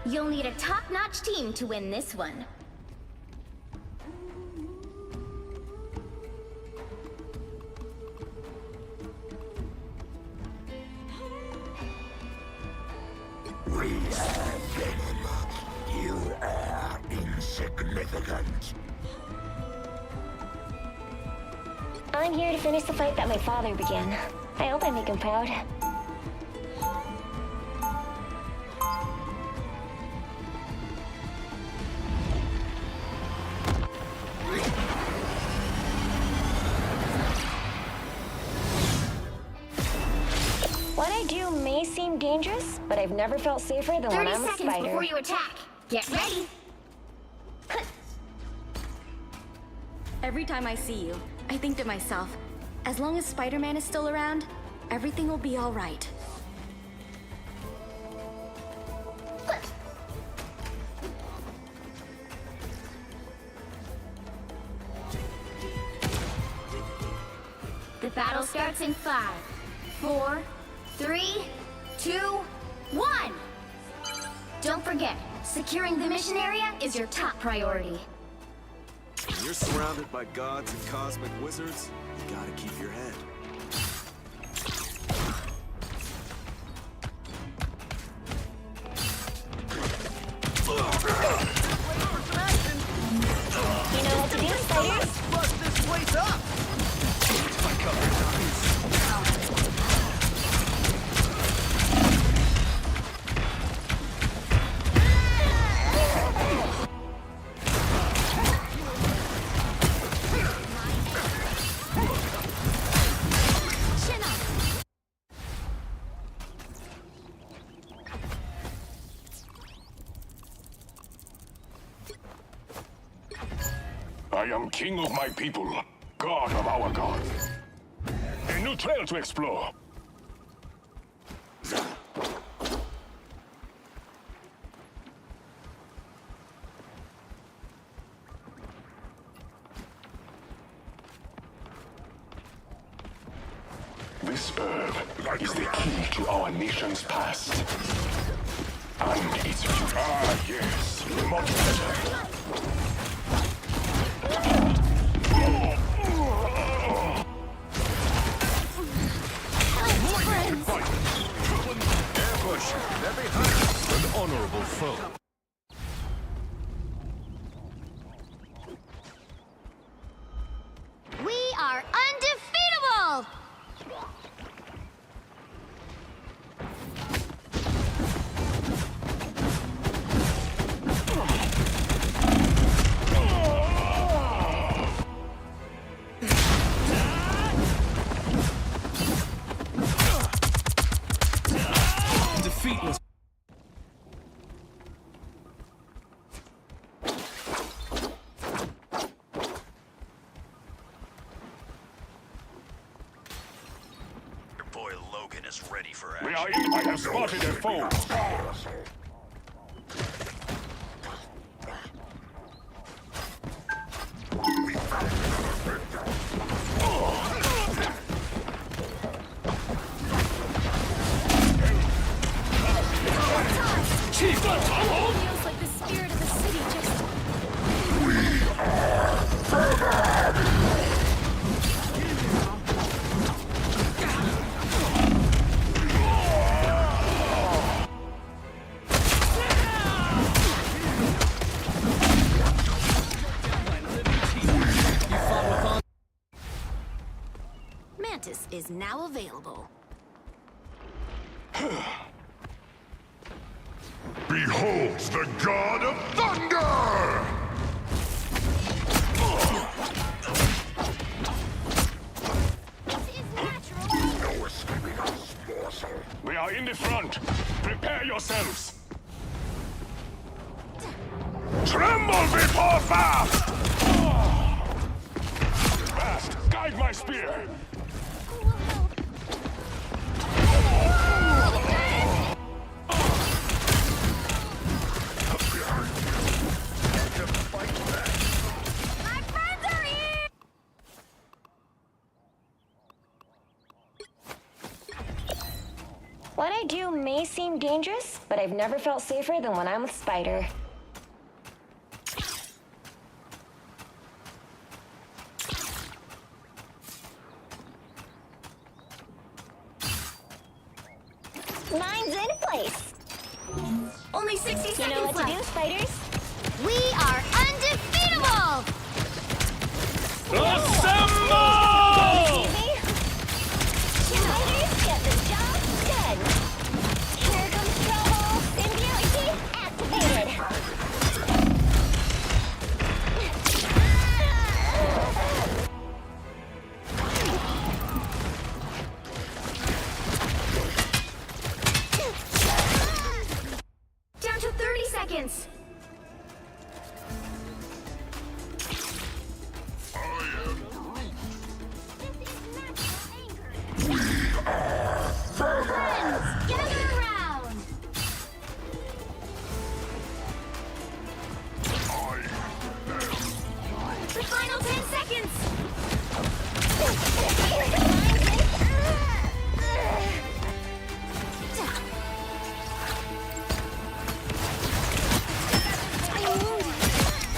You'll need a top-notch team to win this one. We are Venom. You are insignificant. I'm here to finish the fight that my father began. I hope I make him proud. What I do may seem dangerous, but I've never felt safer than when I'm a 30 seconds spider. before you attack. Get ready. Every time I see you, I think to myself, as long as Spider-Man is still around, everything will be all right. The battle starts in 5, 4, 3, 2, 1! Don't forget, securing the mission area is your top priority. When you're surrounded by gods and cosmic wizards, you gotta keep your head. You know what to do, spiders? Bust this place up! My cover I am king of my people, god of our god. A new trail to explore. This herb is the key to our nation's past. And its future. Ah, yes. Much better. ambush! They're behind us! An honorable foe. We are undefeatable! Defeatless. Your boy Logan is ready for We action. are in. I have spotted a foe. Feels like the spirit of the city just... Mantis is now available. Behold the god of thunder! No escaping us, morsel. We are in the front. Prepare yourselves. Tremble before fast! Fast, guide my spear. may seem dangerous, but I've never felt safer than when I'm with Spider. Mine's in place. Only 60 You seconds know what to do, left. Spiders? We are undefeatable! Assemble! Easy. Spiders get the job done. Here comes trouble. Symbiote activated. Down to 30 seconds. Friends, gather around. The final 10 seconds.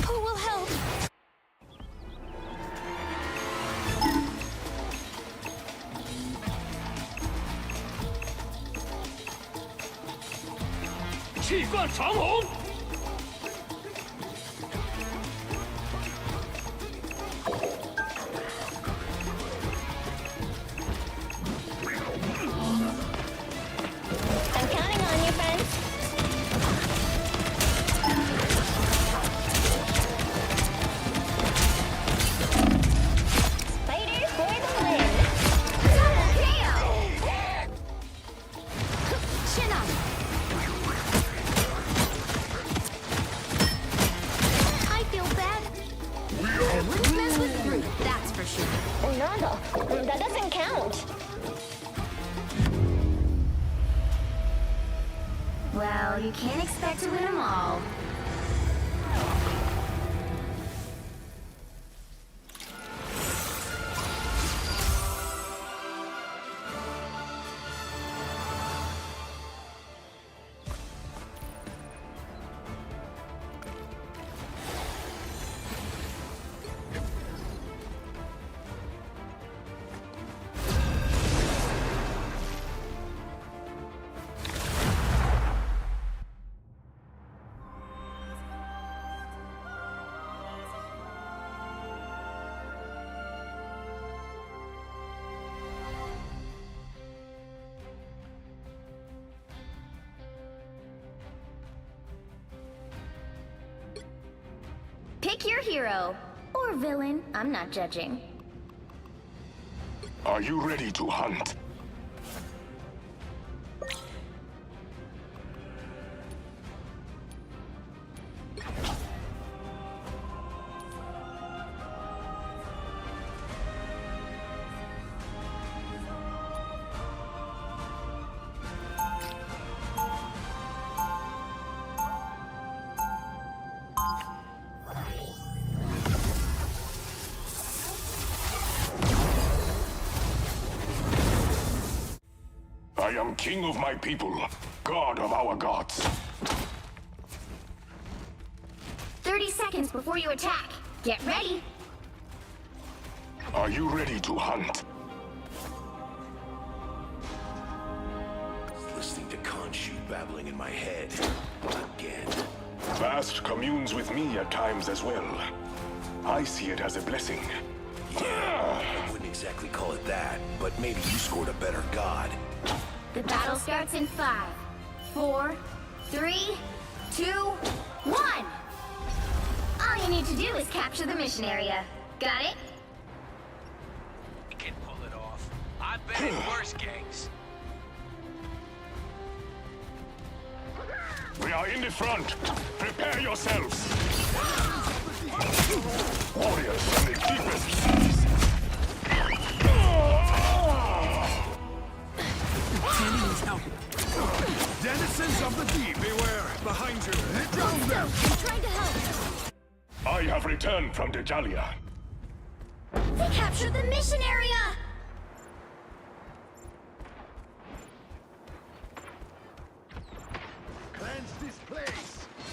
Who will help? I'm counting on you, friends. Spiders for the win. Double KO. Chin up. I feel bad. I wouldn't mess with Groot, that's for sure. No, that doesn't count. Well, you can't expect to win them all. Pick your hero. Or villain, I'm not judging. Are you ready to hunt? I am king of my people, god of our gods. 30 seconds before you attack. Get ready. Are you ready to hunt? Listening to Khonshu babbling in my head. Again. Vast communes with me at times as well. I see it as a blessing. Yeah, I wouldn't exactly call it that, but maybe you scored a better god. The battle starts in 5, 4, 3, 2, 1. All you need to do is capture the mission area. Got it? You can pull it off. I've been in worse gangs. We are in the front. Prepare yourselves. Warriors from the deepest seas. Denizens of the deep, beware! Behind you! Drown them! I'm trying to help. I have returned from Dejalia. They captured the mission area!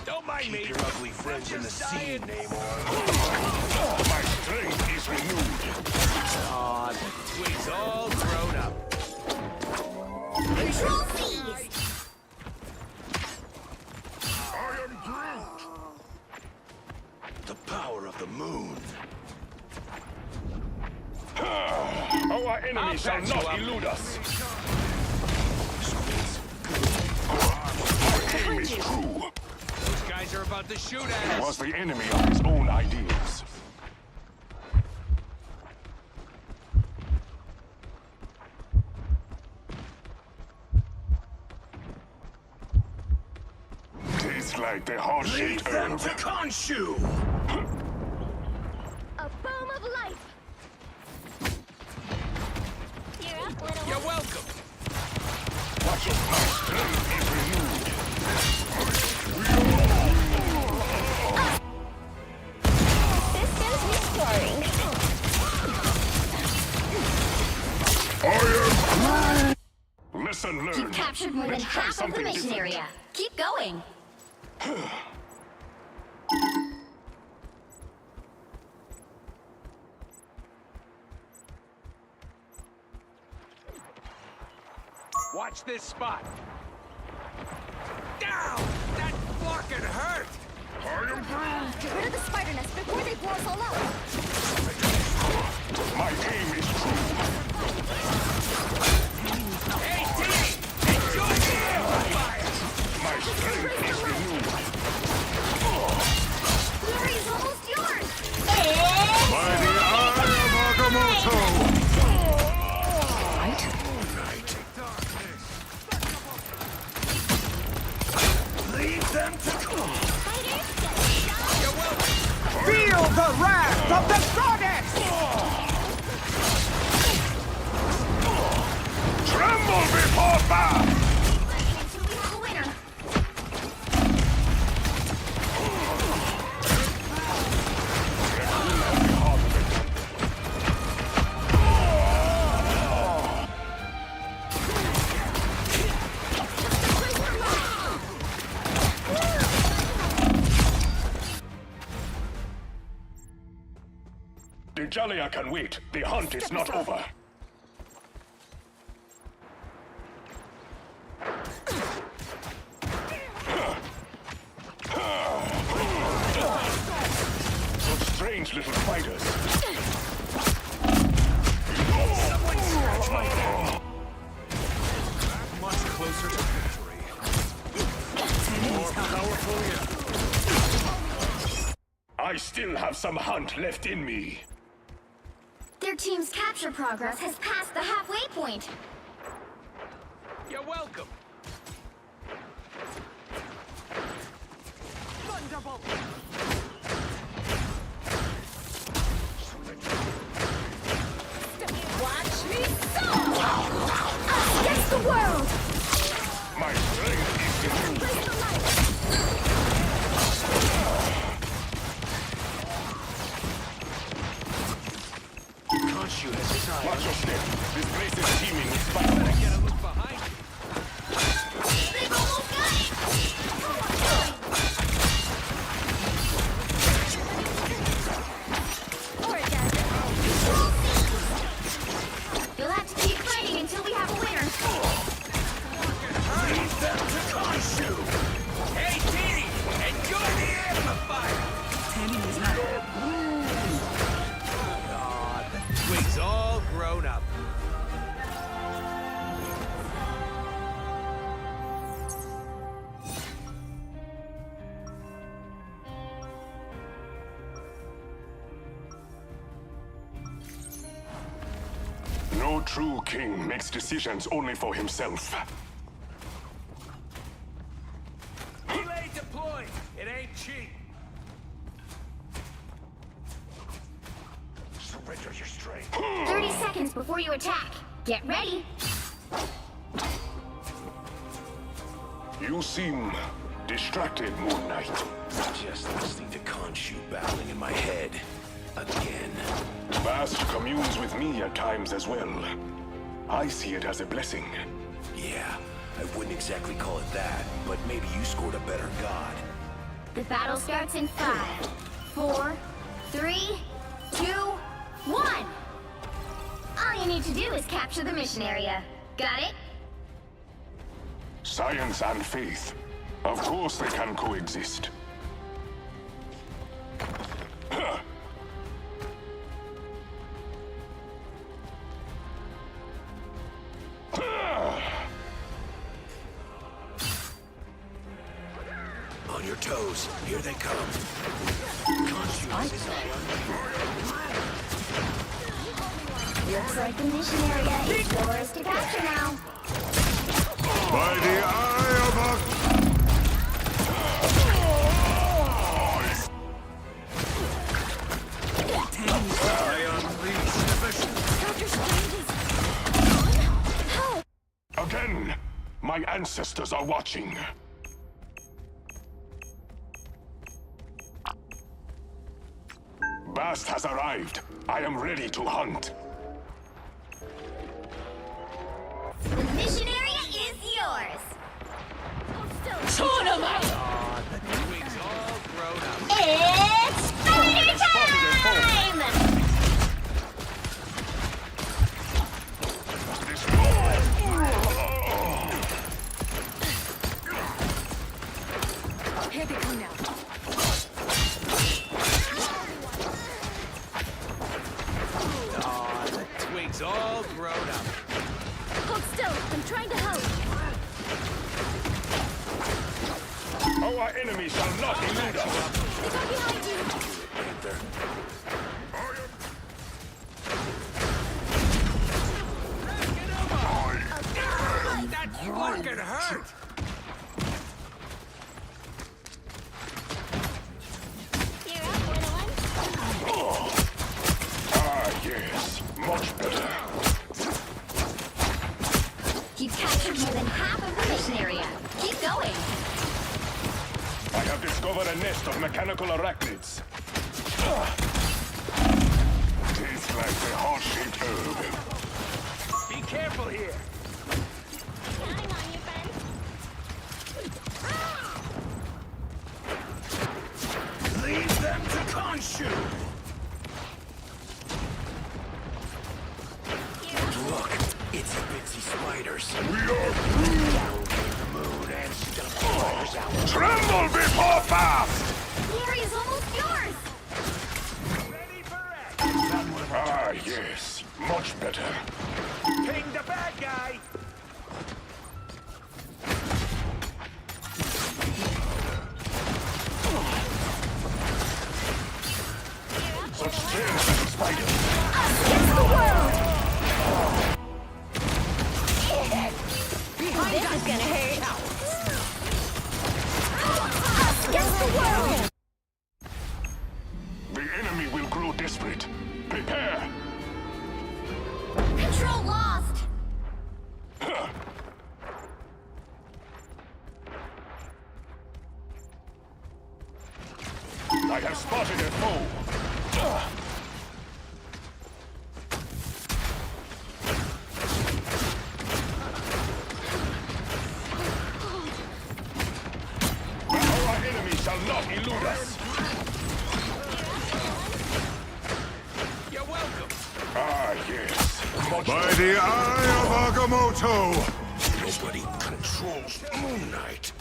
Don't mind me. Keep your ugly friends in the scene, Namor. My strength is renewed. Aw, twig's all grown up. Control C's! I am Groot. The power of the moon. Our enemy shall not elude us. Our aim is true. Those guys are about to shoot He at was us. the enemy of his own ideals. Tastes like the Leave heart-shaped them herb. to Khonshu. A foam of life! You're up, little You're welcome. Watch your my strength is renewed. Systems restoring. Listen, learn. You've captured more than Let's try half of the something mission different. area. Keep going! Watch this spot. Down! That fucking hurt! I am Groot. Get rid of the spider nest before they blow us all up. My aim is true. Hey, Dee! Enjoy the amplifier! My strength is renewed. Glory's almost yours! By the eye of Agamotto. Leave them to Feel the wrath of the goddess! Tremble before Bath. Until we have a winner. The Jalia can wait. The hunt is not over. Those strange little fighters. much closer to victory. More powerful yet. I still have some hunt left in me. Their team's capture progress has passed the halfway point. You're welcome. Thunderbolt! Watch me soar! Us against the world! My strength is renewed. Embrace the light! Khonshu has decided. Watch your step. This place is teeming with spiders. Get a look behind you. They've almost got it! You'll have to keep fighting until we have a winner. Leave them to Khonshu. Hey, Dee! Enjoy the amplifier. Aw, the twig's all grown up. No true king makes decisions only for himself. Relay deployed. It ain't cheap. Surrender your strength. 30 seconds before you attack. Get ready. You seem distracted, Moon Knight. Just listening to Khonshu battling in my head. Again. Bast communes with me at times as well. I see it as a blessing. Yeah, I wouldn't exactly call it that, but maybe you scored a better god. The battle starts in 5, 4, 3, 2, 1! All you need to do is capture the mission area. Got it? Science and faith. Of course they can coexist. On your toes. Here they come. Looks like the mission area is yours to capture now. By the eye of a... Again, my ancestors are watching. Bast has arrived. I am ready to hunt. The mission area is yours. It's spider time! Here they come now. Twigs all grown up. Hold still. I'm trying to help. Our enemy shall not elude us. They got behind you. That fucking hurt! Ah, yes. Much better. You've captured more than half of the mission area. Keep going. I have discovered a nest of mechanical arachnids. Tastes like the heart-shaped herb. Be careful here. Leave them to Khonshu! Look, it's bitsy spiders. We are through. Down came the moon and stuffed spiders out. Tremble before fast! The area's almost yours. Ready for action! Ah, yes. Much better. Ping the bad guy! Such strange spiders. Against the world! This is gonna hurt. Us against the world! The enemy will grow desperate. Prepare! Control lost! I have spotted a foe. Our enemy shall not elude us. You're welcome! Ah, yes. Much By the eye of Agamotto! Nobody controls Moon Knight.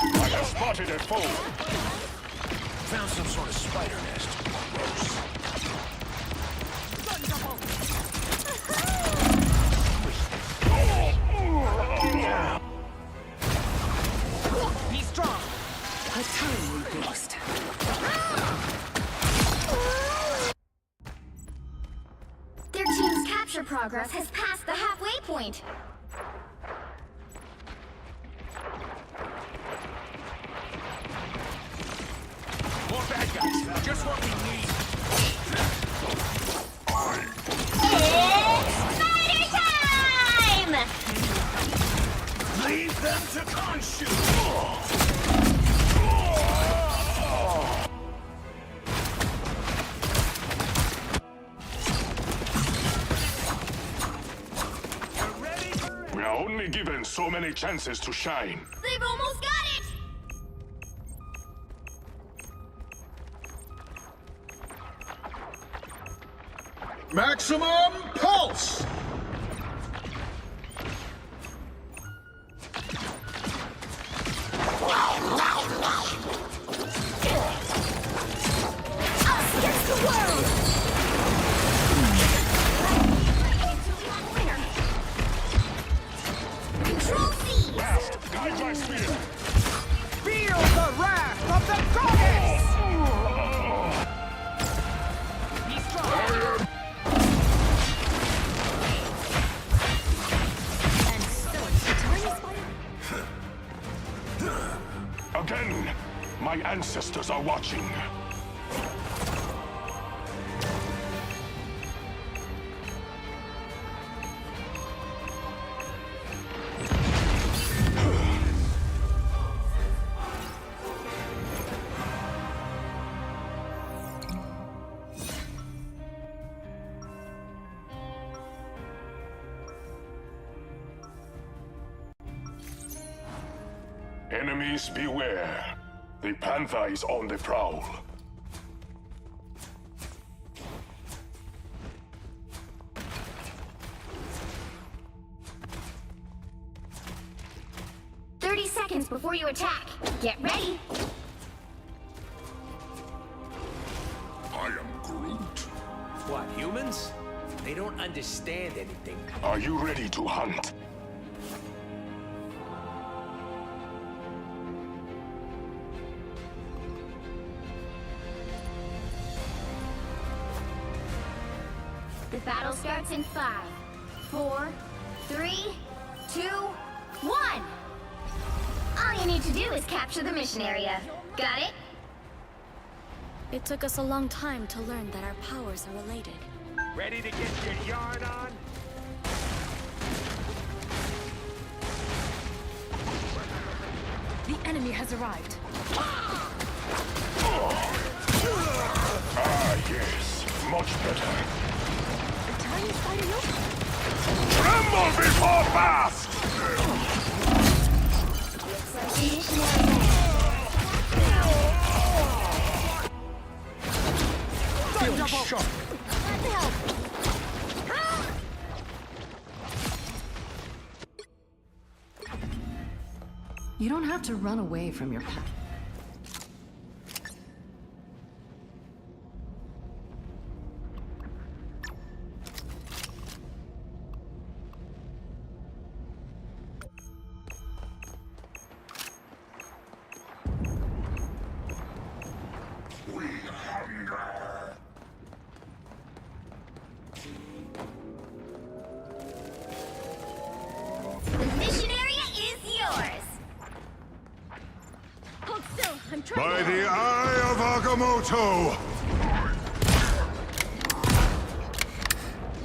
I have spotted a foe. Found some sort of spider nest. Gross. Be strong! A tiny beast. Their team's capture progress has passed the halfway point. More bad guys! Just what we need! It's spider time! Leave them to Khonshu! You're ready for We are only so many chances to shine. They've almost got it! Maximum pulse! Us against the world! Control C! Guide my spear! Feel the wrath of the goddess! Be strong! And so, the tiny spider. Again, my ancestors are watching. Enemies beware. The Panther is on the prowl. Seconds before you attack. Get ready. I am Groot. What, humans? They don't understand anything. Are you ready to hunt? The battle starts in 5, 4, 3, 2, 1. All you need to do is capture the mission area. Got it? It took us a long time to learn that our powers are related. Ready to get your yarn on? The enemy has arrived. Ah, yes. Much better. The tiny spider knows. Tremble before fast! Looks like the mission area. Feeling sharp. You don't have to run away from your path. We hunger. The mission area is yours. Hold still. I'm trying. By the eye of Agamotto!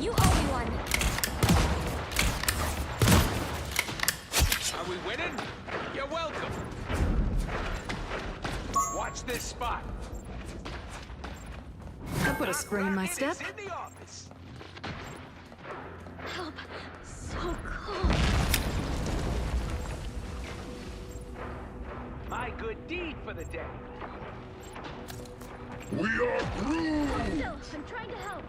You owe me one. Are we winning? You're welcome. Watch this spot. I put a spring in my step. In the office. Help. So cold. My good deed for the day. We are Groot! Still, I'm trying to help.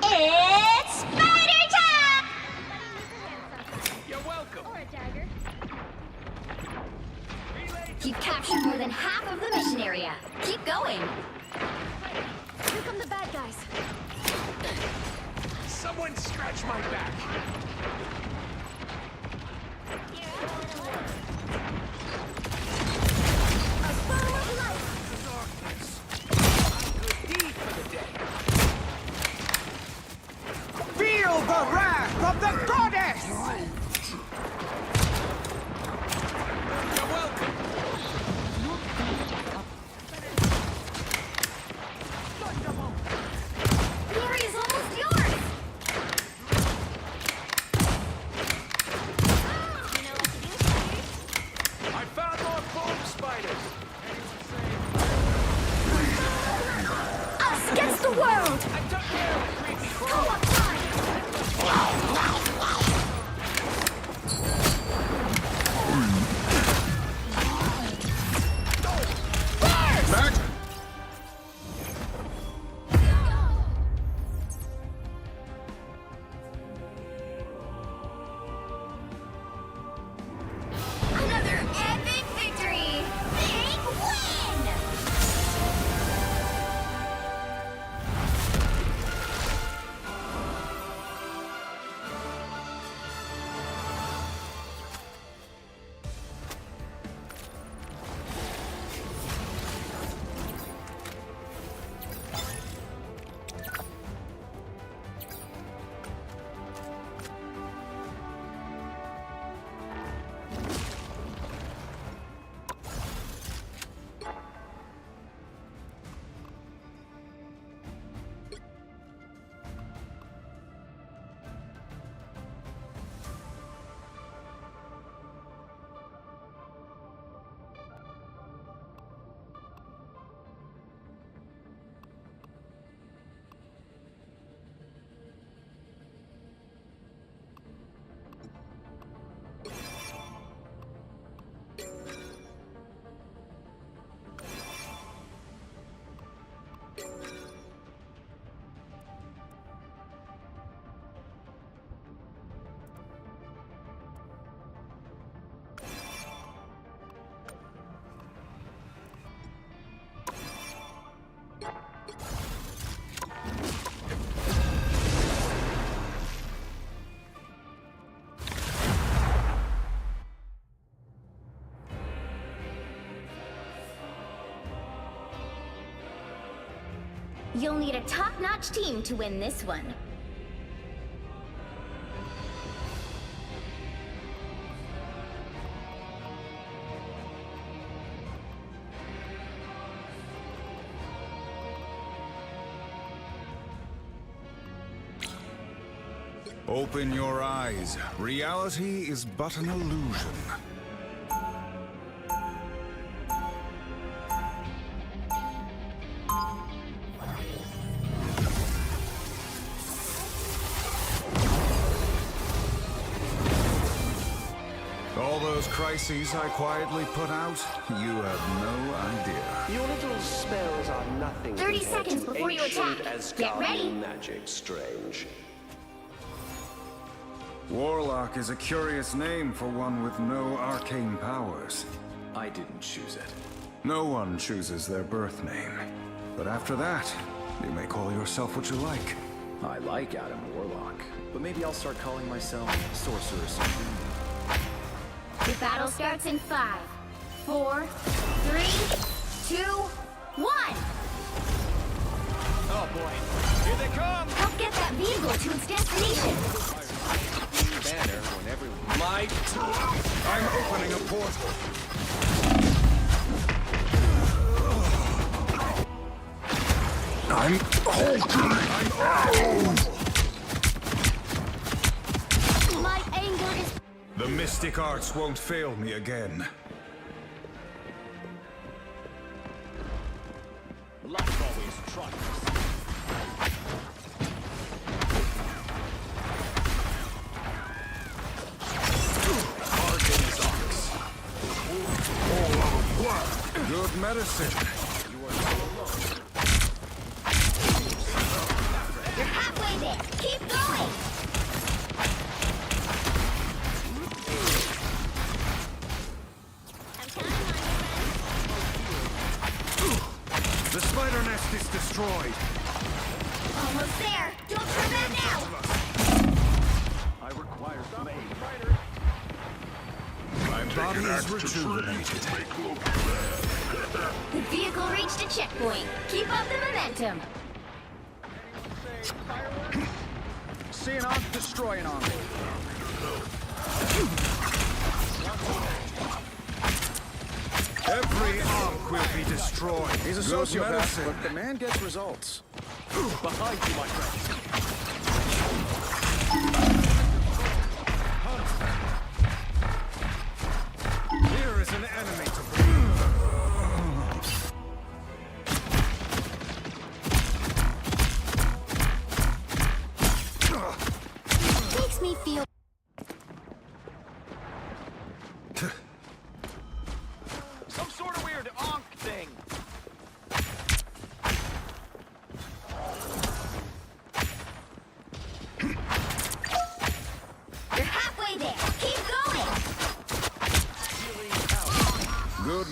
It's Spider Time! You're welcome. Or a dagger. You've captured more than half of the mission area. Keep going. Here come the bad guys. Someone scratch my back. Co-op time! Back! Another epic victory! Big win! You'll need a top-notch team to win this one. Open your eyes. Reality is but an illusion. All those crises I quietly put out, you have no idea. Your little spells are nothing 30 compared seconds to before you ancient attack. Asgardian Get ready. magic, strange. Warlock is a curious name for one with no arcane powers. I didn't choose it. No one chooses their birth name. But after that, you may call yourself what you like. I like Adam Warlock, but maybe I'll start calling myself Sorcerer Supreme. The battle starts in 5, 4, 3, 2, 1! Oh boy, here they come! Help get that vehicle to its destination! Banner when everyone... Light! I'm opening a portal. I'm My anger is... The mystic arts won't fail me again. Life always triumphs. Good medicine. You're halfway there! Keep going! I'm counting on you, friend. The spider nest is destroyed. Almost there! Don't turn back now! I require some aid. My body is rejuvenated. The vehicle reached a checkpoint. Keep up the momentum. Seeing on, destroying on. Every arc will be destroyed. He's a sociopath, but the man gets results. Behind you, my friend. Here is an enemy to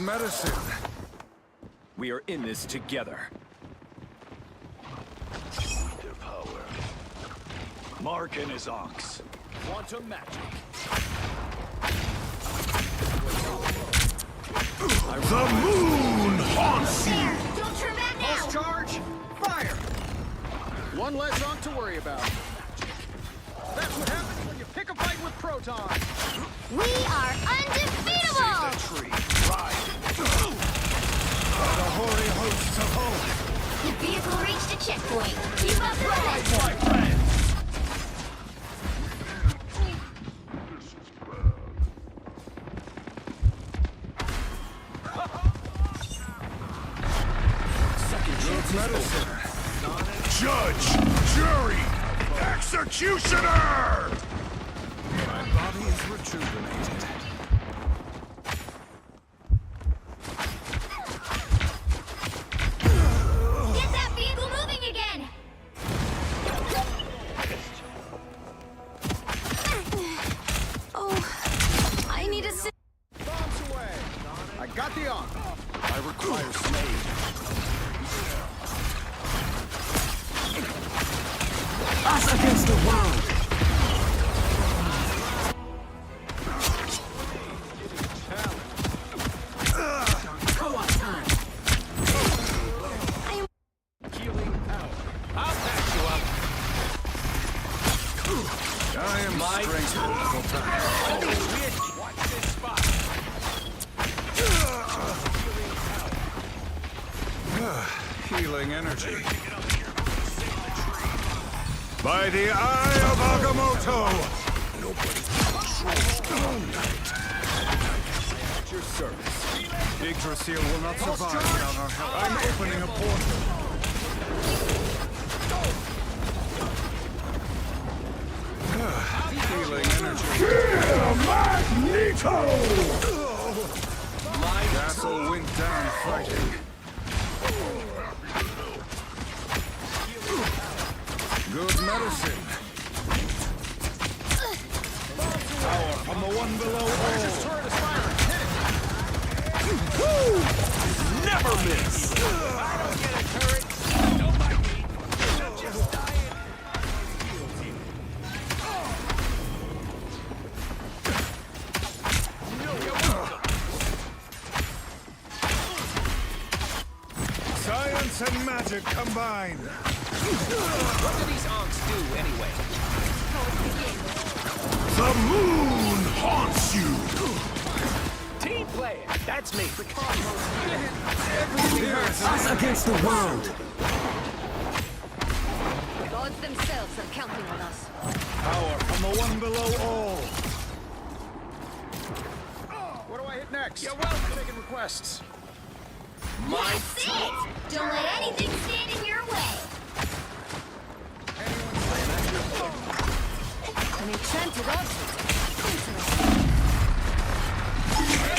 medicine. We are in this together. Their power. Mark and his ox. Quantum magic. The moon haunts you! There! Don't turn back now! Pulse charge. Fire. One less ox to worry about. That's what happens when you pick a fight with protons. We are undefeatable! Tree. Ride. The hoary hosts of Holy. The vehicle reached a checkpoint. Keep up the momentum! My friends. Good medicine. Judge! Jury! Executioner! My body is rejuvenated. Get that vehicle moving again! Oh, I need a sit. Bombs away. I got the arm. I require slave. Us against the world! Healing power. I'll patch you up. I am strengthened for battle. Watch this spot. Healing energy. By the eye of Agamotto! Nobody controls night. At your service. Yggdrasil will not survive without our help. I'm opening a portal. Healing energy. Magneto! My castle went down fighting. Good medicine. Power from the one below all. Never miss! I don't get a turret. Don't mind me. I'm just dying. Science and magic combined. What do these onks do anyway? The moon haunts you! Team player. That's me. The Us against the world. The gods themselves are counting on us. Power from the one below all. What do I hit next? You're welcome. Taking requests. That's it! Don't let anything stand in your way! An enchanted object.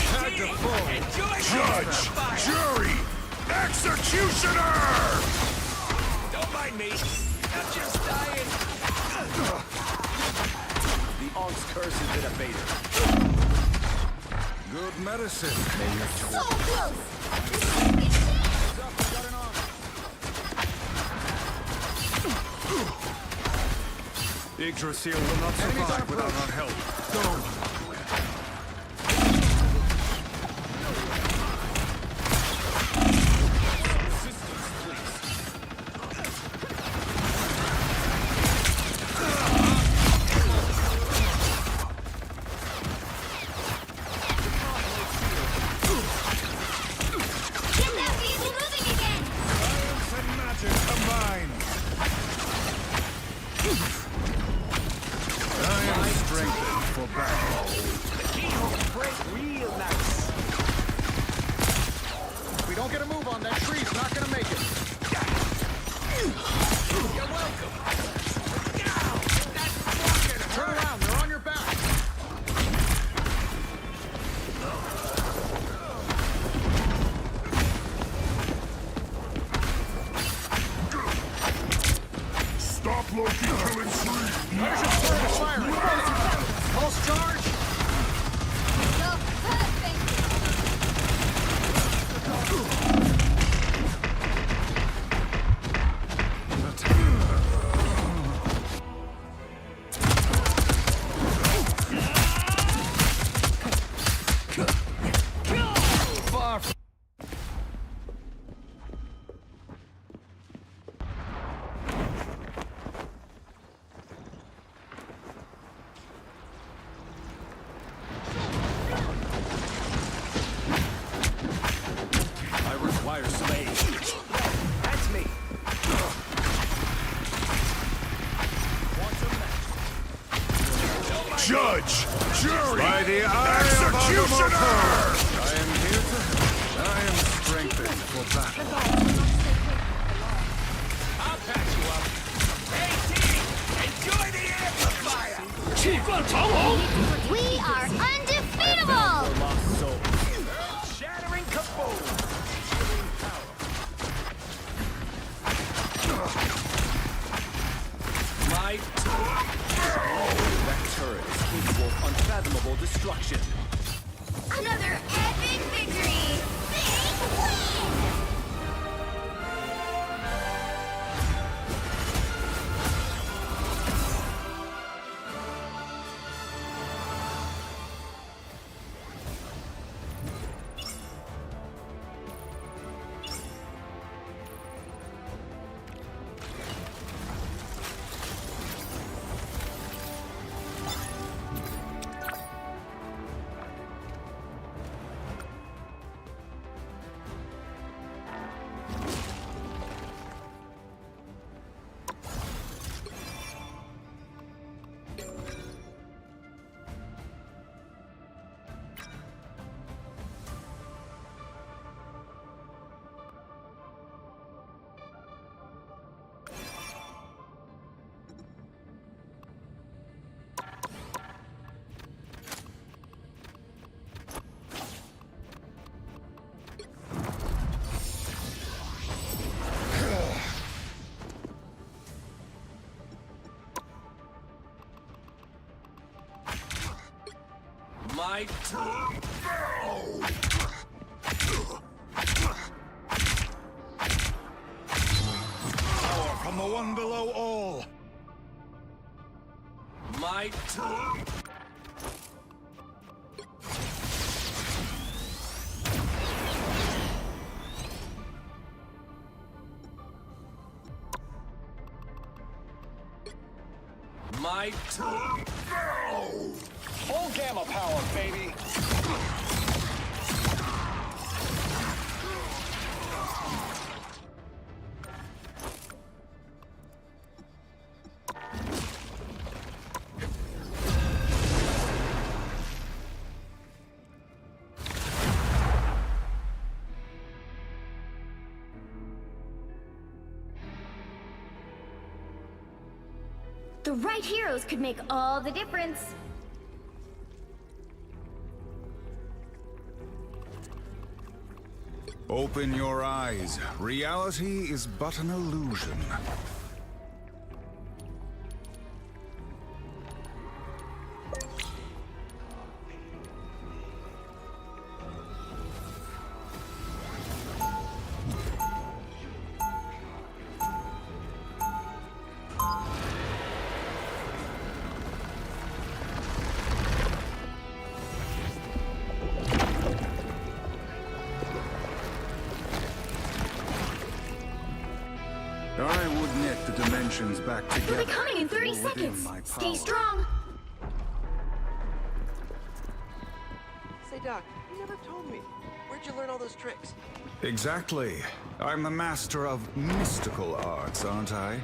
Tag to full. Judge! Jury! Executioner! Don't mind me. I'm just dying. The onk's curse has been abated. Good medicine. So close! Yggdrasil will not survive without our help. Go! Get that vehicle moving again! Science and magic combined. I am strengthened for battle. The keyhole break real nice. If we don't get a move on, that tree's not gonna make it. You're welcome. Turn around, they're on your back. Stop Loki killing spree! There's your service firing. Pulse charge. So perfect! Judge, jury, by the executioner! I am here to help. I am strengthened for battle. I'll patch you up. Hey, team! Enjoy the amplifier! We are undefeatable! Shattering kaboom! My That turret is capable of unfathomable destruction. Another epic victory! Big win! My turn. Power from the one below all. My turn. My turn. Full gamma power, baby. The right heroes could make all the difference. Open your eyes. Reality is but an illusion. I would knit the dimensions back together. We'll be coming in 30 within seconds. my Stay power. strong. Say, Doc, you never told me. Where'd you learn all those tricks? Exactly. I'm the master of mystical arts, aren't I?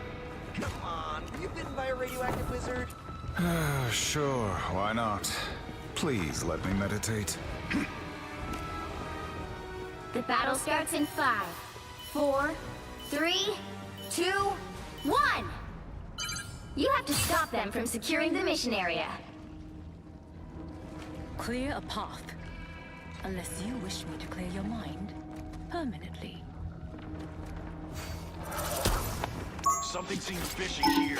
Come on, were you bitten by a radioactive wizard? Sure, why not? Please let me meditate. The battle starts in 5, 4, 3, 2, 1! You have to stop them from securing the mission area. Clear a path. Unless you wish me to clear your mind permanently. Something seems fishy here.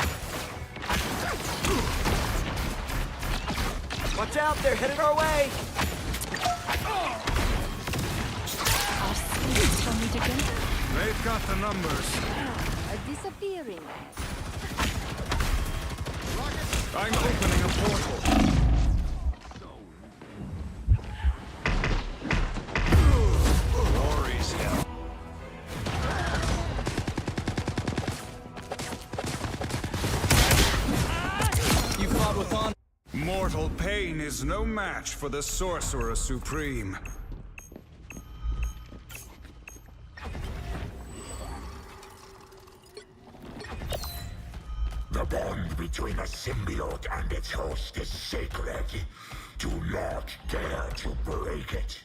Watch out, they're headed our way! Our spirits tell me to go. They've got the numbers. Disappearing. I'm opening a portal. Glory's hell. You fought with honor. Mortal pain is no match for the Sorcerer Supreme. The The bond between a symbiote and its host is sacred. Do not dare to break it.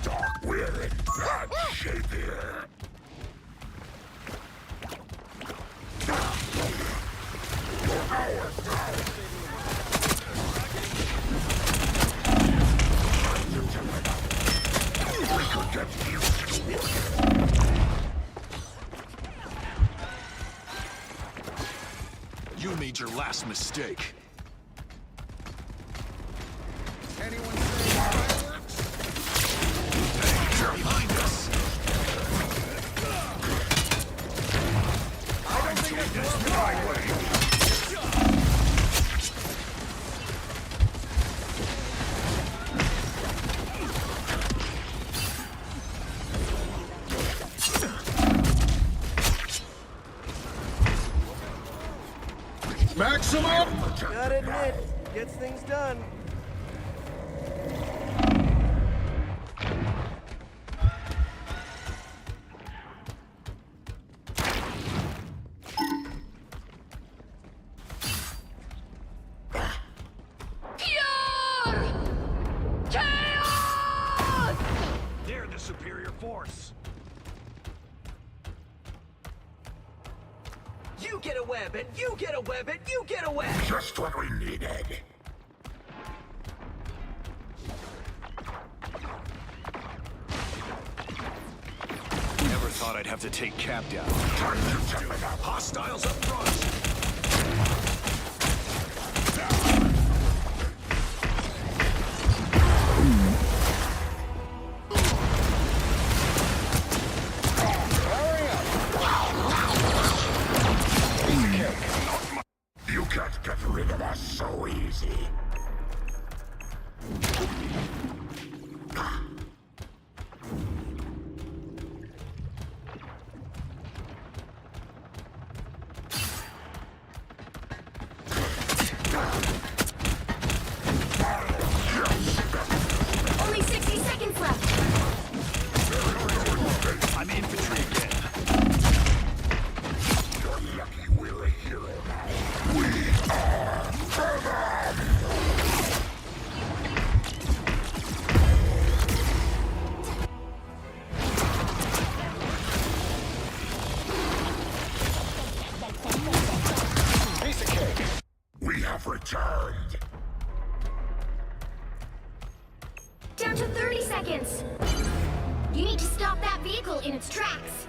Dark, we're in bad shape here. You're ours now. We could get used to it. You made your last mistake. Anyone say fireworks? They're behind us. I don't think that's my way. Maximum! Gotta admit, gets things done. They're the superior force. You get a web, and you get a web, and you get a web! Just what we needed. Never thought I'd have to take Cap down. Time to tip it up. Hostiles up front. You can't get rid of us so easy. Only 60 seconds left. I'm infantry again. You're lucky we're a hero now. We are Venom! Piece of cake. We have returned. Down to 30 seconds. You need to stop that vehicle in its tracks.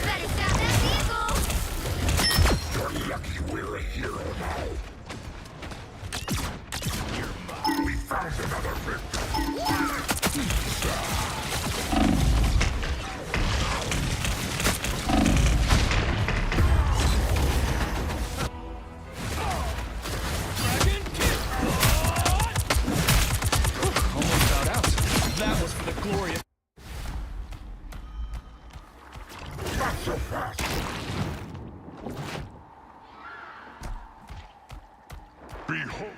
Better stop that vehicle. You're lucky we're a hero now. We found another victim. Almost got out. That was for the glory of... Not so fast. Behold.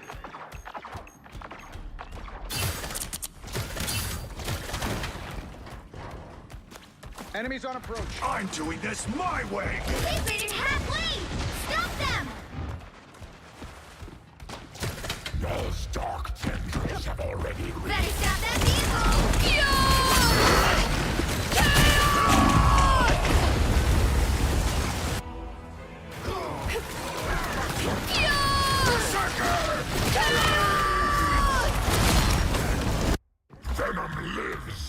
Enemies on approach. I'm doing this my way. They've made it halfway. Stop them. Those dark tendrils have already reached. Better stop that vehicle. Venom lives.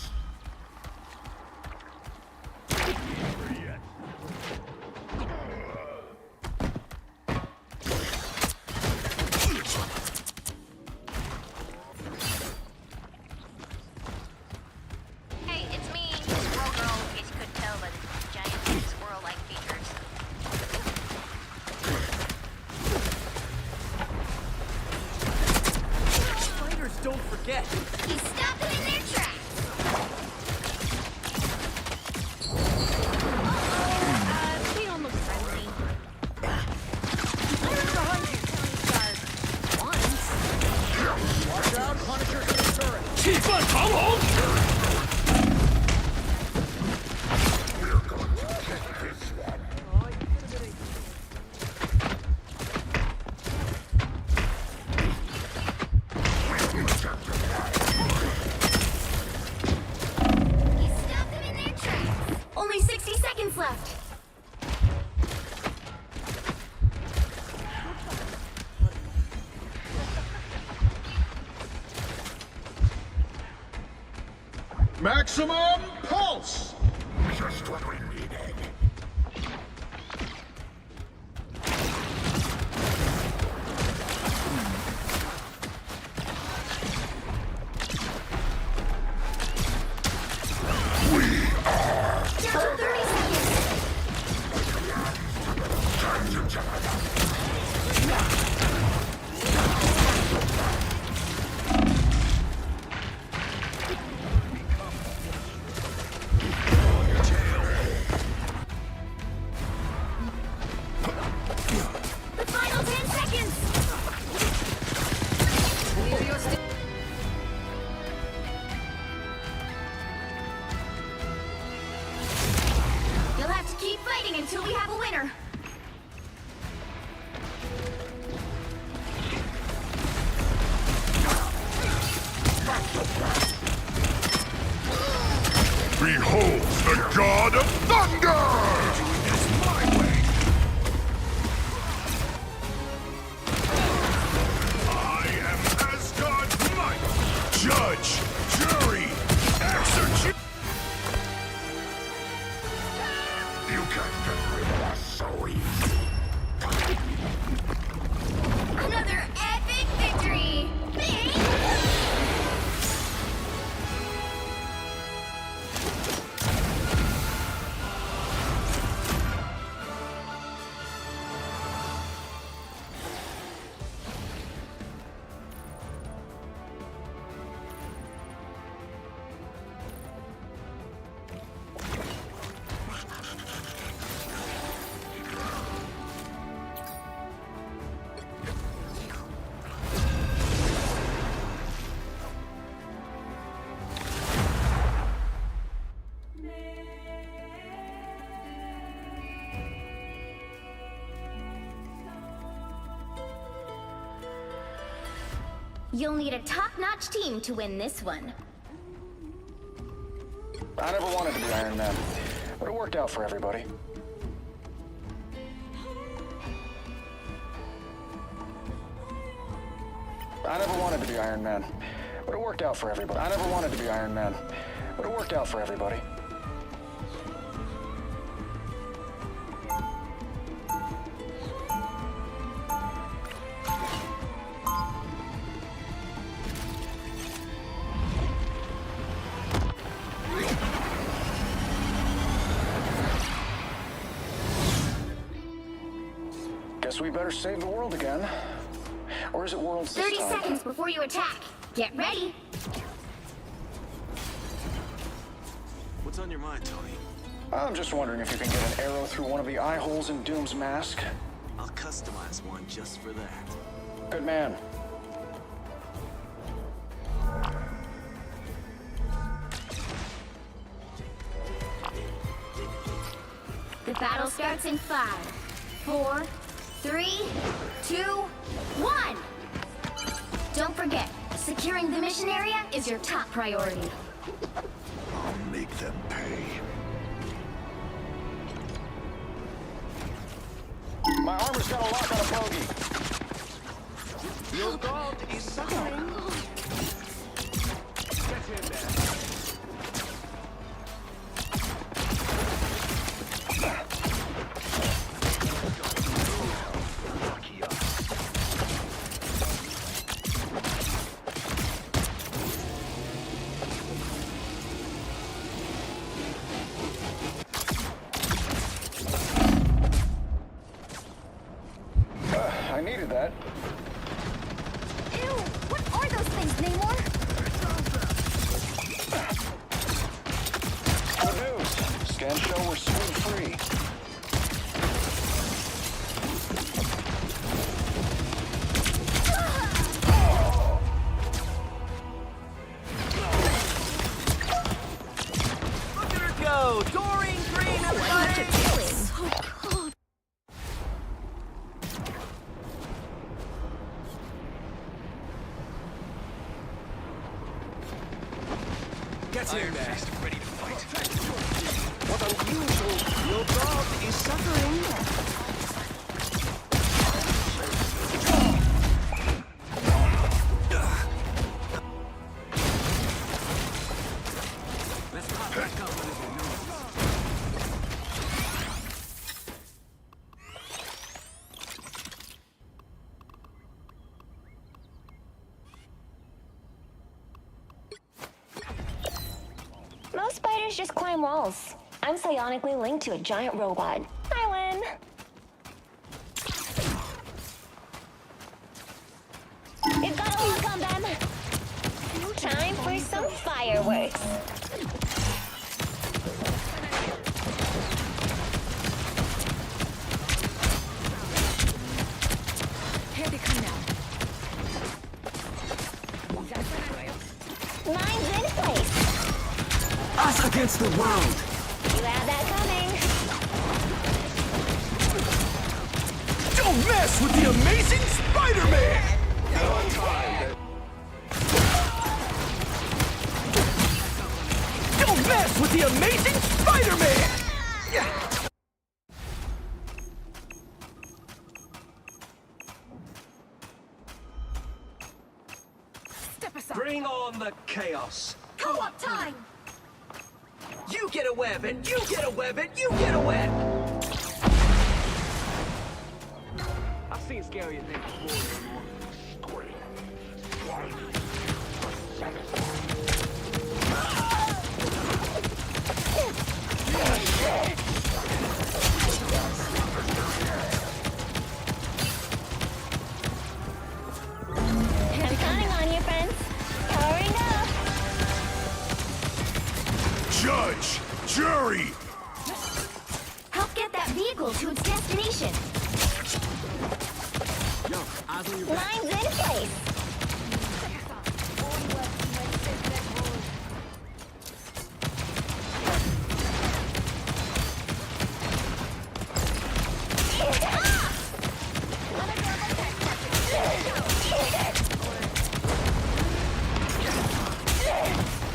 Come on! You stopped them in their tracks. Only 60 seconds left. Maximum pulse! Just what we needed. Down to 30 seconds. The final 10 seconds. You'll have to keep fighting until we have a winner. Behold the God of Thunder! It's my way! I am Asgard's might! Judge, jury, execute! You can't get rid of us so easy. Another epic victory. You'll need a top-notch team to win this one. I never wanted to be Iron Man, but it worked out for everybody. I never wanted to be Iron Man, but it worked out for everybody. I never wanted to be Iron Man, but it worked out for everybody. Guess we better save the world again. Or is it worlds this 30 time? seconds before you attack. Get ready. What's on your mind, Tony? I'm just wondering if you can get an arrow through one of the eye holes in Doom's mask. I'll customize one just for that. Good man. The battle starts in 5, 4, 3, 2, 1. Don't forget, securing the mission area is your top priority. I'll make them pay. My armor's got a lock on a bogey. Your god is suffering. Get him there. I needed that. Ew, what are those things, Namor? Hello, Doreen Green, everybody! So cold. Get in there. Ready to fight. What unusual? Your dog is suffering. Let's pop back up a little. Most spiders just climb walls. I'm psionically linked to a giant robot. I win. We've got a lock on them. Time for some fireworks. Here they come now. Mine's in place. Us against the world. You had that coming. Don't mess with the amazing Spider-Man! Don't mess with the amazing Spider-Man! Step aside. Bring on the chaos. Co-op time! You get a web, and you get a web, and you get a web! I've seen scarier things before. I'm counting on you, friends. Powering up. Judge! Jury! Help get that vehicle to its destination. Yo, eyes on your back. Mine's in place.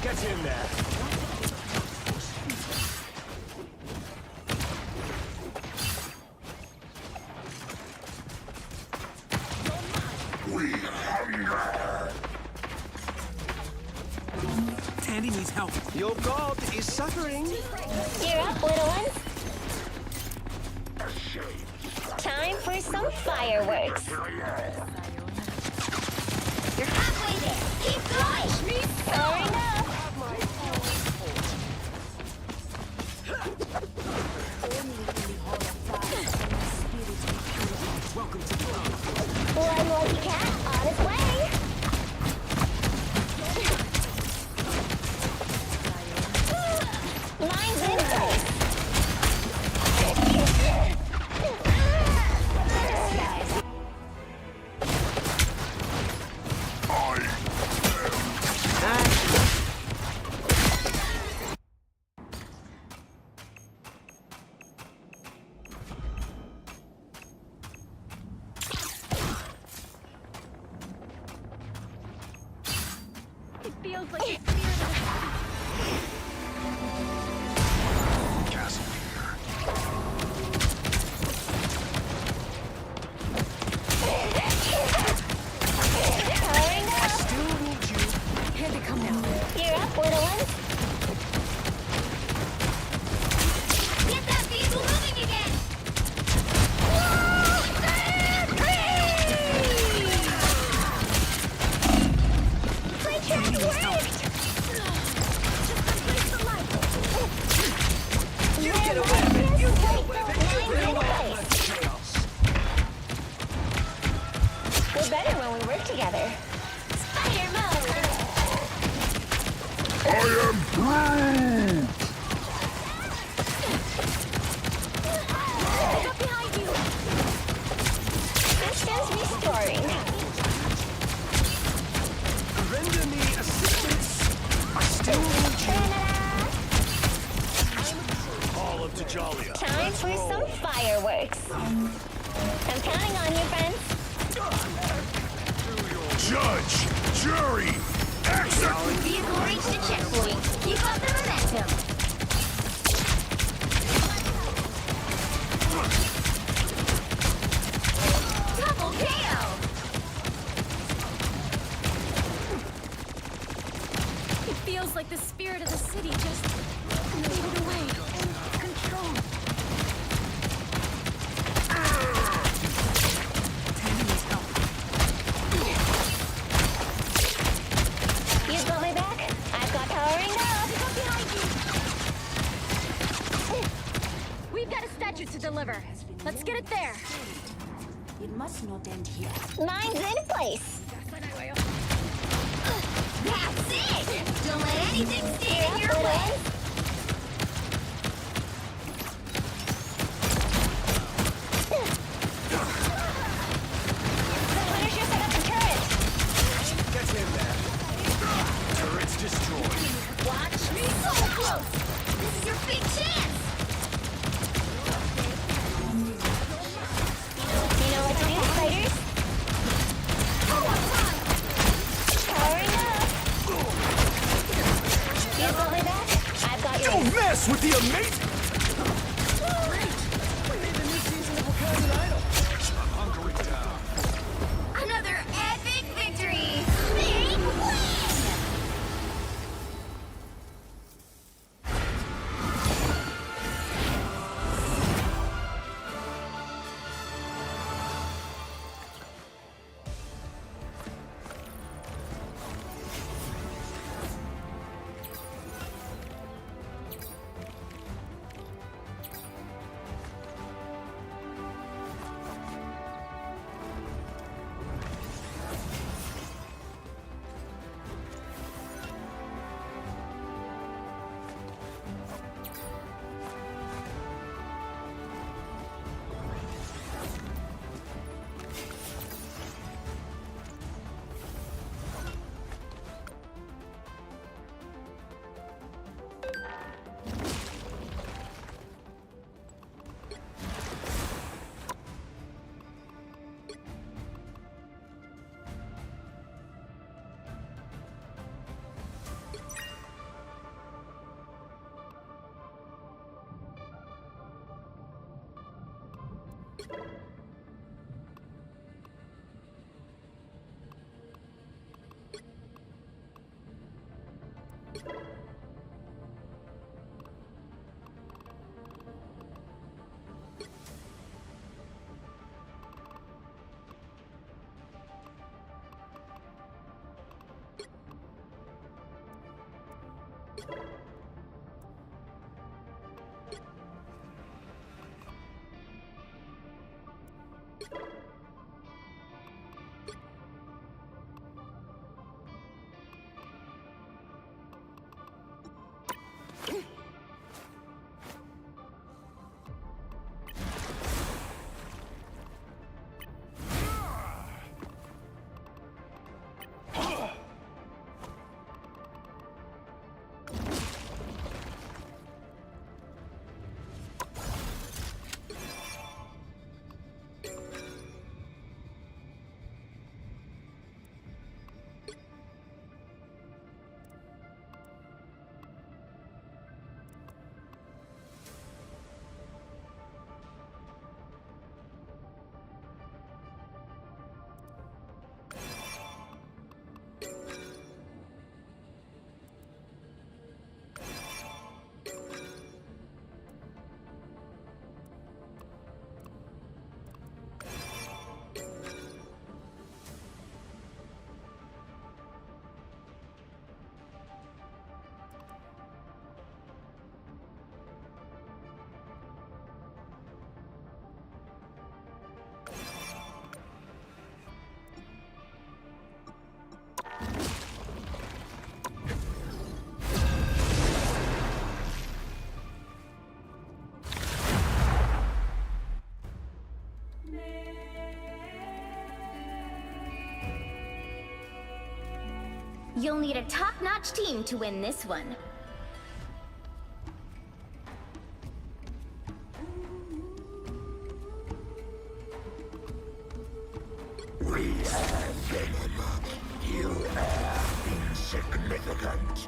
Get in there. We hunger! Tandy needs help. Your god is suffering. You're up, little ones. Time for some fireworks. You're halfway there. Keep going! Powering up. Welcome to the club. One lucky cat on its way. Mine's in place. It feels like it's Castle here. Powering up. Still need you. Here they come now. You're up, little ones. Get that vehicle moving again! My track worked. You get a web, and you get a web, and you get a web! Mine's in Chaos. We're better when we work together. Spider mode! I am Groot! Up behind you! Systems restoring. Render me assistance. I still need you. Ta-da! Jolly. Time for some fireworks. I'm counting on you, friends. Judge, jury, execute. Vehicle reached a checkpoint. Keep up the momentum. Double KO. It feels like the spirit of the city just faded away. Control. You've got my back. I've got powering up. We've got a statue to deliver. Let's get it there. It must not end here. Mine's in place. That's it! Don't let anything stand in your way! The Punisher set up the turret. Get him there. Turret's destroyed. Watch me so close! This is your big chance! You know what to do, spiders? Powering up. You've got my back. I've got yours. Don't mess with the amazing. Another epic victory! Big win! You'll need a top-notch team to win this one. You are insignificant.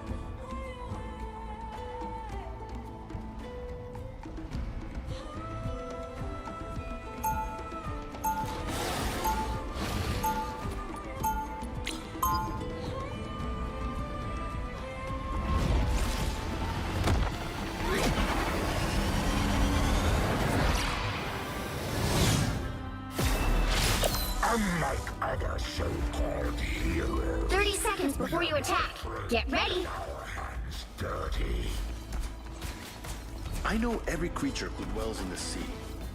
Unlike other so-called heroes. 30 seconds before you attack. Get ready. Our hands dirty. I know every creature who dwells in the sea,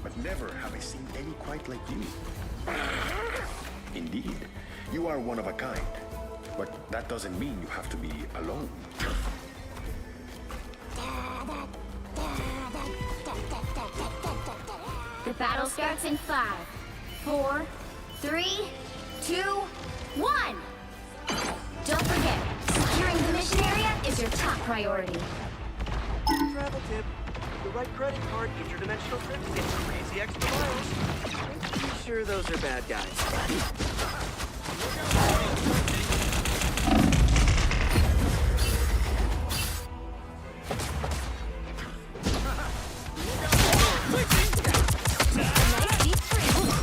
but never have I seen any quite like you. Indeed, you are one of a kind, but that doesn't mean you have to be alone. The battle starts in 5, 4, 3, 2, 1! Don't forget, securing the mission area is your top priority. Travel tip. The right credit card, interdimensional trips, and crazy extra miles. Pretty sure those are bad guys.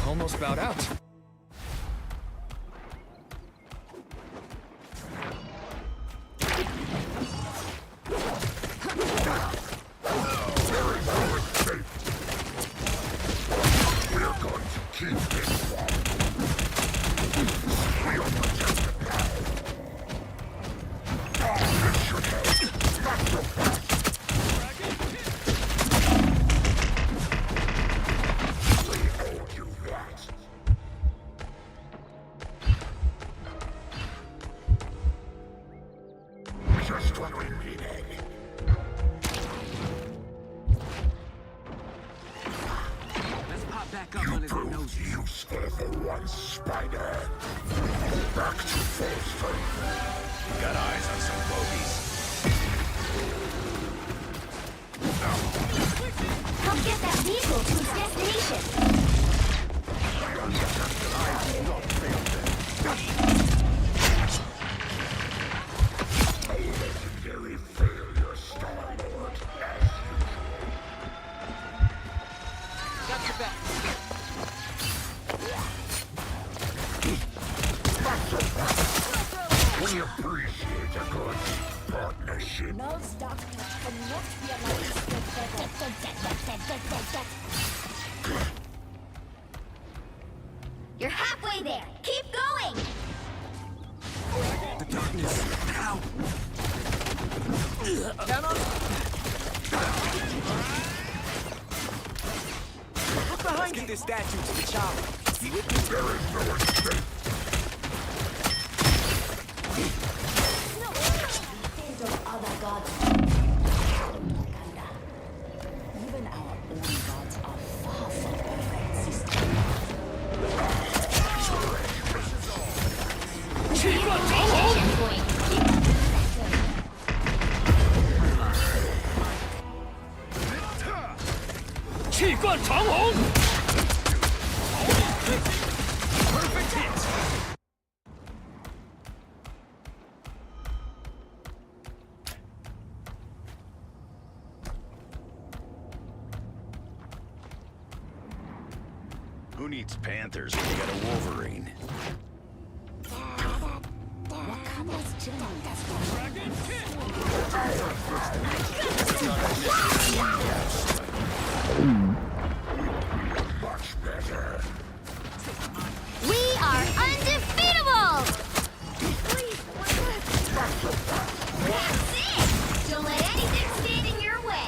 Almost bowed out. Just what we needed. Let's pop back up You under their proved noses. useful for once, Spider. Back to full strength. Got eyes on some bogeys. Help get that vehicle to its destination. A legendary failure, Star-Lord. Got your back. We appreciate a good partnership. No stock cannot be You're halfway there. Keep going. The darkness. Ow. Cannot. Look behind. Let's get this statue to the chopper. You with me? There is no escape. other gods. Even our own gods are far from perfect systems. Radiation point. Perfect hit! Who needs Panthers when you got a Wolverine? Much better. We are undefeatable! That's it! Don't let anything stand in your way.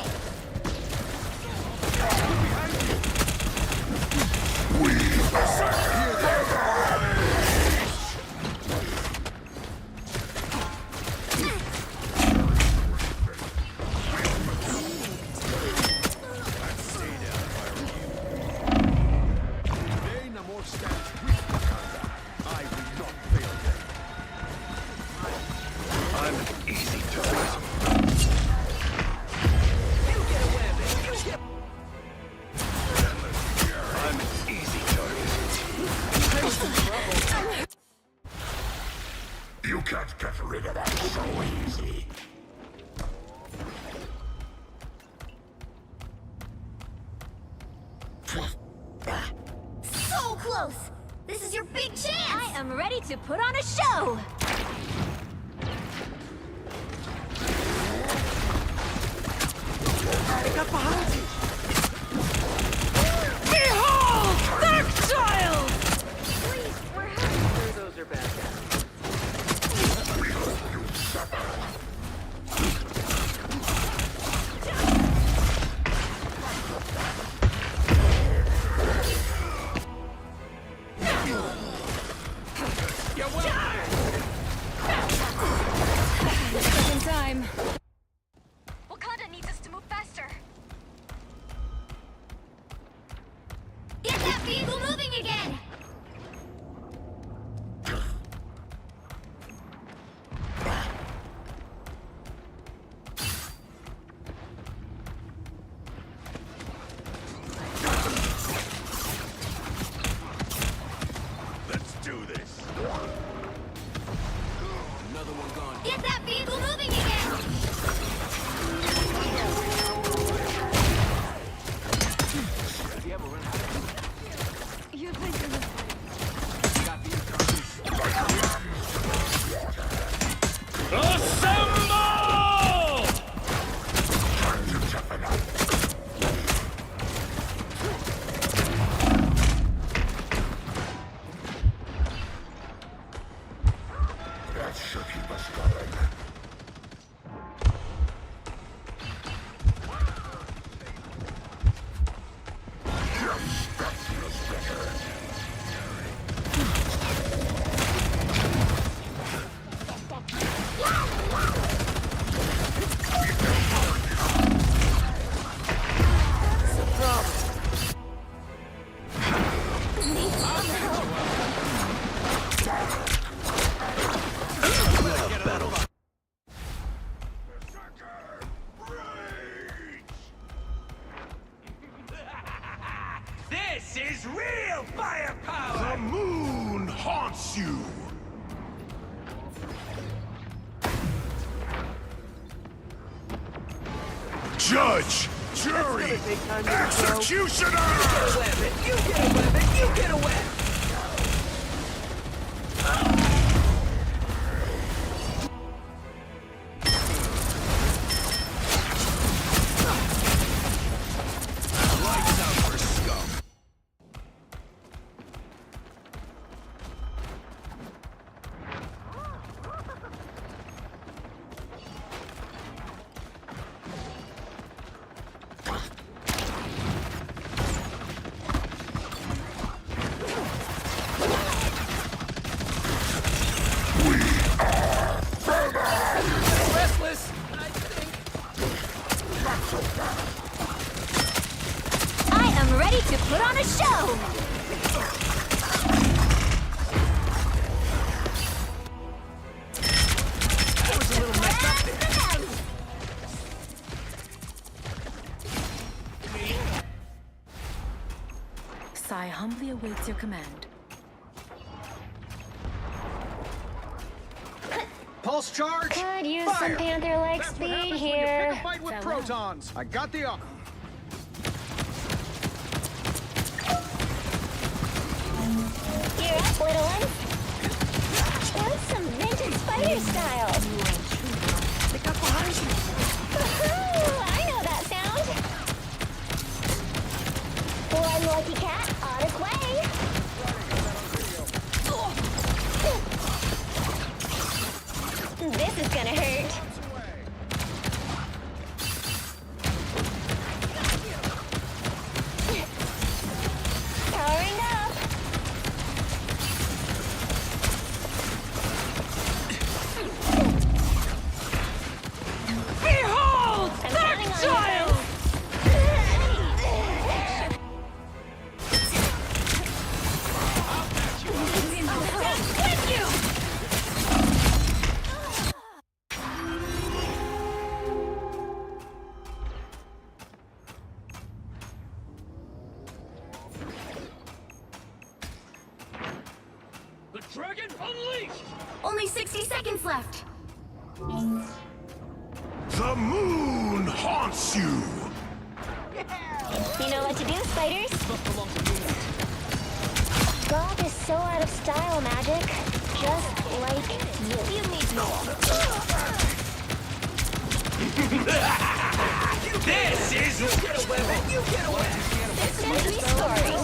to put on a show! Look up behind you! Behold! Dark child! Please, we're happy. Those are bad guys. Just in time. Wakanda needs us to move faster. Get that vehicle moving again! Let's do this. Another one gone. Get that vehicle moving again! You think you're the Got the incoming. That should keep us going. Yes, that feels better. This is real firepower! The moon haunts you! Judge! Jury! That's gonna take time to grow. Executioner! You get away with it! You get away! Lights out for scum. Restless, I think. I am ready to put on a show! That was a little messed up there. Sai humbly awaits your command. Pulse charge. Could use Fire. some panther-like That's what speed happens when you here. pick a fight with protons. I got the op. You're up, little one. That's some vintage spider style. Look up behind you! Woohoo! I know that sound. One lucky cat on its way. This is gonna hurt. Powering up. Behold! I'm Dark counting on child! With you! The dragon unleashed! Only 60 seconds left. The moon haunts you! You know what to do, spiders. God is so out of style, Magic. Just like you. You need This is... This is restoring.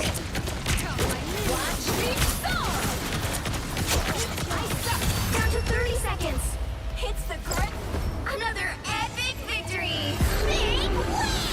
Watch me soar! Down to 30 seconds. Hits the grip. Another epic victory. Big win!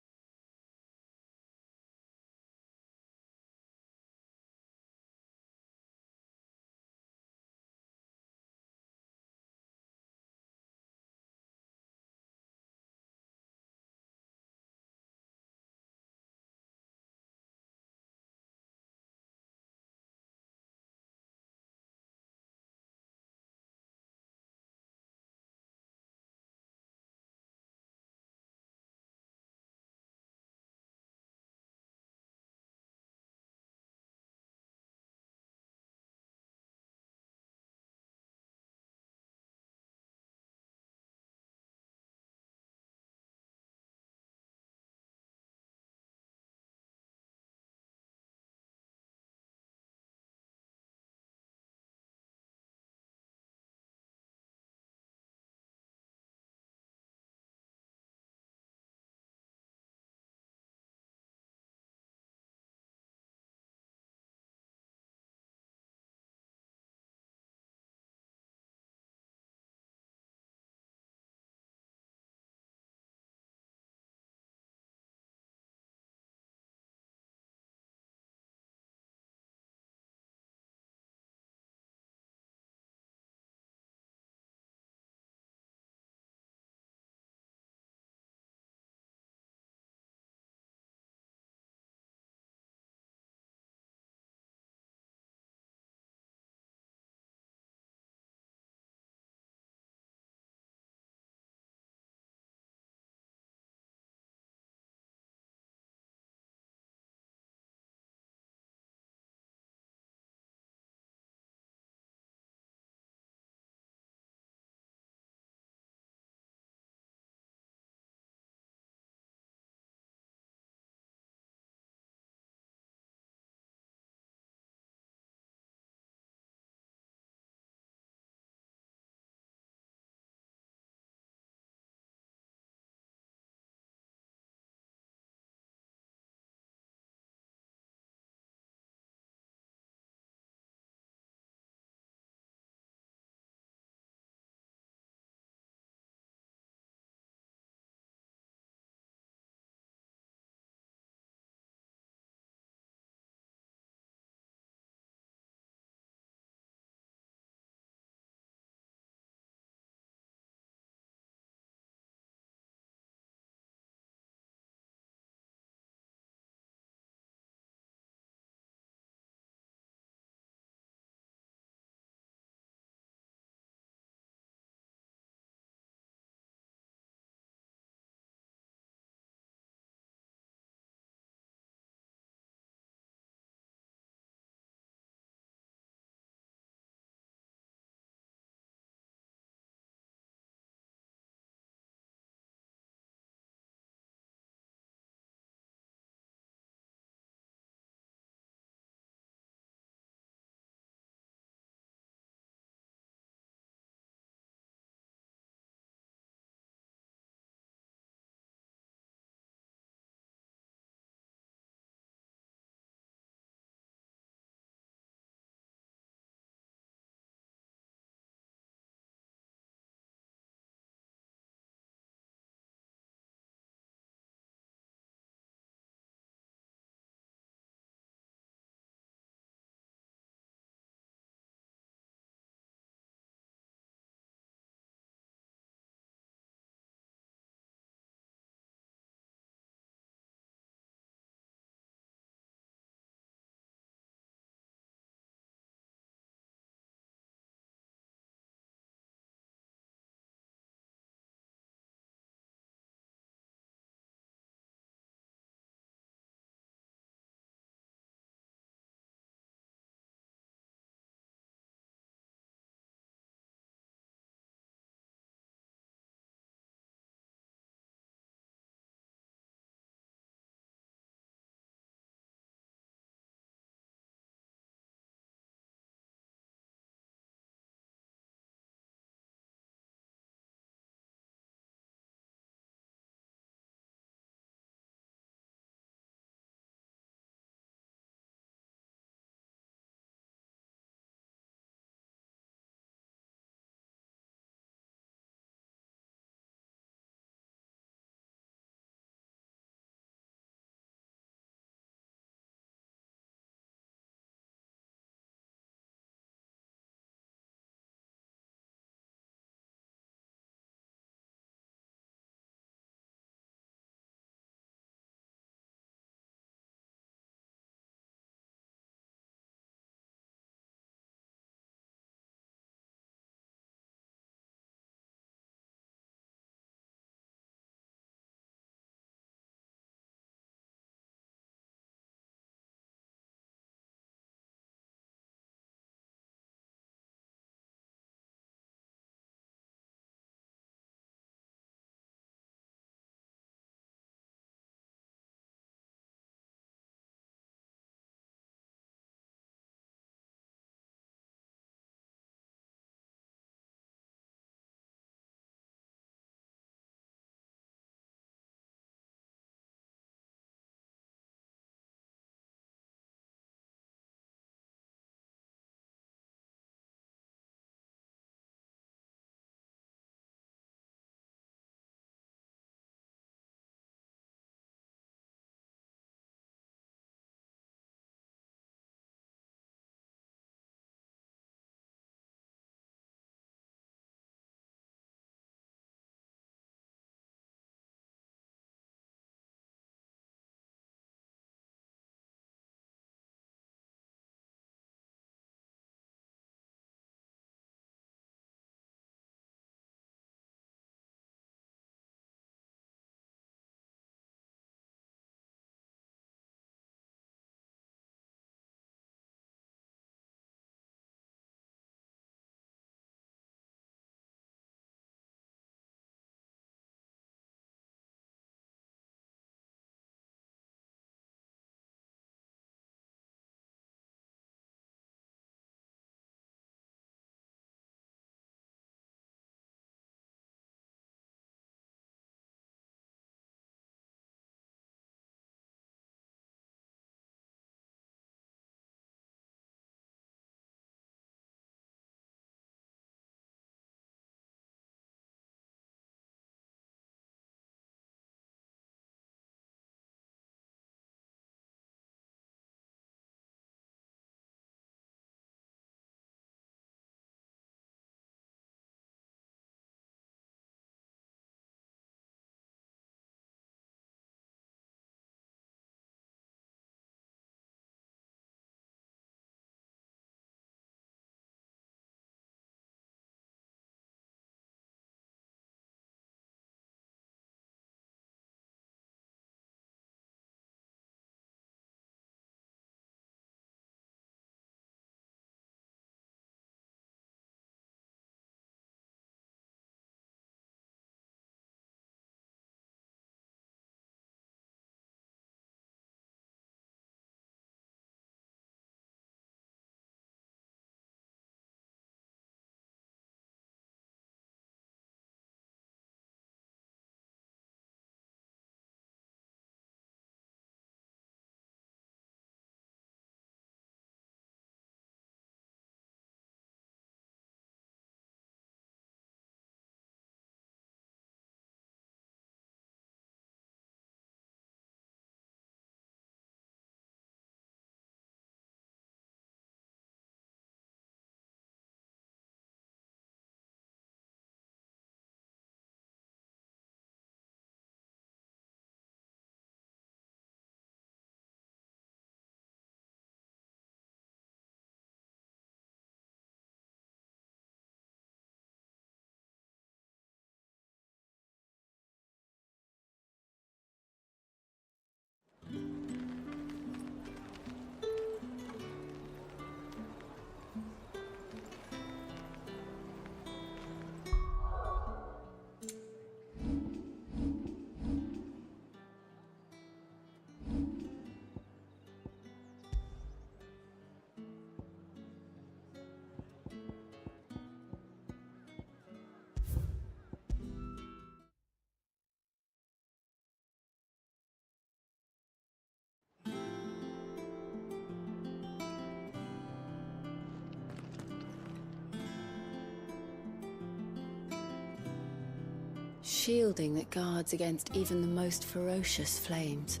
Shielding that guards against even the most ferocious flames.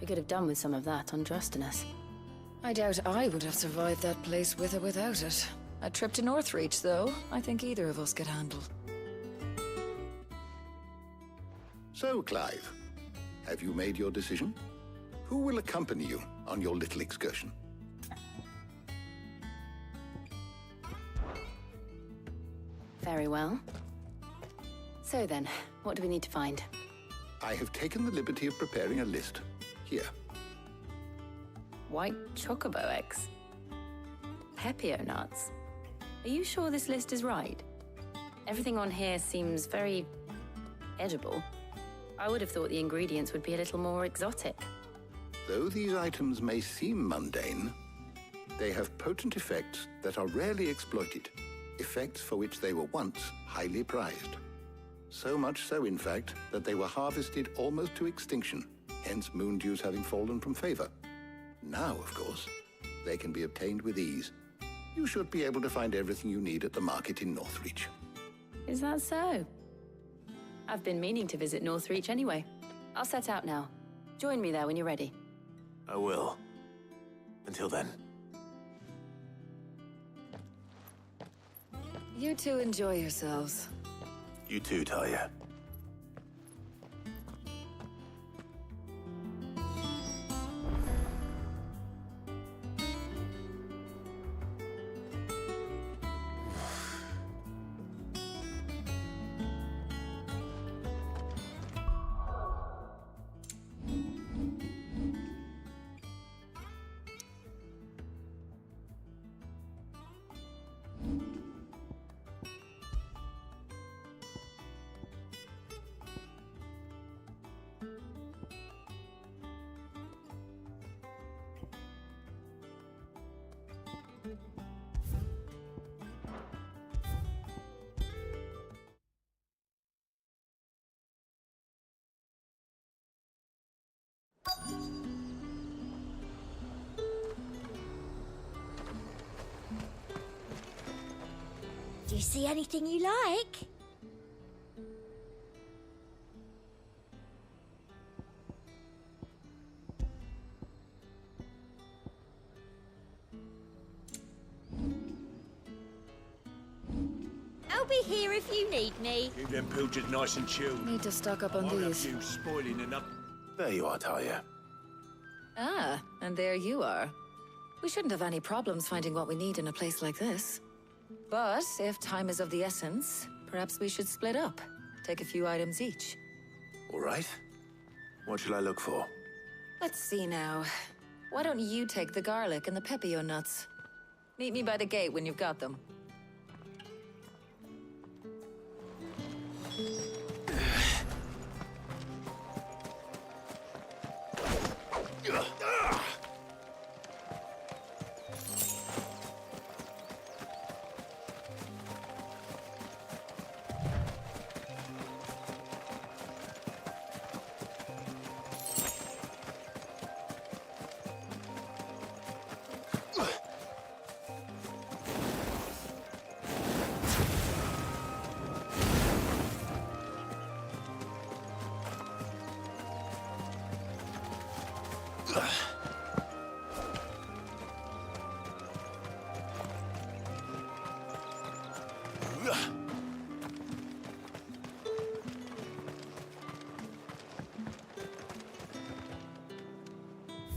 We could have done with some of that on Drustinus. I doubt I would have survived that place with or without it. A trip to Northreach, though, I think either of us could handle. So, Clive, have you made your decision? Who will accompany you on your little excursion? Very well. So then, what do we need to find? I have taken the liberty of preparing a list. Here. White chocobo eggs. Pepio nuts. Are you sure this list is right? Everything on here seems very edible. I would have thought the ingredients would be a little more exotic. Though these items may seem mundane, they have potent effects that are rarely exploited, effects for which they were once highly prized. So much so, in fact, that they were harvested almost to extinction, hence moon dews having fallen from favor. Now, of course, they can be obtained with ease. You should be able to find everything you need at the market in Northreach. Is that so? I've been meaning to visit Northreach anyway. I'll set out now. Join me there when you're ready. I will. Until then. You two enjoy yourselves. You too, Talia. Do you see anything you like? I'll be here if you need me. Keep them pilchards nice and chilled. Need to stock up on these. You spoiling enough. There you are, Talia. Ah, and there you are. We shouldn't have any problems finding what we need in a place like this. But if time is of the essence, perhaps we should split up. Take a few items each. All right. What shall I look for? Let's see now. Why don't you take the garlic and the pepio nuts? Meet me by the gate when you've got them.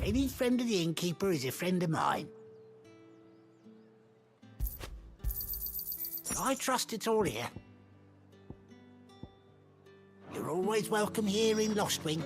Any friend of the innkeeper is a friend of mine. I trust it's all here. You're always welcome here in Lostwing.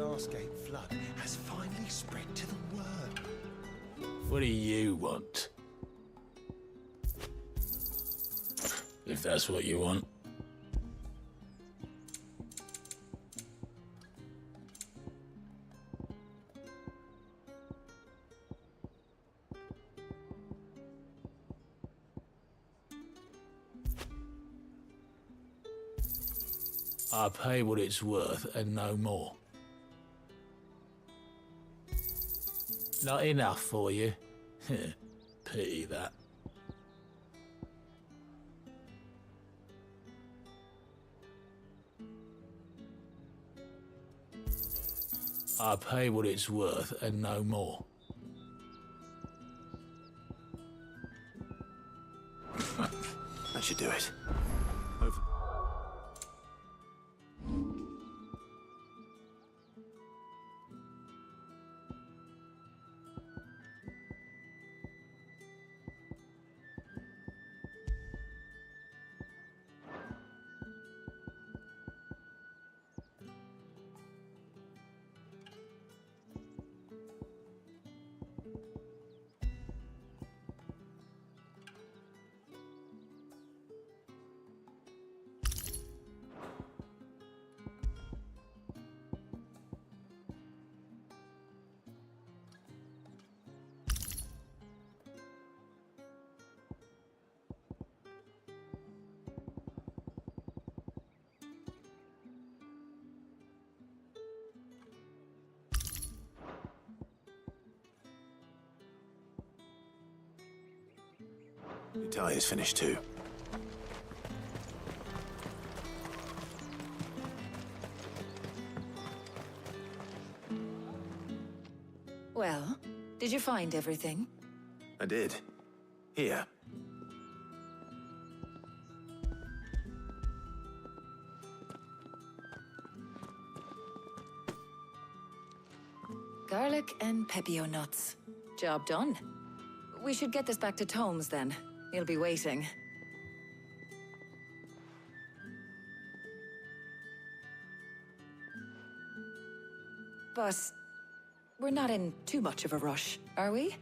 Glassgate flood has finally spread to the world. What do you want? If that's what you want. I pay what it's worth and no more. Not enough for you? Pity that. I pay what it's worth and no more. That should do it. Your tie is finished too. Well, did you find everything? I did. Here. Garlic and pepio nuts. Job done. We should get this back to Tomes then. He'll be waiting. But we're not in too much of a rush, are we?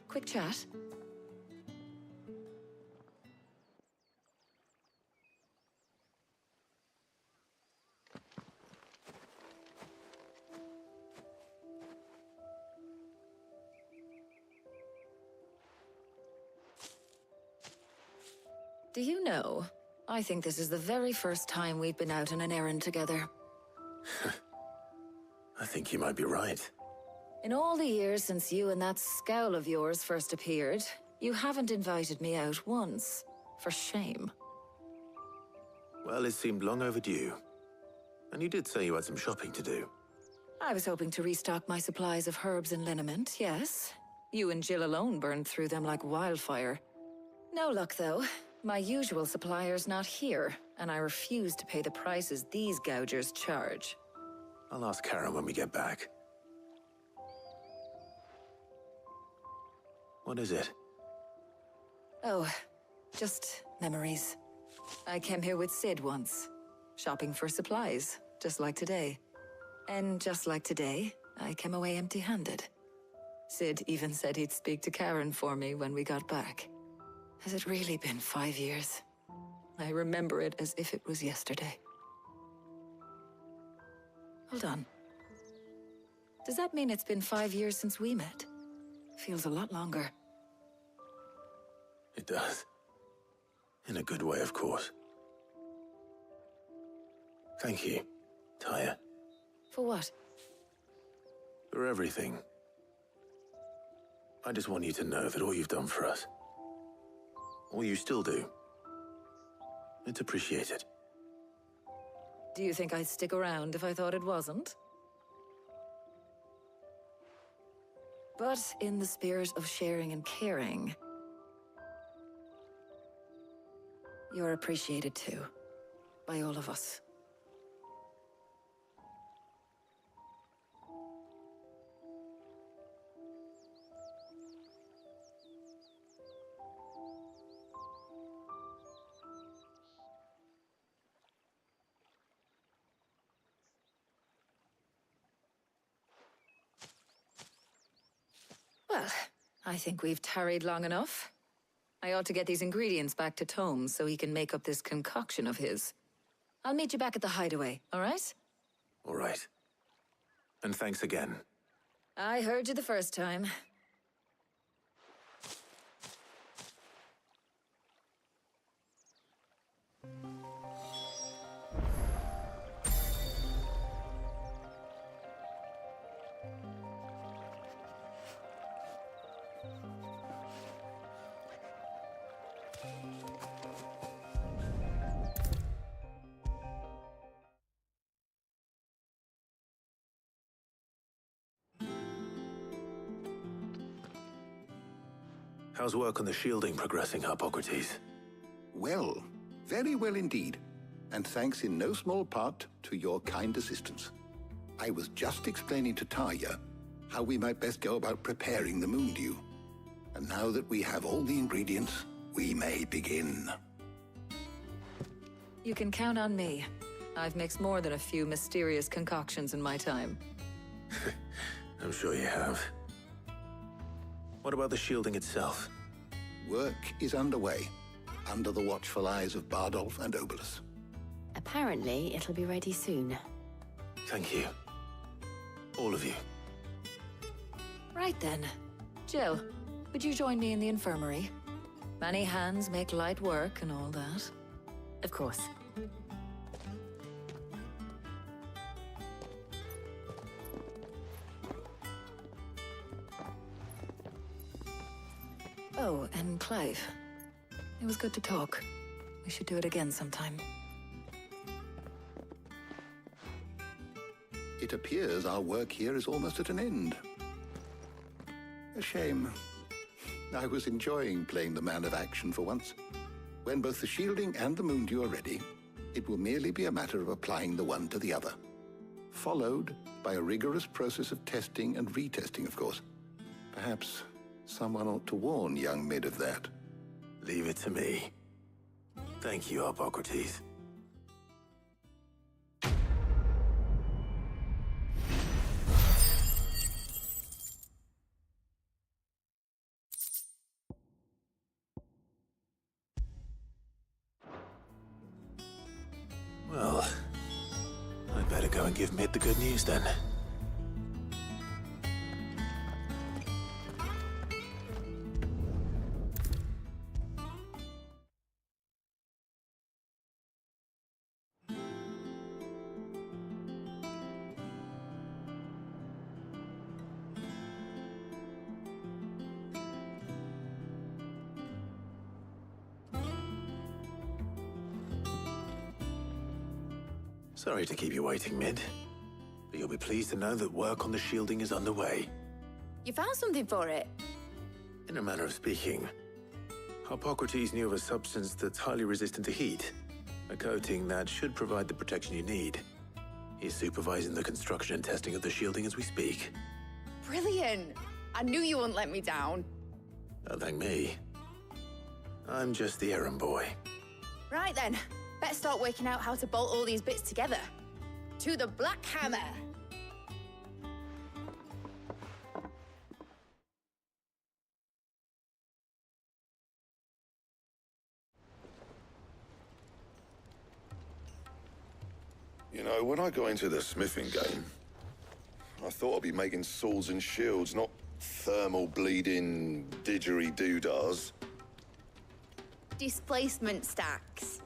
Quick chat. Do you know, I think this is the very first time we've been out on an errand together. I think you might be right. In all the years since you and that scowl of yours first appeared, you haven't invited me out once. For shame. Well, it seemed long overdue. And you did say you had some shopping to do. I was hoping to restock my supplies of herbs and liniment, yes. You and Jill alone burned through them like wildfire. No luck, though. My usual supplier's not here, and I refuse to pay the prices these gougers charge. I'll ask Karen when we get back. What is it? Oh, just memories. I came here with Sid once, shopping for supplies, just like today. And just like today, I came away empty-handed. Sid even said he'd speak to Karen for me when we got back. Has it really been 5 years? I remember it as if it was yesterday. Hold on. Does that mean it's been 5 years since we met? Feels a lot longer. It does. In a good way, of course. Thank you, Taya. For what? For everything. I just want you to know that all you've done for us, all you still do, it's appreciated. Do you think I'd stick around if I thought it wasn't? But in the spirit of sharing and caring, you're appreciated too, by all of us. I think we've tarried long enough. I ought to get these ingredients back to Tome so he can make up this concoction of his. I'll meet you back at the hideaway, all right? All right. And thanks again. I heard you the first time. How's work on the shielding progressing, Hippocrates? Well, very well indeed. And thanks in no small part to your kind assistance. I was just explaining to Tarja how we might best go about preparing the moon dew. And now that we have all the ingredients, we may begin. You can count on me. I've mixed more than a few mysterious concoctions in my time. I'm sure you have. What about the shielding itself? Work is underway, under the watchful eyes of Bardolph and Obolus. Apparently, it'll be ready soon. Thank you. All of you. Right then. Jill, would you join me in the infirmary? Many hands make light work and all that. Of course. Oh, and Clive. It was good to talk. We should do it again sometime. It appears our work here is almost at an end. A shame. I was enjoying playing the man of action for once. When both the shielding and the moon dew are ready, it will merely be a matter of applying the one to the other. Followed by a rigorous process of testing and retesting, of course. Perhaps someone ought to warn young Mid of that. Leave it to me. Thank you, Hippocrates. Well, I'd better go and give Mid the good news then. Sorry to keep you waiting, Mid. But you'll be pleased to know that work on the shielding is underway. You found something for it? In a manner of speaking, Hippocrates knew of a substance that's highly resistant to heat. A coating that should provide the protection you need. He's supervising the construction and testing of the shielding as we speak. Brilliant! I knew you wouldn't let me down. Don't thank me. I'm just the errand boy. Right then, better start working out how to bolt all these bits together. To the Black Hammer! You know, when I got into the smithing game, I thought I'd be making swords and shields, not thermal bleeding didgeridoo-dahs. Displacement stacks.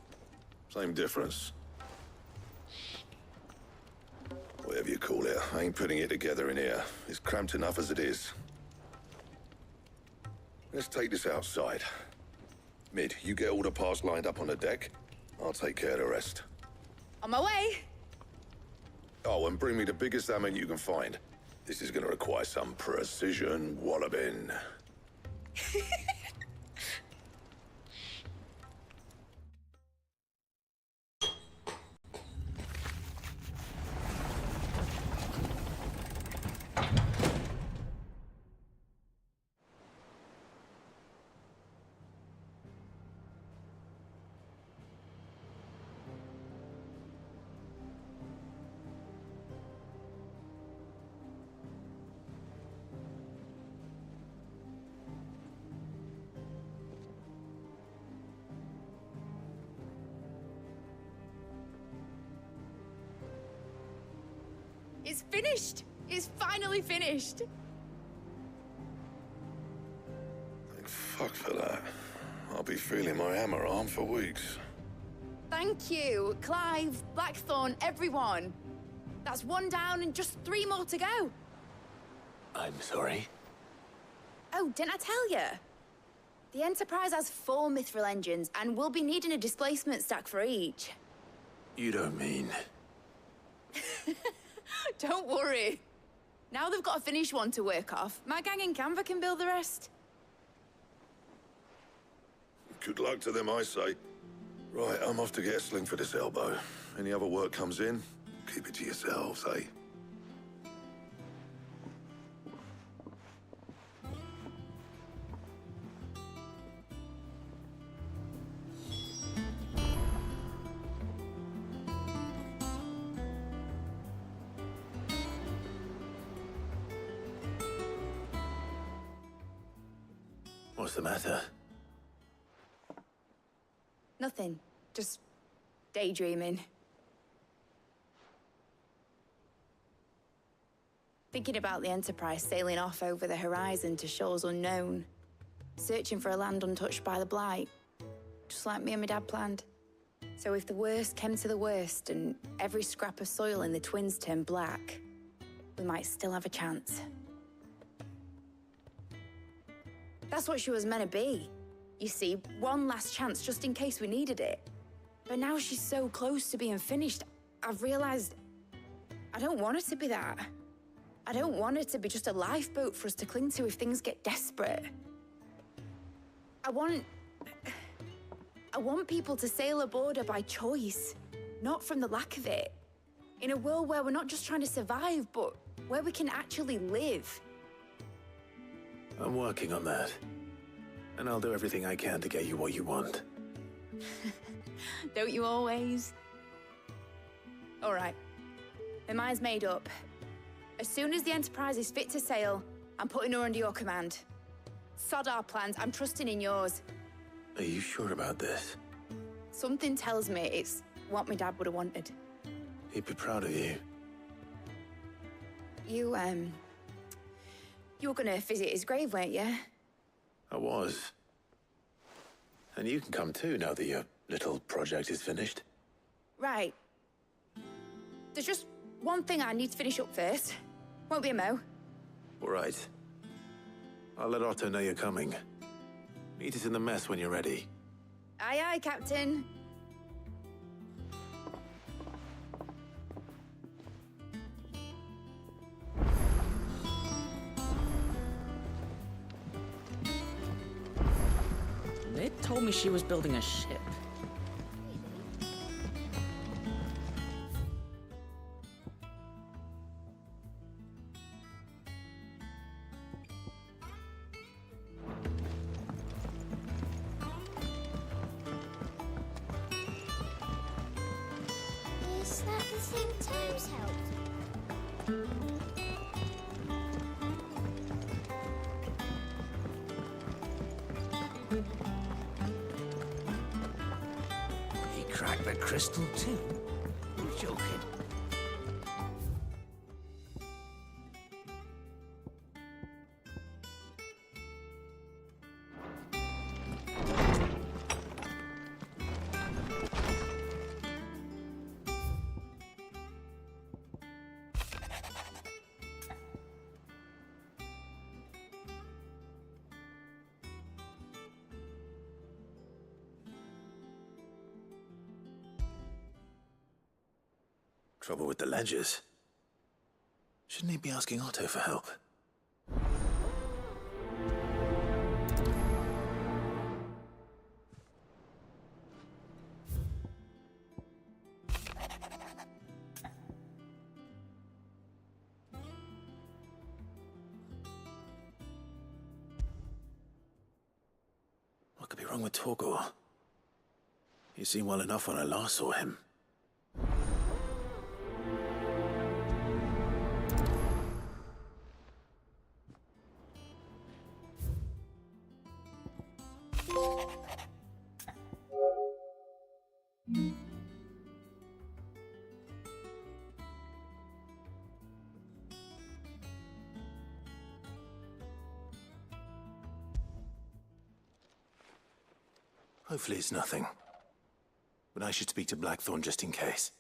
Same difference. Whatever you call it, I ain't putting it together in here. It's cramped enough as it is. Let's take this outside. Mid, you get all the parts lined up on the deck. I'll take care of the rest. On my way! Oh, and bring me the biggest hammer you can find. This is gonna require some precision walloping. It's finished! It's finally finished! Thank fuck for that. I'll be feeling my hammer arm for weeks. Thank you, Clive, Blackthorn, everyone. That's one down and just 3 more to go. I'm sorry. Oh, didn't I tell you? The Enterprise has 4 mithril engines, and we'll be needing a displacement stack for each. You don't mean... Don't worry. Now they've got a finished one to work off. My gang in Canva can build the rest. Good luck to them, I say. Right, I'm off to get a sling for this elbow. Any other work comes in, keep it to yourselves, eh? What's the matter? Nothing. Just daydreaming. Thinking about the Enterprise sailing off over the horizon to shores unknown. Searching for a land untouched by the Blight. Just like me and my dad planned. So if the worst came to the worst and every scrap of soil in the Twins turned black, we might still have a chance. That's what she was meant to be. You see, one last chance just in case we needed it. But now she's so close to being finished, I've realized I don't want it to be that. I don't want it to be just a lifeboat for us to cling to if things get desperate. I want people to sail aboard her by choice, not from the lack of it. In a world where we're not just trying to survive, but where we can actually live. I'm working on that. And I'll do everything I can to get you what you want. Don't you always? All right. My mind's made up. As soon as the Enterprise is fit to sail, I'm putting her under your command. Sod our plans, I'm trusting in yours. Are you sure about this? Something tells me it's what my dad would have wanted. He'd be proud of you. You were gonna visit his grave, weren't you? I was. And you can come too now that your little project is finished. Right. There's just one thing I need to finish up first. Won't be a mo. All right. I'll let Otto know you're coming. Meet us in the mess when you're ready. Aye, aye, Captain. They told me she was building a ship. Is that the thing Times helped? He cracked the crystal too? You're joking. Trouble with the ledgers. Shouldn't he be asking Otto for help? What could be wrong with Torgor? He seemed well enough when I last saw him. Hopefully it's nothing. But I should speak to Blackthorn just in case.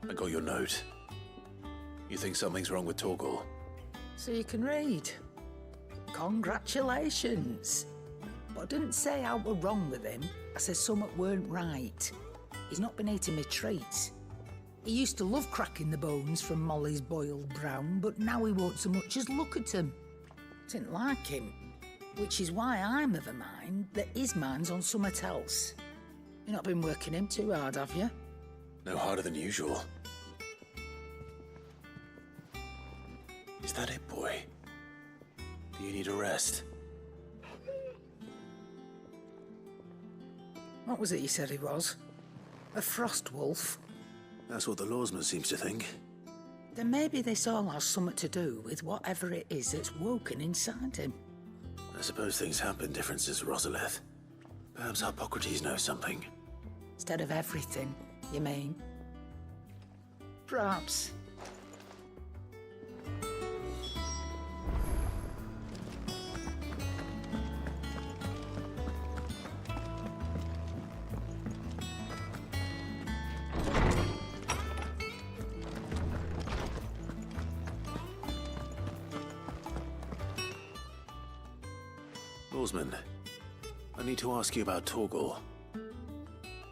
I got your note. You think something's wrong with Torgal? So you can read. Congratulations. But I didn't say I were wrong with him. I said something weren't right. He's not been eating me treats. He used to love cracking the bones from Molly's boiled brown, but now he won't so much as look at them. Didn't like him. Which is why I'm of a mind that his mind's on something else. You've not been working him too hard, have you? No harder than usual. Is that it, boy? Do you need a rest? What was it you said he was? A frost wolf? That's what the lawsman seems to think. Then maybe this all has something to do with whatever it is that's woken inside him. I suppose things have been different since Rosalith. Perhaps Hippocrates knows something. Instead of everything, you mean? Perhaps. Lawsman, I need to ask you about Torgal.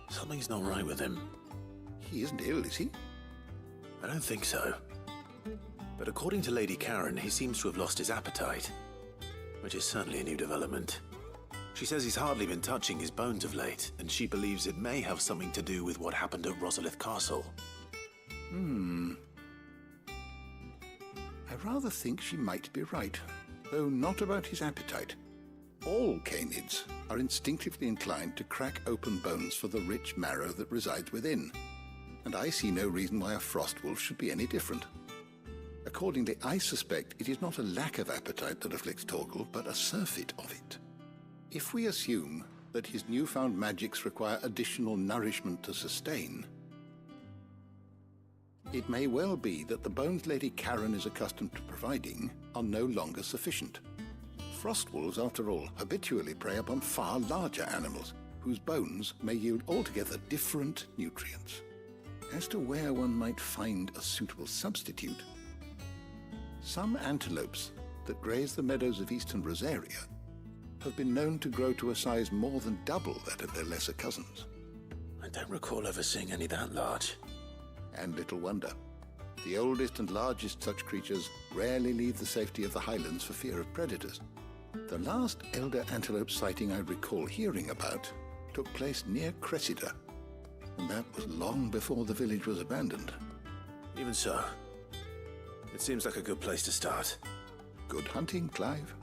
Something's not right with him. He isn't ill, is he? I don't think so. But according to Lady Karen, he seems to have lost his appetite, which is certainly a new development. She says he's hardly been touching his bones of late, and she believes it may have something to do with what happened at Rosalith Castle. I rather think she might be right, though not about his appetite. All canids are instinctively inclined to crack open bones for the rich marrow that resides within, and I see no reason why a frost wolf should be any different. Accordingly, I suspect it is not a lack of appetite that afflicts Torgal, but a surfeit of it. If we assume that his newfound magics require additional nourishment to sustain, it may well be that the bones Lady Karen is accustomed to providing are no longer sufficient. Frost wolves, after all, habitually prey upon far larger animals, whose bones may yield altogether different nutrients. As to where one might find a suitable substitute, some antelopes that graze the meadows of eastern Rosaria have been known to grow to a size more than double that of their lesser cousins. I don't recall ever seeing any that large. And little wonder. The oldest and largest such creatures rarely leave the safety of the highlands for fear of predators. The last elder antelope sighting I recall hearing about took place near Cressida, and that was long before the village was abandoned. Even so, it seems like a good place to start. Good hunting, Clive.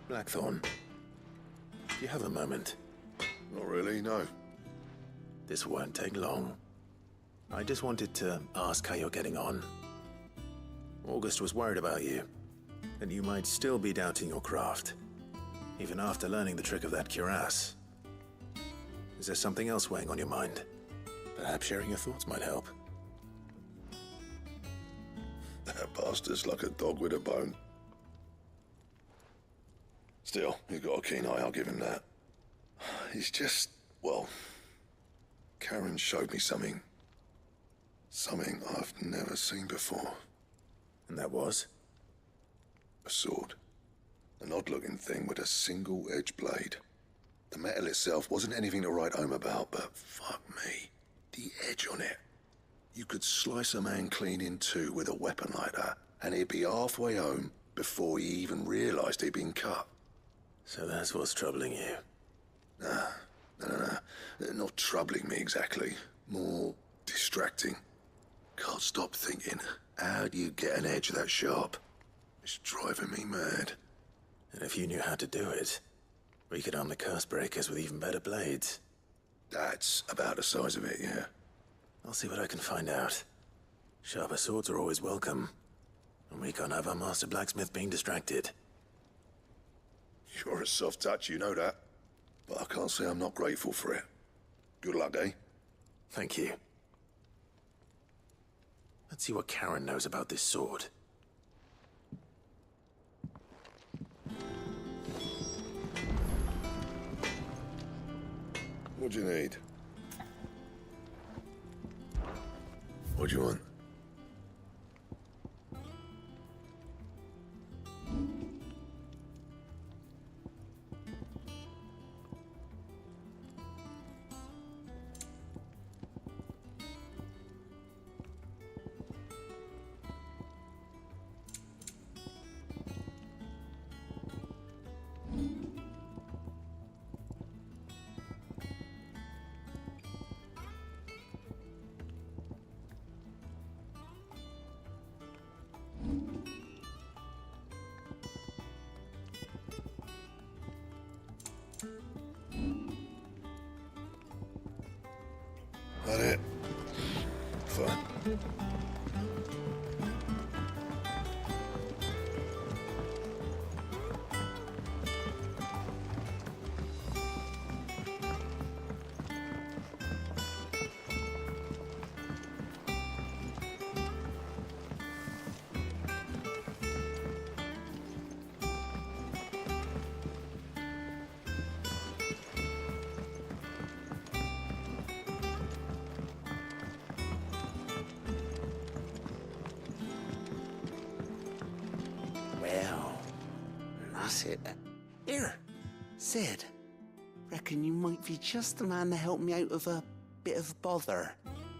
Blackthorn, do you have a moment? Not really, no. This won't take long. I just wanted to ask how you're getting on. August was worried about you, and you might still be doubting your craft, even after learning the trick of that cuirass. Is there something else weighing on your mind? Perhaps sharing your thoughts might help. That bastard's like a dog with a bone. Still, he's got a keen eye, I'll give him that. He's just, well, Karen showed me something. Something I've never seen before. And that was? A sword. An odd-looking thing with a single-edged blade. The metal itself wasn't anything to write home about, but fuck me, the edge on it. You could slice a man clean in two with a weapon like that, and he'd be halfway home before he even realized he'd been cut. So that's what's troubling you. No. Not troubling me exactly. More distracting. Can't stop thinking, how do you get an edge that sharp? It's driving me mad. And if you knew how to do it, we could arm the curse breakers with even better blades. That's about the size of it, yeah. I'll see what I can find out. Sharper swords are always welcome. And we can't have our master blacksmith being distracted. You're a soft touch, you know that. But I can't say I'm not grateful for it. Good luck, eh? Thank you. Let's see what Karen knows about this sword. What do you need? What do you want? That it? Fine. Well, that's it. Here, Sid. Reckon you might be just the man to help me out of a bit of bother,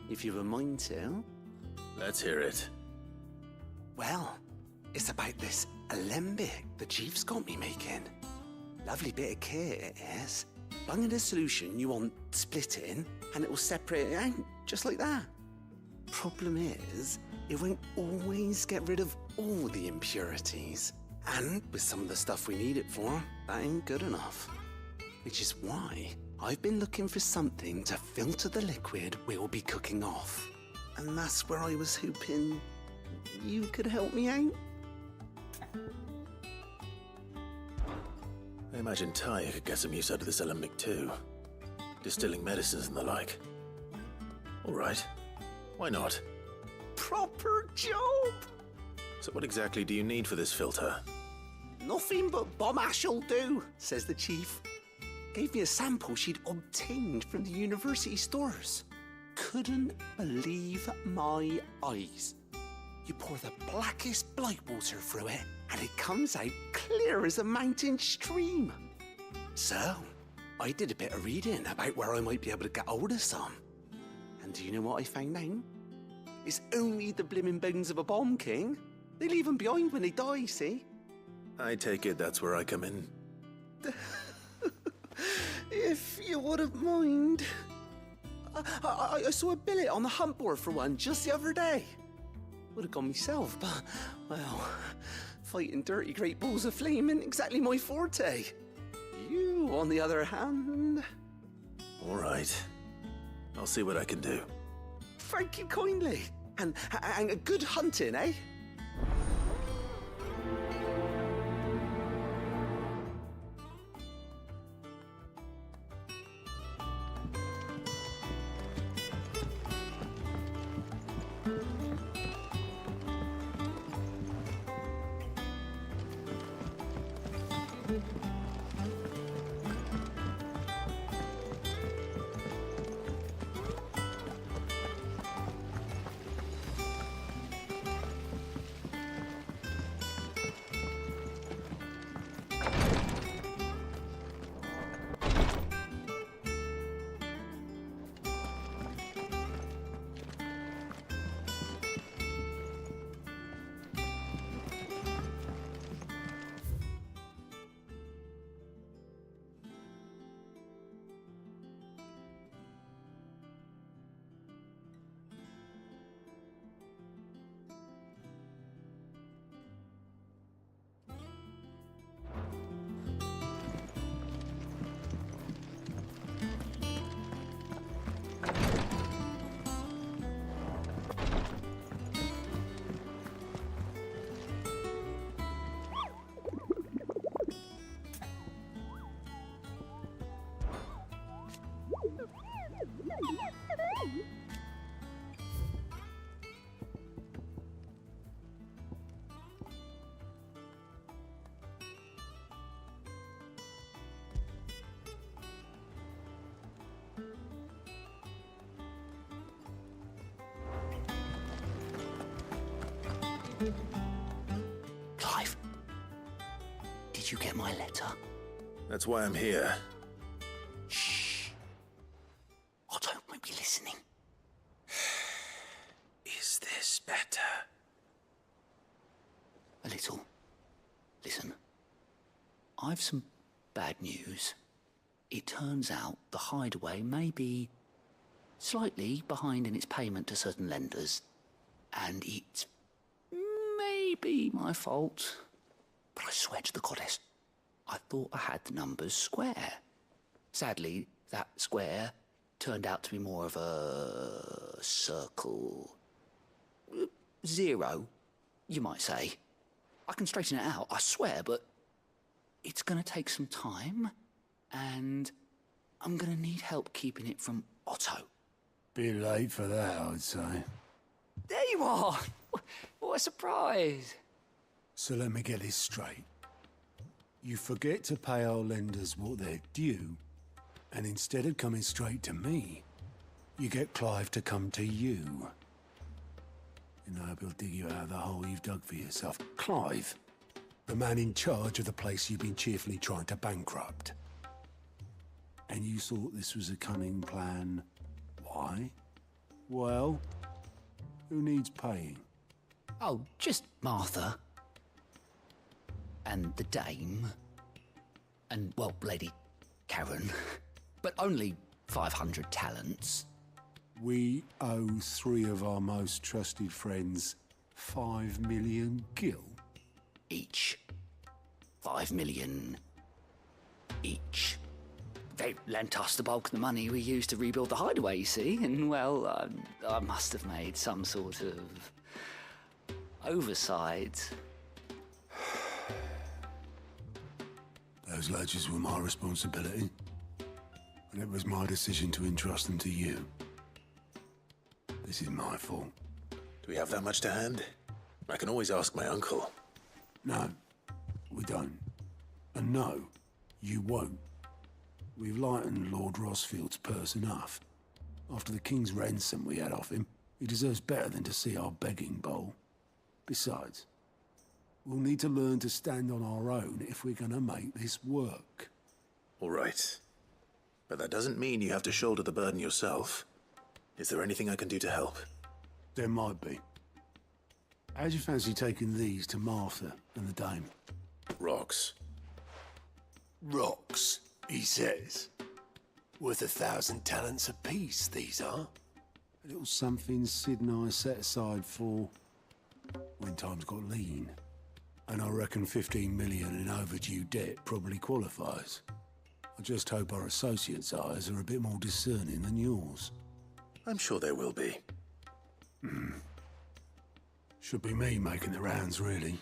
if you've a mind to. Let's hear it. Well, it's about this alembic the chief's got me making. Lovely bit of kit it is. Bung in a solution you want splitting, and it will separate it out, just like that. Problem is, it won't always get rid of all the impurities. And with some of the stuff we need it for, that ain't good enough. Which is why I've been looking for something to filter the liquid we'll be cooking off. And that's where I was hoping you could help me out. I imagine Ty could get some use out of this alembic too. Distilling medicines and the like. All right. Why not? Proper job! So what exactly do you need for this filter? Nothing but bomb ash'll do, says the chief. Gave me a sample she'd obtained from the university stores. Couldn't believe my eyes. You pour the blackest blight water through it, and it comes out clear as a mountain stream. So, I did a bit of reading about where I might be able to get hold of some. And do you know what I found out? It's only the blimmin' bones of a bomb king. They leave them behind when they die, see? I take it that's where I come in. If you wouldn't mind. I saw a billet on the hunt board for one just the other day. Would have gone myself, but, well, fighting dirty great balls of flame isn't exactly my forte. You, on the other hand... All right. I'll see what I can do. Thank you kindly. And good hunting, eh? Clive, did you get my letter? That's why I'm here. Shh. Otto might be listening. Is this better? A little. Listen, I've some bad news. It turns out the Hideaway may be slightly behind in its payment to certain lenders, and it's maybe my fault. But I swear to the goddess, I thought I had the numbers square. Sadly, that square turned out to be more of a circle. 0, you might say. I can straighten it out, I swear, but it's gonna take some time, and I'm gonna need help keeping it from Otto. Bit late for that, I'd say. There you are! What a surprise! So let me get this straight. You forget to pay our lenders what they're due, and instead of coming straight to me, you get Clive to come to you. And I hope he'll dig you out of the hole you've dug for yourself. Clive, the man in charge of the place you've been cheerfully trying to bankrupt. And you thought this was a cunning plan. Why? Well, who needs paying? Oh, just Martha. And the dame. And, well, Lady Karen. But only 500 talents. We owe 3 of our most trusted friends 5 million gil. Each. 5 million each. They lent us the bulk of the money we used to rebuild the Hideaway, you see, and, well, I must have made some sort of oversight. Those ledgers were my responsibility, and it was my decision to entrust them to you. This is my fault. Do we have that much to hand? I can always ask my uncle. No, we don't. And no, you won't. We've lightened Lord Rosfield's purse enough. After the king's ransom we had off him, he deserves better than to see our begging bowl. Besides, we'll need to learn to stand on our own if we're gonna make this work. All right. But that doesn't mean you have to shoulder the burden yourself. Is there anything I can do to help? There might be. How'd you fancy taking these to Martha and the dame? Rocks. Rocks, he says. Worth 1,000 talents apiece, these are. A little something Sid and I set aside for when times got lean. And I reckon 15 million in overdue debt probably qualifies. I just hope our associates' eyes are a bit more discerning than yours. I'm sure there will be. Should be me making the rounds, really.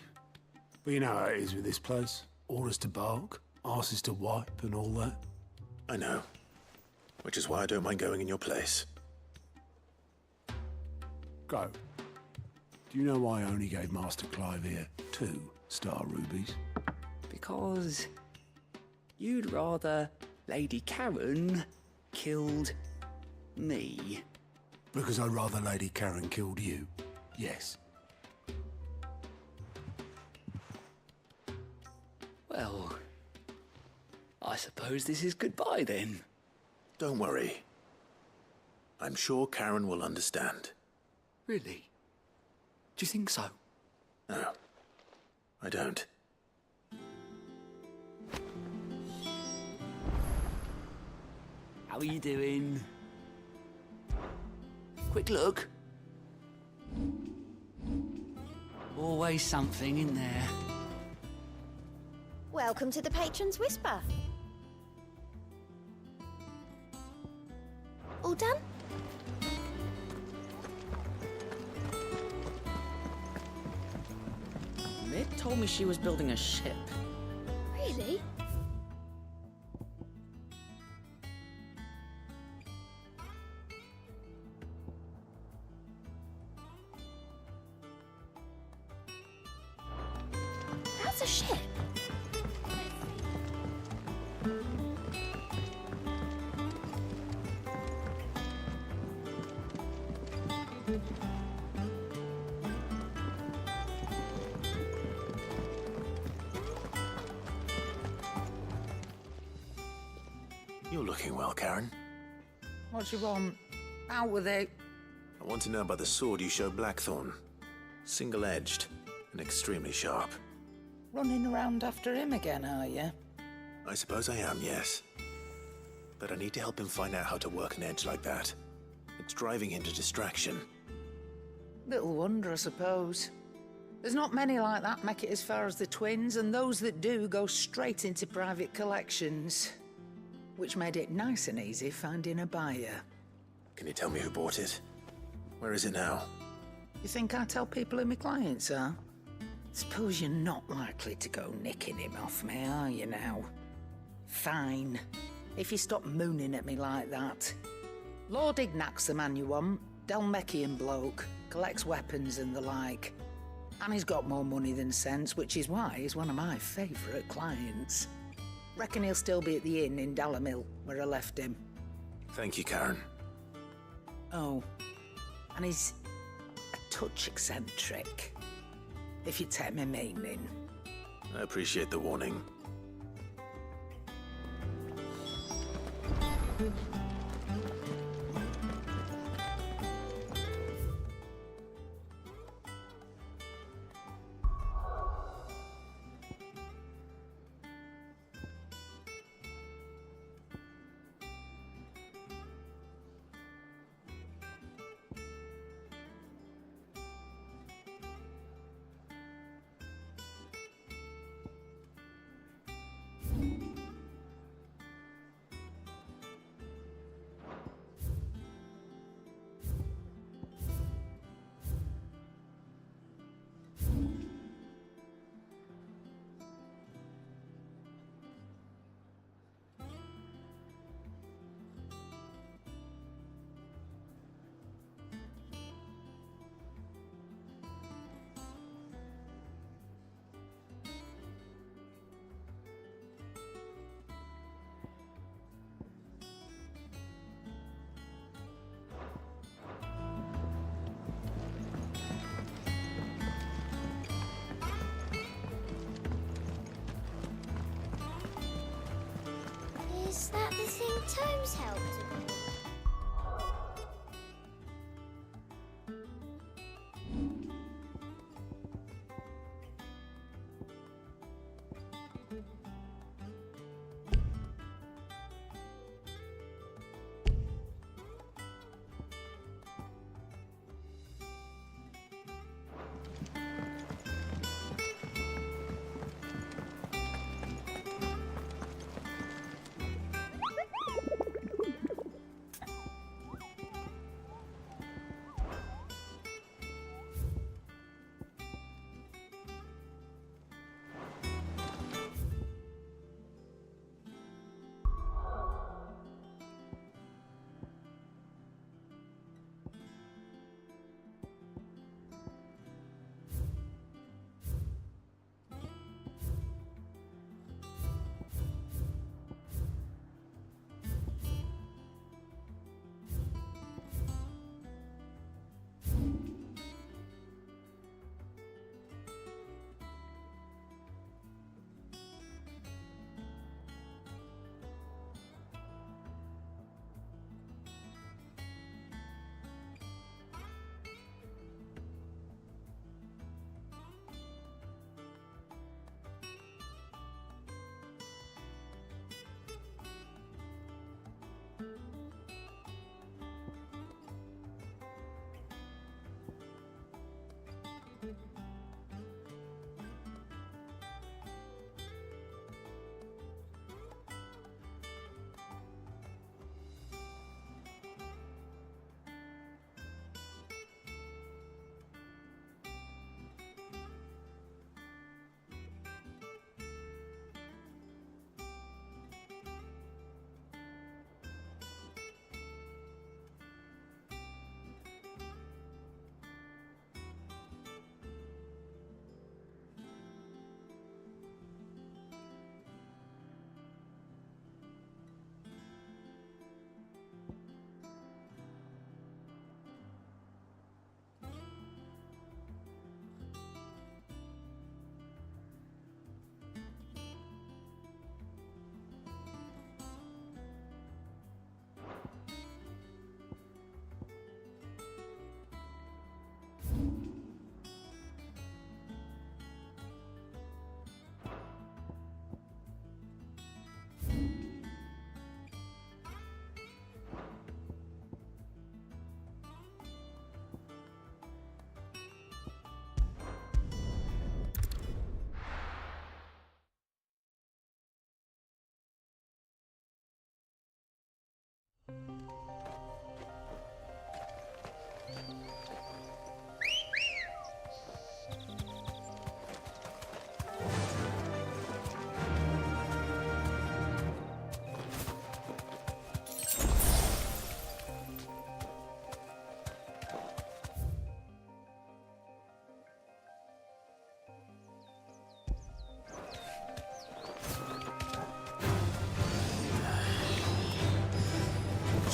But you know how it is with this place. Orders to bark, arses to wipe, and all that. I know. Which is why I don't mind going in your place. Go. Do you know why I only gave Master Clive here 2 star rubies? Because you'd rather Lady Karen killed me. Because I'd rather Lady Karen killed you. Yes. Well, I suppose this is goodbye then. Don't worry. I'm sure Karen will understand. Really? Do you think so? No, I don't. How are you doing? Quick look. Always something in there. Welcome to the Patron's Whisper. All done? Mid told me she was building a ship. Really? That's a ship. You're looking well, Karen. What do you want? Out with it. I want to know about the sword you showed Blackthorn. Single-edged and extremely sharp. Running around after him again, are you? I suppose I am, yes. But I need to help him find out how to work an edge like that. It's driving him to distraction. Little wonder, I suppose. There's not many like that make it as far as the twins, and those that do go straight into private collections. Which made it nice and easy finding a buyer. Can you tell me who bought it? Where is it now? You think I tell people who my clients are? Suppose you're not likely to go nicking him off me, are you now? Fine. If you stop mooning at me like that. Lord Ignac's the man you want. Dalmekian bloke. Collects weapons and the like. And he's got more money than sense, which is why he's one of my favourite clients. Reckon he'll still be at the inn in Dalamil, where I left him. Thank you, Karen. Oh, and he's a touch eccentric, if you take my meaning. I appreciate the warning. Is that the thing Tomes helped with?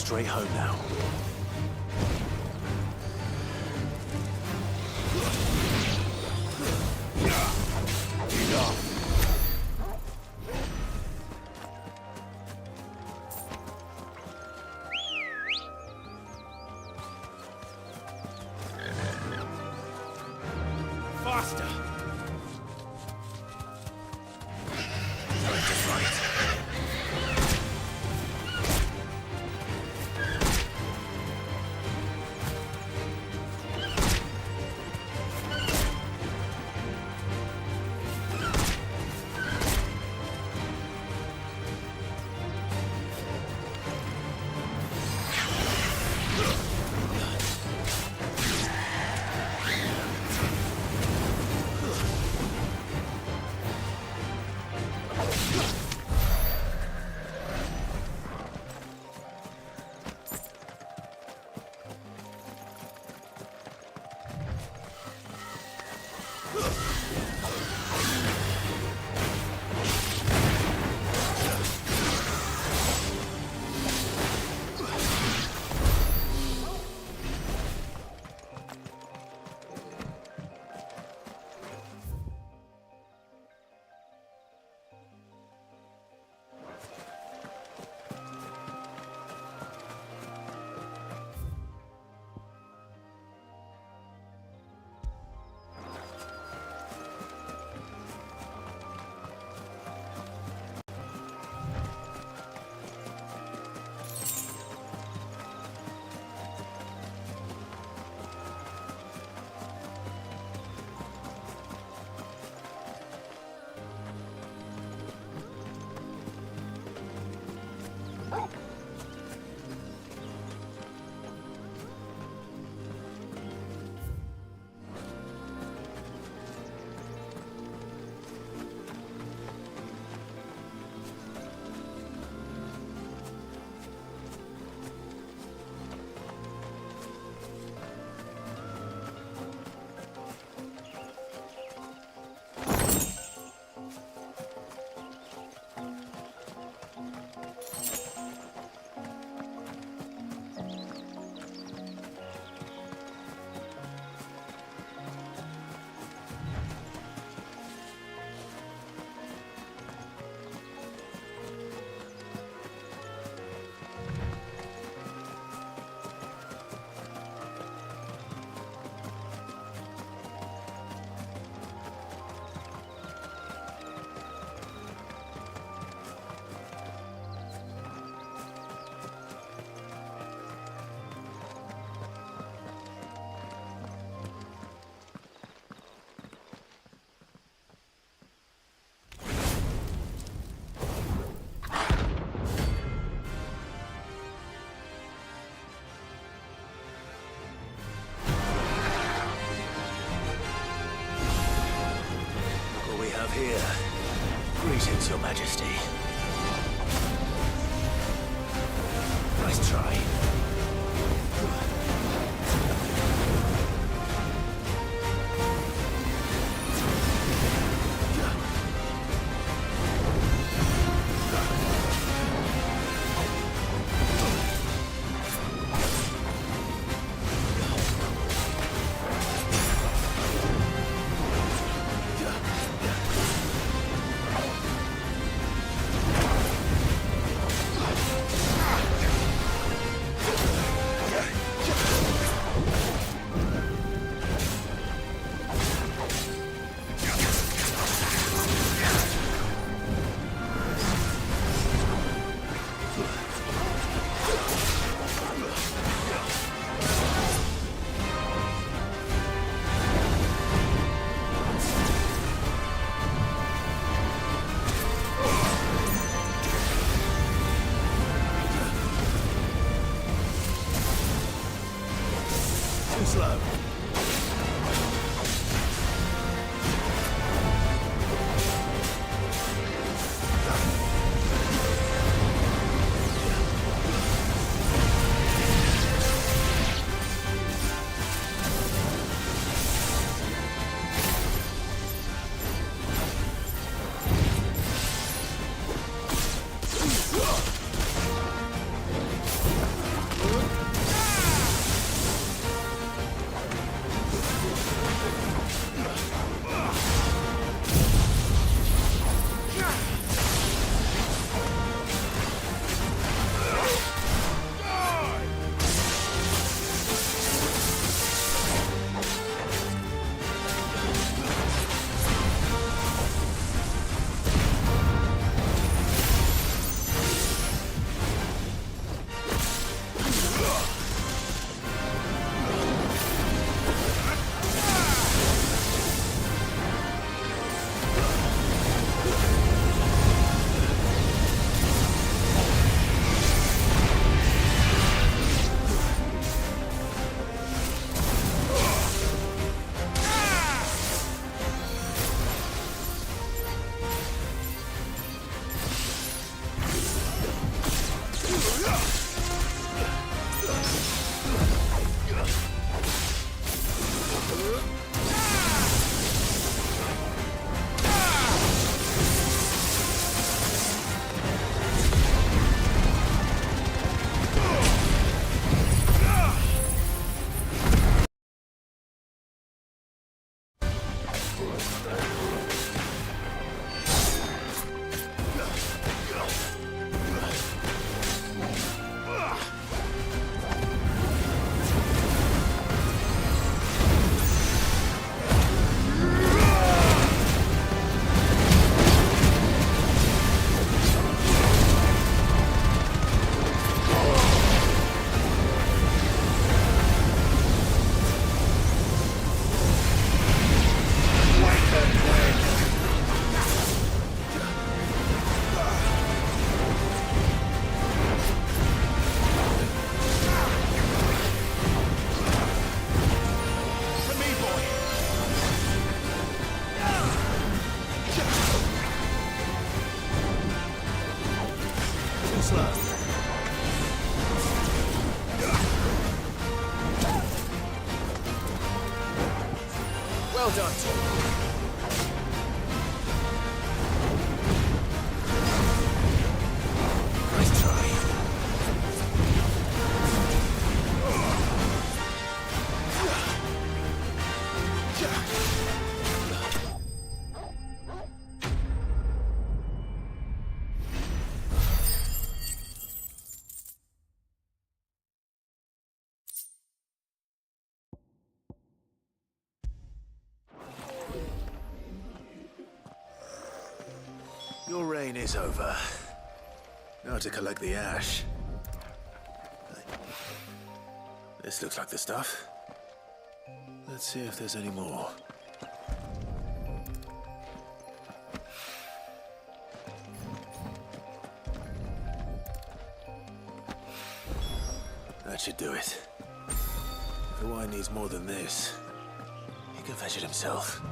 straight home now. Faster! Time to fight. Here. Greetings, Your Majesty. Nice try. slow. Well done, Tom. Nice try. Your reign is over. Now to collect the ash. This looks like the stuff. Let's see if there's any more. That should do it. If the wine needs more than this, he can fetch it himself.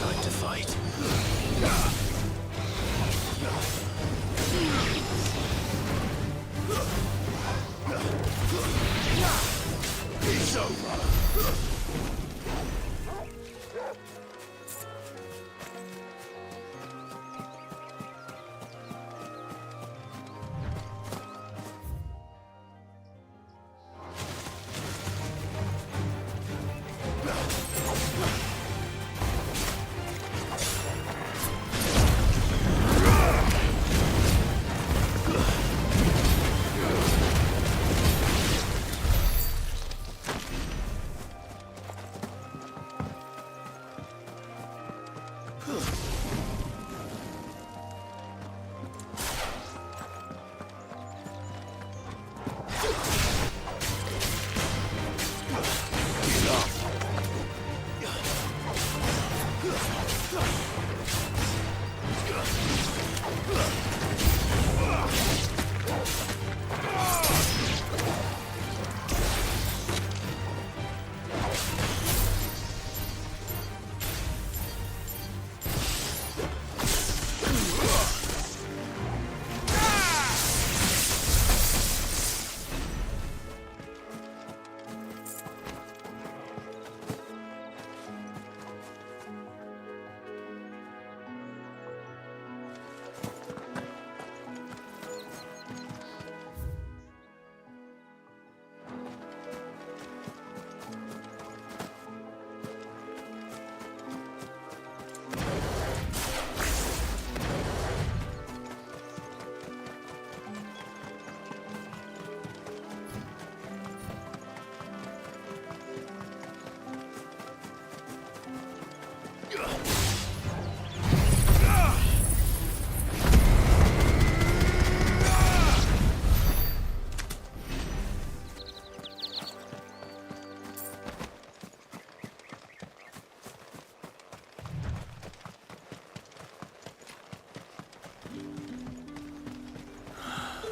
Time to fight. It's over.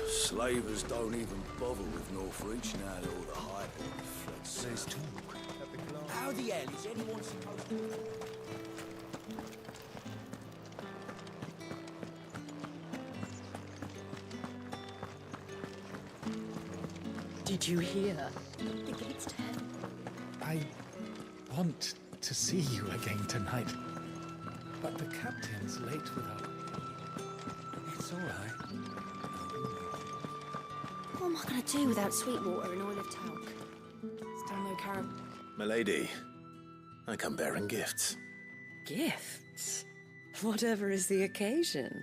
Slavers don't even bother with North Reach now that all the hype and the flood says talk. How the hell is anyone supposed to... Did you hear? The gate's dead. I want to see you again tonight. But the captain's late without me. It's all right. What am I gonna do without Sweetwater and Olive Talc? Still no carrot. Milady, I come bearing gifts. Gifts? Whatever is the occasion.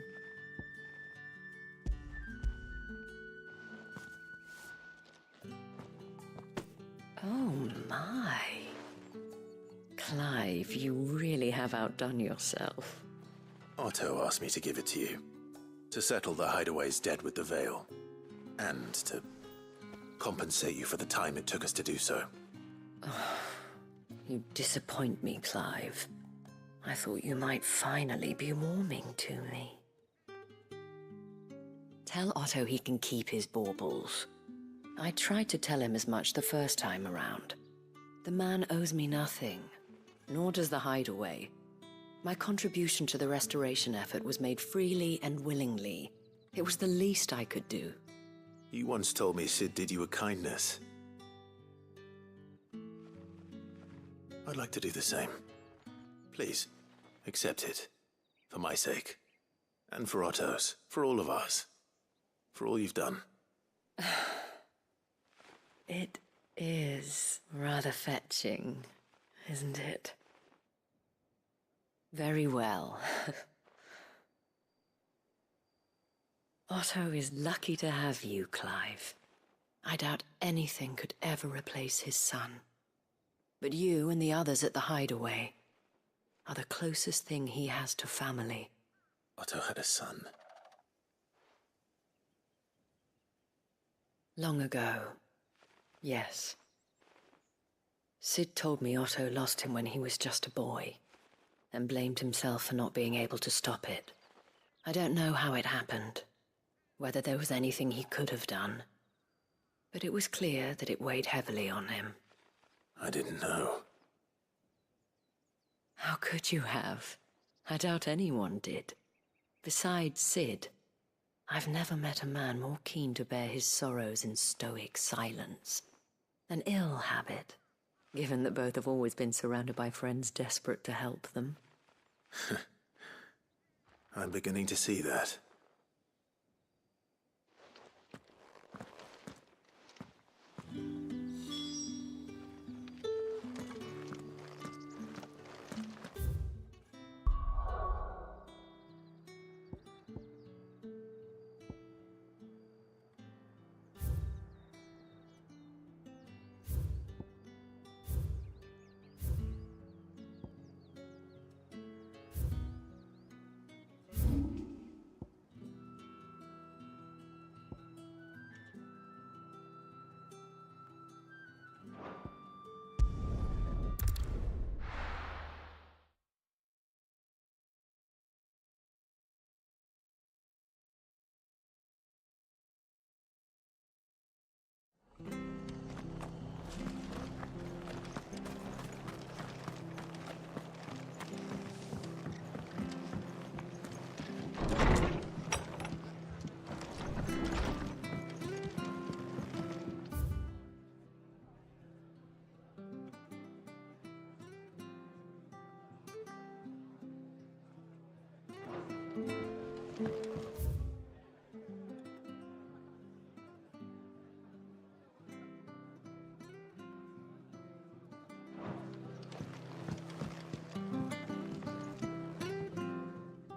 Oh my. Clive, you really have outdone yourself. Otto asked me to give it to you. To settle the Hideaway's debt with the Veil. And to compensate you for the time it took us to do so. You disappoint me, Clive. I thought you might finally be warming to me. Tell Otto he can keep his baubles. I tried to tell him as much the first time around. The man owes me nothing, nor does the Hideaway. My contribution to the restoration effort was made freely and willingly. It was the least I could do. You once told me Sid did you a kindness. I'd like to do the same. Please, accept it. For my sake. And for Otto's. For all of us. For all you've done. It is rather fetching, isn't it? Very well. Otto is lucky to have you, Clive. I doubt anything could ever replace his son. But you and the others at the Hideaway are the closest thing he has to family. Otto had a son. Long ago, yes. Sid told me Otto lost him when he was just a boy, and blamed himself for not being able to stop it. I don't know how it happened, whether there was anything he could have done, but it was clear that it weighed heavily on him. I didn't know. How could you have? I doubt anyone did. Besides Sid, I've never met a man more keen to bear his sorrows in stoic silence. An ill habit, given that both have always been surrounded by friends desperate to help them. I'm beginning to see that.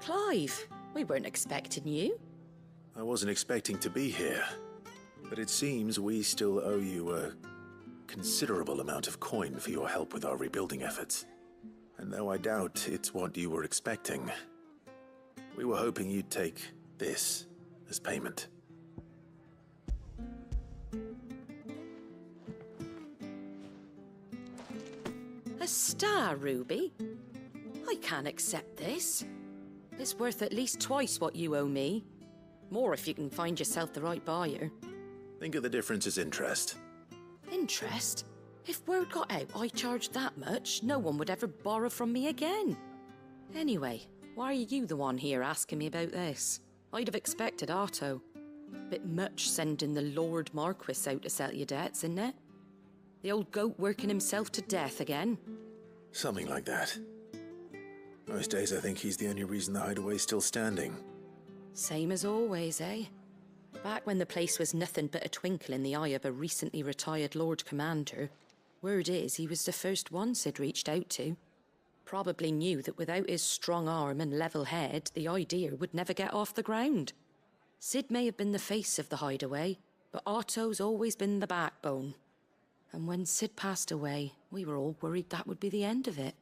Clive, we weren't expecting you. I wasn't expecting to be here, but it seems we still owe you a considerable amount of coin for your help with our rebuilding efforts. And though I doubt it's what you were expecting, we were hoping you'd take this as payment. A star ruby? I can't accept this. It's worth at least twice what you owe me. More if you can find yourself the right buyer. Think of the difference as interest. Interest? If word got out I charged that much, no one would ever borrow from me again. Anyway, why are you the one here asking me about this? I'd have expected Otto. Bit much sending the Lord Marquis out to settle your debts, isn't it? The old goat working himself to death again. Something like that. Most days I think he's the only reason the hideaway's still standing. Same as always, eh? Back when the place was nothing but a twinkle in the eye of a recently retired Lord Commander, word is he was the first one Sid reached out to. Probably knew that without his strong arm and level head, the idea would never get off the ground. Sid may have been the face of the hideaway, but Otto's always been the backbone. And when Sid passed away, we were all worried that would be the end of it.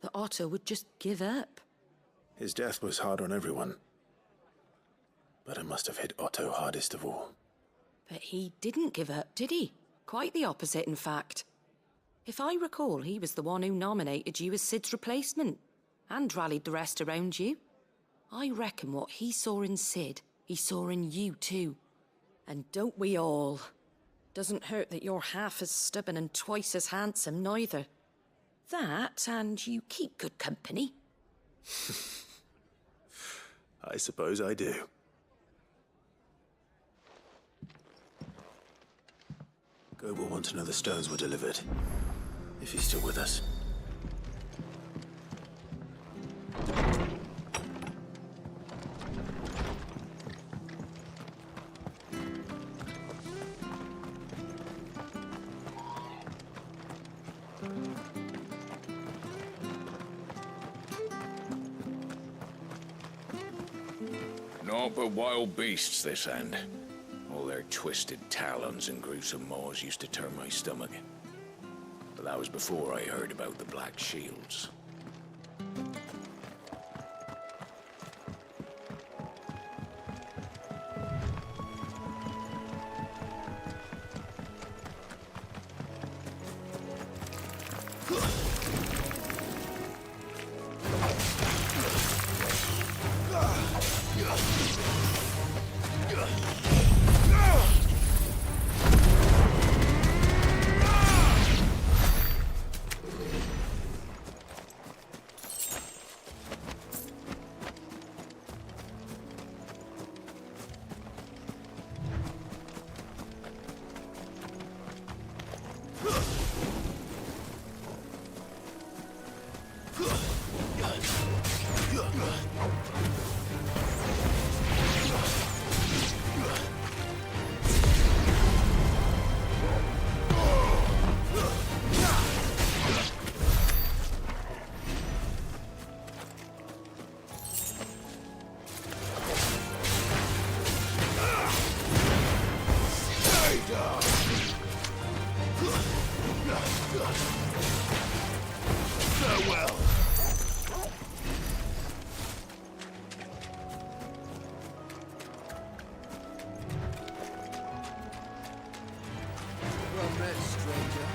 That Otto would just give up. His death was hard on everyone. But it must have hit Otto hardest of all. But he didn't give up, did he? Quite the opposite, in fact. If I recall, he was the one who nominated you as Sid's replacement, and rallied the rest around you. I reckon what he saw in Sid, he saw in you too. And don't we all? Doesn't hurt that you're half as stubborn and twice as handsome, neither. That, and you keep good company. I suppose I do. Go will want to know the stones were delivered. If he's still with us. Naught but wild beasts, this end. All their twisted talons and gruesome maws used to turn my stomach. But that was before I heard about the Black Shields. Farewell. Well met, stranger.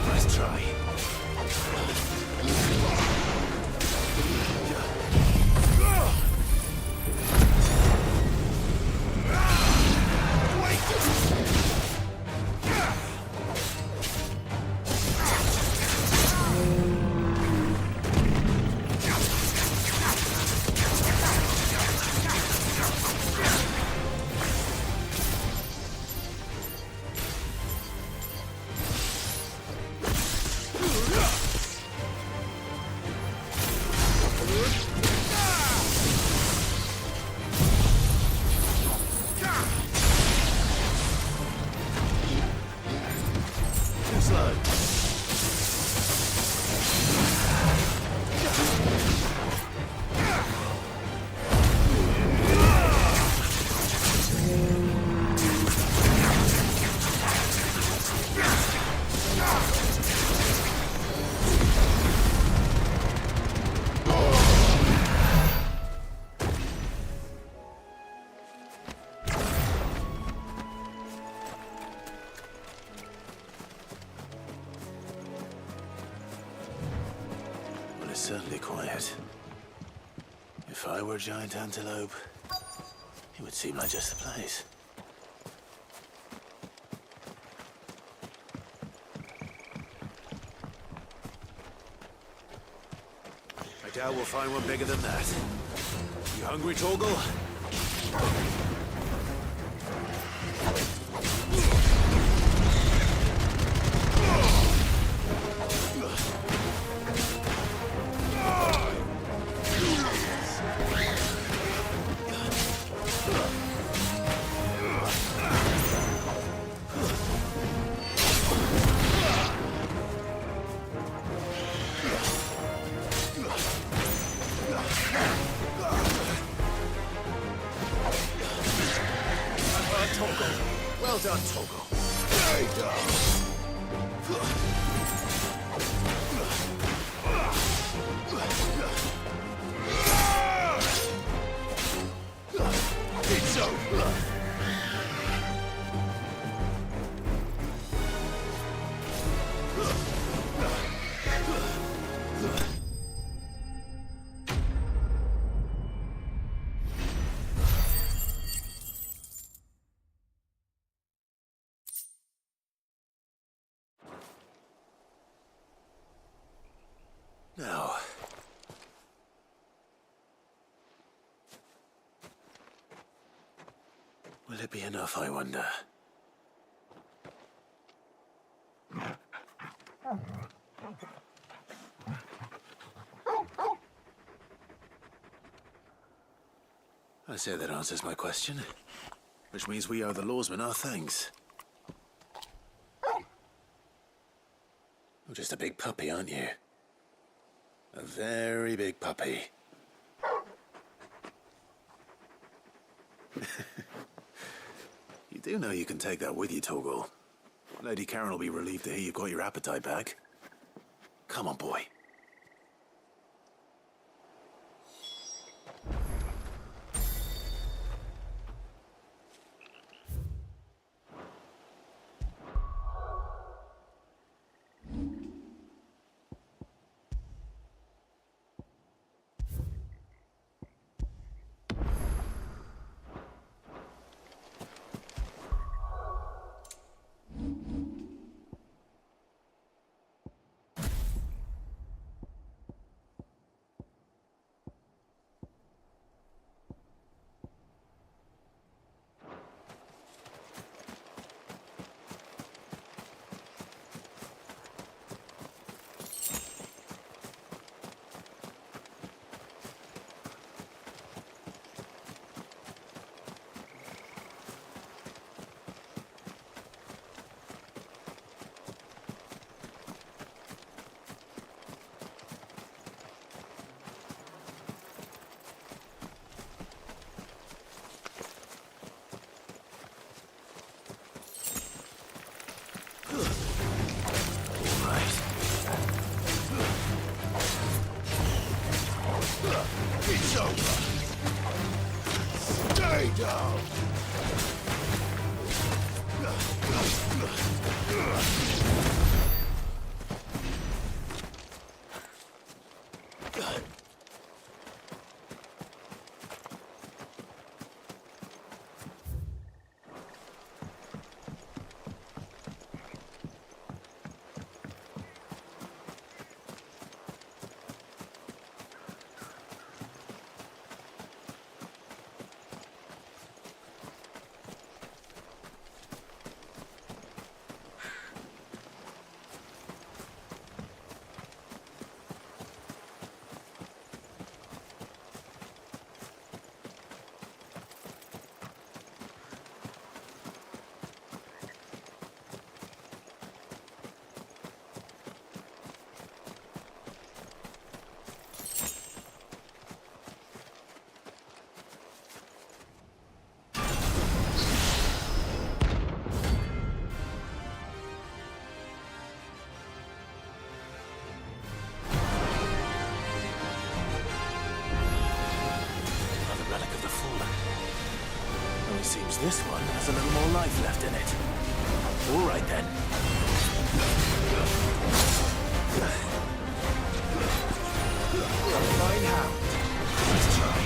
Nice try. Too slow. Well, it's certainly quiet. If I were a giant antelope, it would seem like just the place. I doubt we'll find one bigger than that. You hungry, Torgal? Well done, Torgal. Very done. It's over. Now, will it be enough, I wonder? I say that answers my question, which means we owe the lawsmen our thanks. You're just a big puppy, aren't you? A very big puppy. You do know you can take that with you, Torgal. Lady Karen will be relieved to hear you've got your appetite back. Come on, boy. Seems this one has a little more life left in it. All right then. You're a fine hound. Let's try.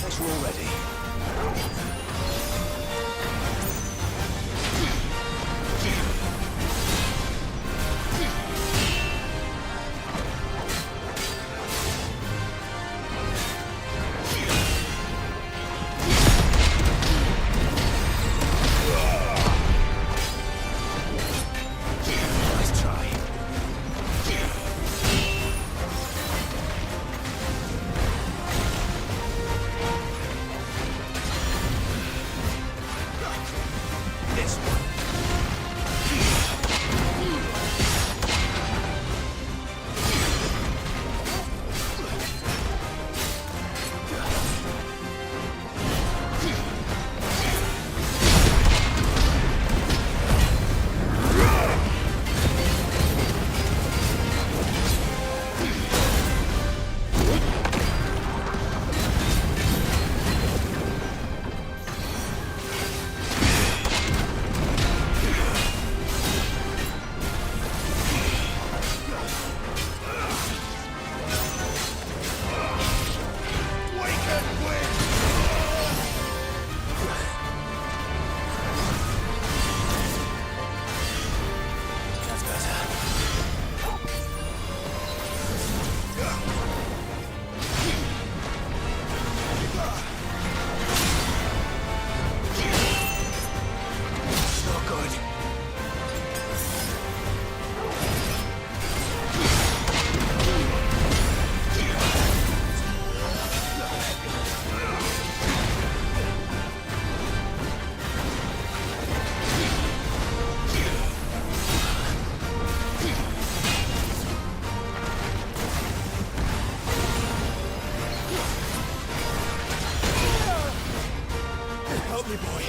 Guess we're all ready. Nice try. This one. That's better. Not good. Help me, boy.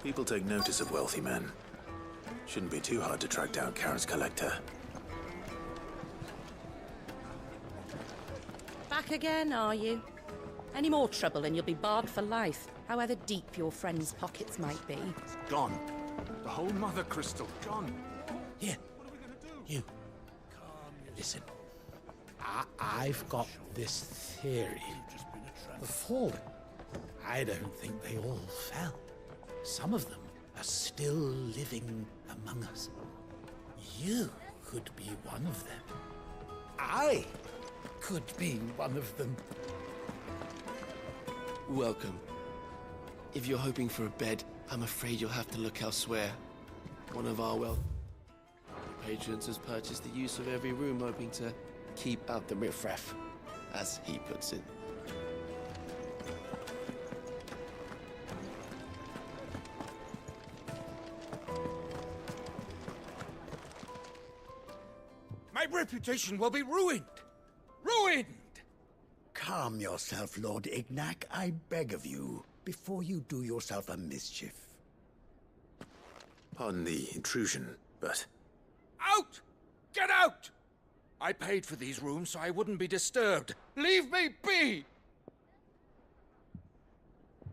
People take notice of wealthy men. Shouldn't be too hard to track down Karen's collector. Back again, are you? Any more trouble and you'll be barred for life, however deep your friend's pockets might be. Gone. The whole mother crystal, gone. Here. You. Listen. I've got this theory. The fallen. I don't think they all fell. Some of them are still living among us. You could be one of them. I could be one of them. Welcome. If you're hoping for a bed, I'm afraid you'll have to look elsewhere. One of our patrons has purchased the use of every room, hoping to keep out the riffraff, as he puts it. My reputation will be ruined! Ruined! Calm yourself, Lord Ignac, I beg of you, before you do yourself a mischief. Pardon the intrusion, but... Out! Get out! I paid for these rooms so I wouldn't be disturbed. Leave me be!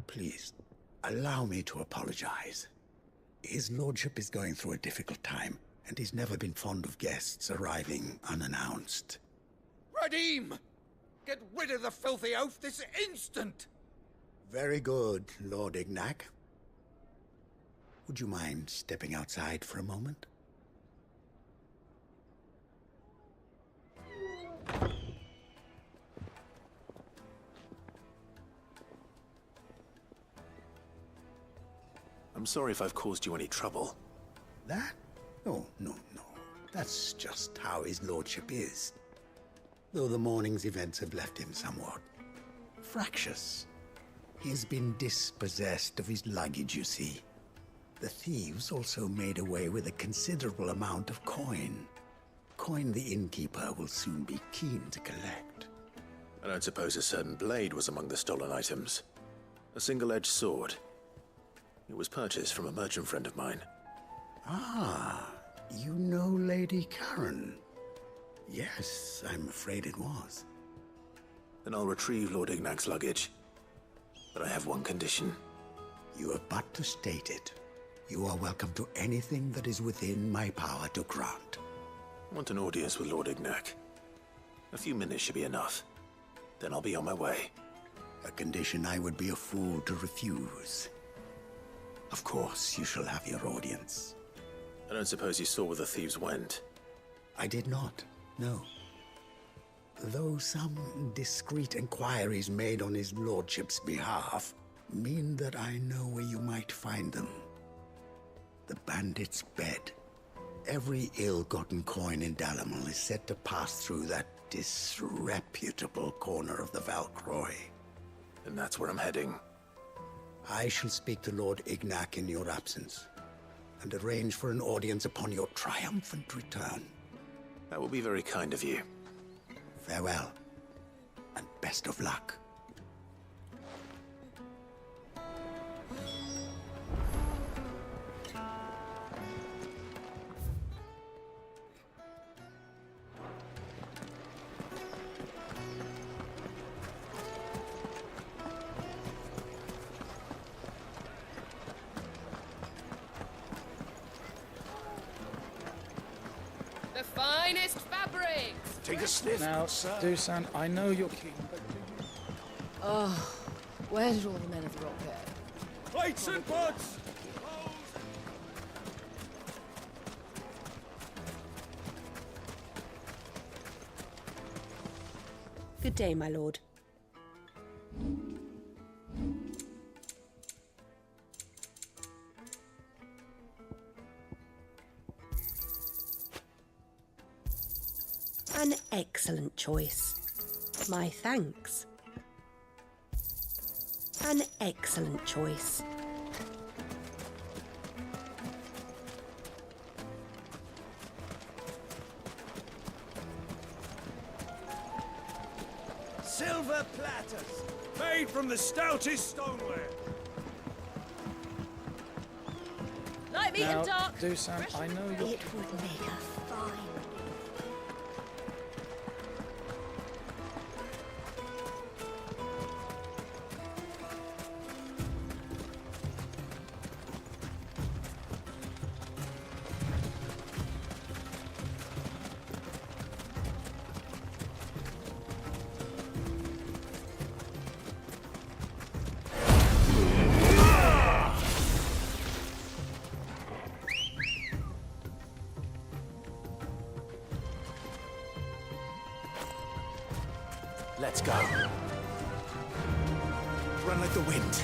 Please, allow me to apologize. His lordship is going through a difficult time, and he's never been fond of guests arriving unannounced. Radim! Get rid of the filthy oaf this instant! Very good, Lord Ignac. Would you mind stepping outside for a moment? I'm sorry if I've caused you any trouble. That? No. That's just how his lordship is. Though the morning's events have left him somewhat fractious. He has been dispossessed of his luggage, you see. The thieves also made away with a considerable amount of coin. Coin the innkeeper will soon be keen to collect. I don't suppose a certain blade was among the stolen items. A single-edged sword. It was purchased from a merchant friend of mine. Ah, you know Lady Karen. Yes, I'm afraid it was. Then I'll retrieve Lord Ignac's luggage. But I have one condition. You have but to state it. You are welcome to anything that is within my power to grant. I want an audience with Lord Ignac. A few minutes should be enough. Then I'll be on my way. A condition I would be a fool to refuse. Of course, you shall have your audience. I don't suppose you saw where the thieves went? I did not, no. Though some discreet inquiries made on his lordship's behalf mean that I know where you might find them. The bandit's bed. Every ill-gotten coin in Dalamal is said to pass through that disreputable corner of the Valcroy. And that's where I'm heading. I shall speak to Lord Ignac in your absence, and arrange for an audience upon your triumphant return. That will be very kind of you. Farewell, and best of luck. The finest fabrics! Take a sniff. Now, Dusan, I know you're keen, but Oh, where did all the men of the rock go? Plates and pots! Good day, my lord. An excellent choice. My thanks. An excellent choice. Silver platters, made from the stoutest stoneware. Let me Now, in, Doc. Dusan, I know you're... It would make a fine. Let's go. Run like the wind.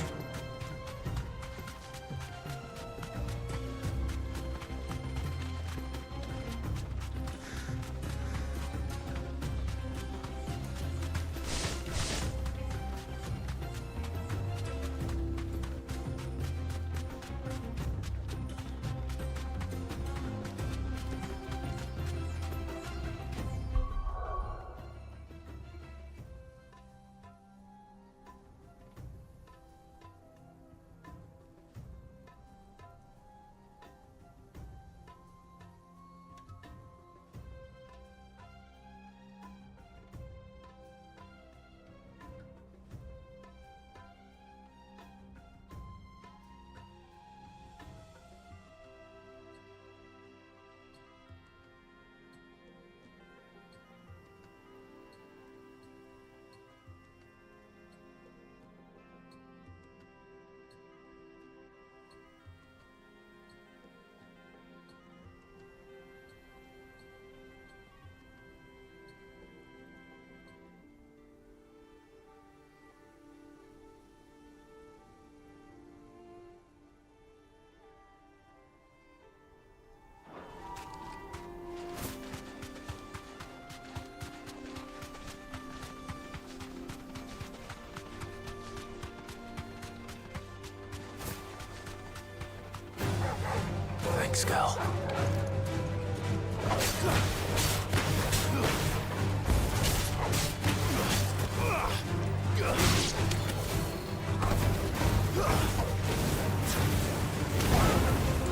Thanks, girl.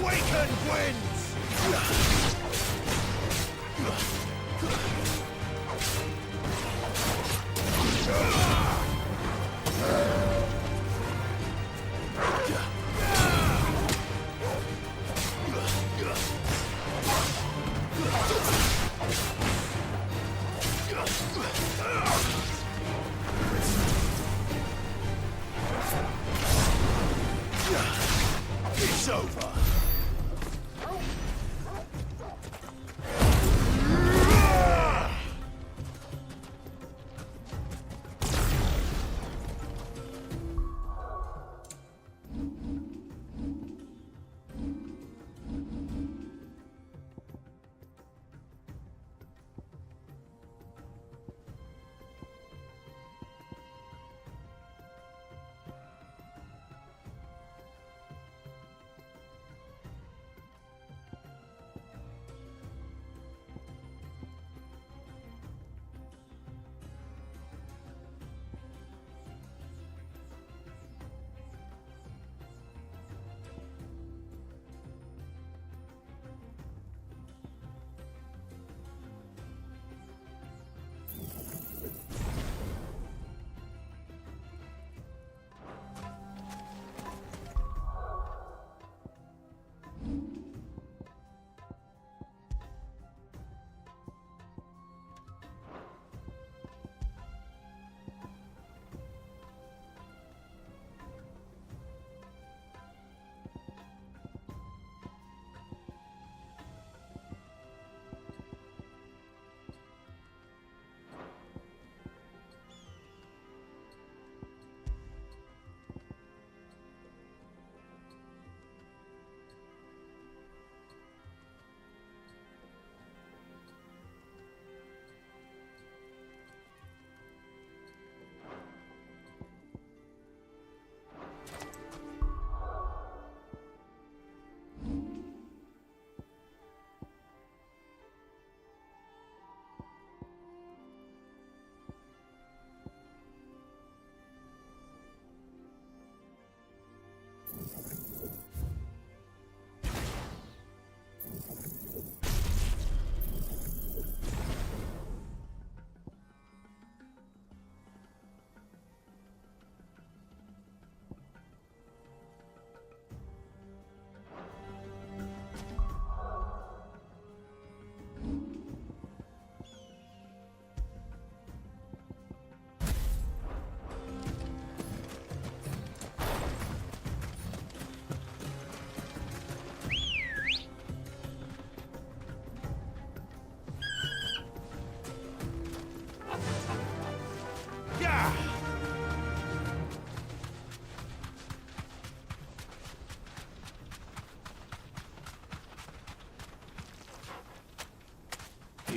Waken winds! It's over.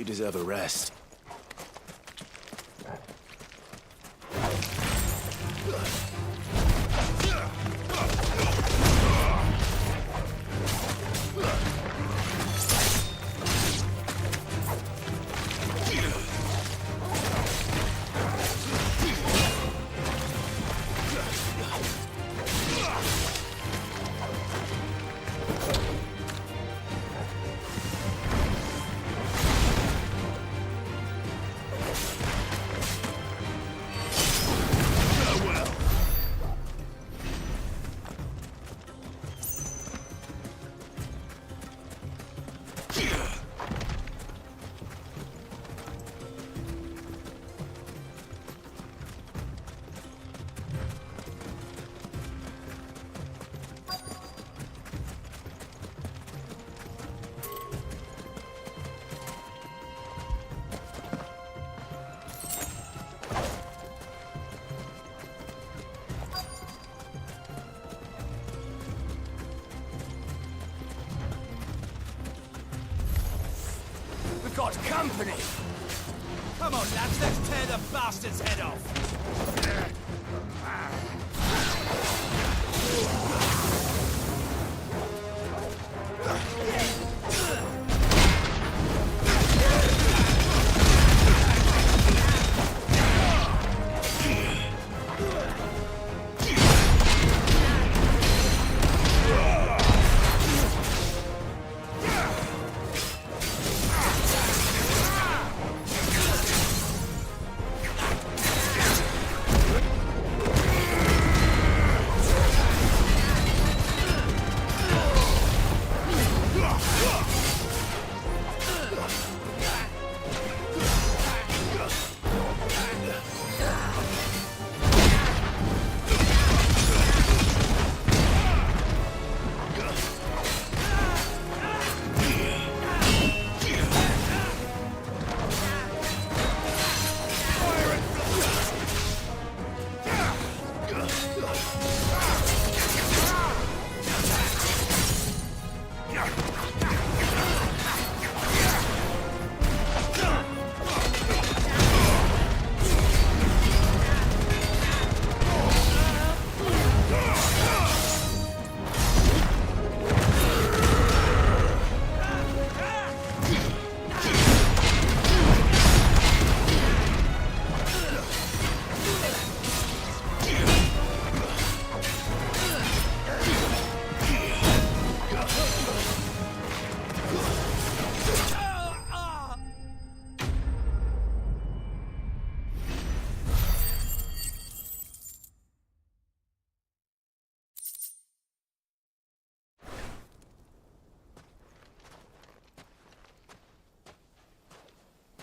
You deserve a rest. Got company! Come on, lads, let's tear the bastard's head off!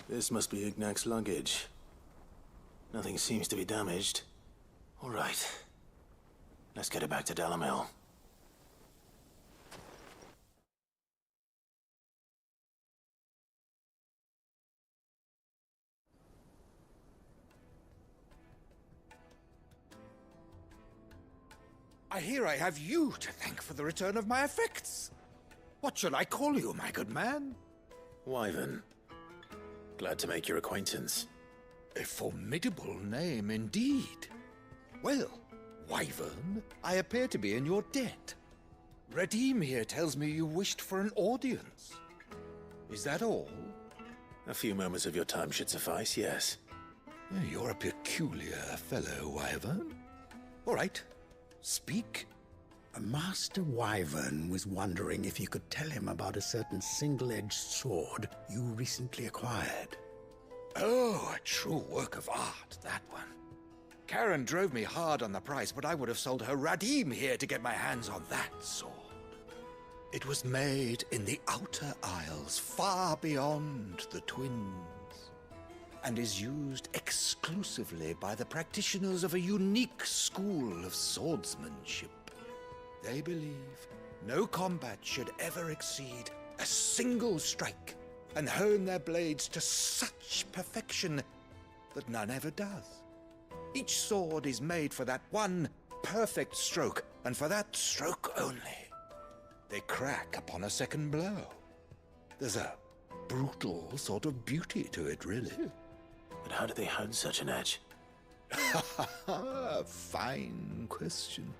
This must be Ignac's luggage. Nothing seems to be damaged. All right. Let's get it back to Dalamil. I hear I have you to thank for the return of my effects. What shall I call you, my good man? Wyvern. Glad to make your acquaintance. A formidable name indeed. Well, Wyvern, I appear to be in your debt. Redeem here tells me you wished for an audience. Is that all? A few moments of your time should suffice, yes. You're a peculiar fellow, Wyvern. All right, speak. Master Wyvern was wondering if you could tell him about a certain single-edged sword you recently acquired. Oh, a true work of art, that one. Karen drove me hard on the price, but I would have sold her Radim here to get my hands on that sword. It was made in the Outer Isles, far beyond the Twins, and is used exclusively by the practitioners of a unique school of swordsmanship. They believe no combat should ever exceed a single strike, and hone their blades to such perfection that none ever does. Each sword is made for that one perfect stroke, and for that stroke only. They crack upon a second blow. There's a brutal sort of beauty to it, really. But how do they hone such an edge? Fine question.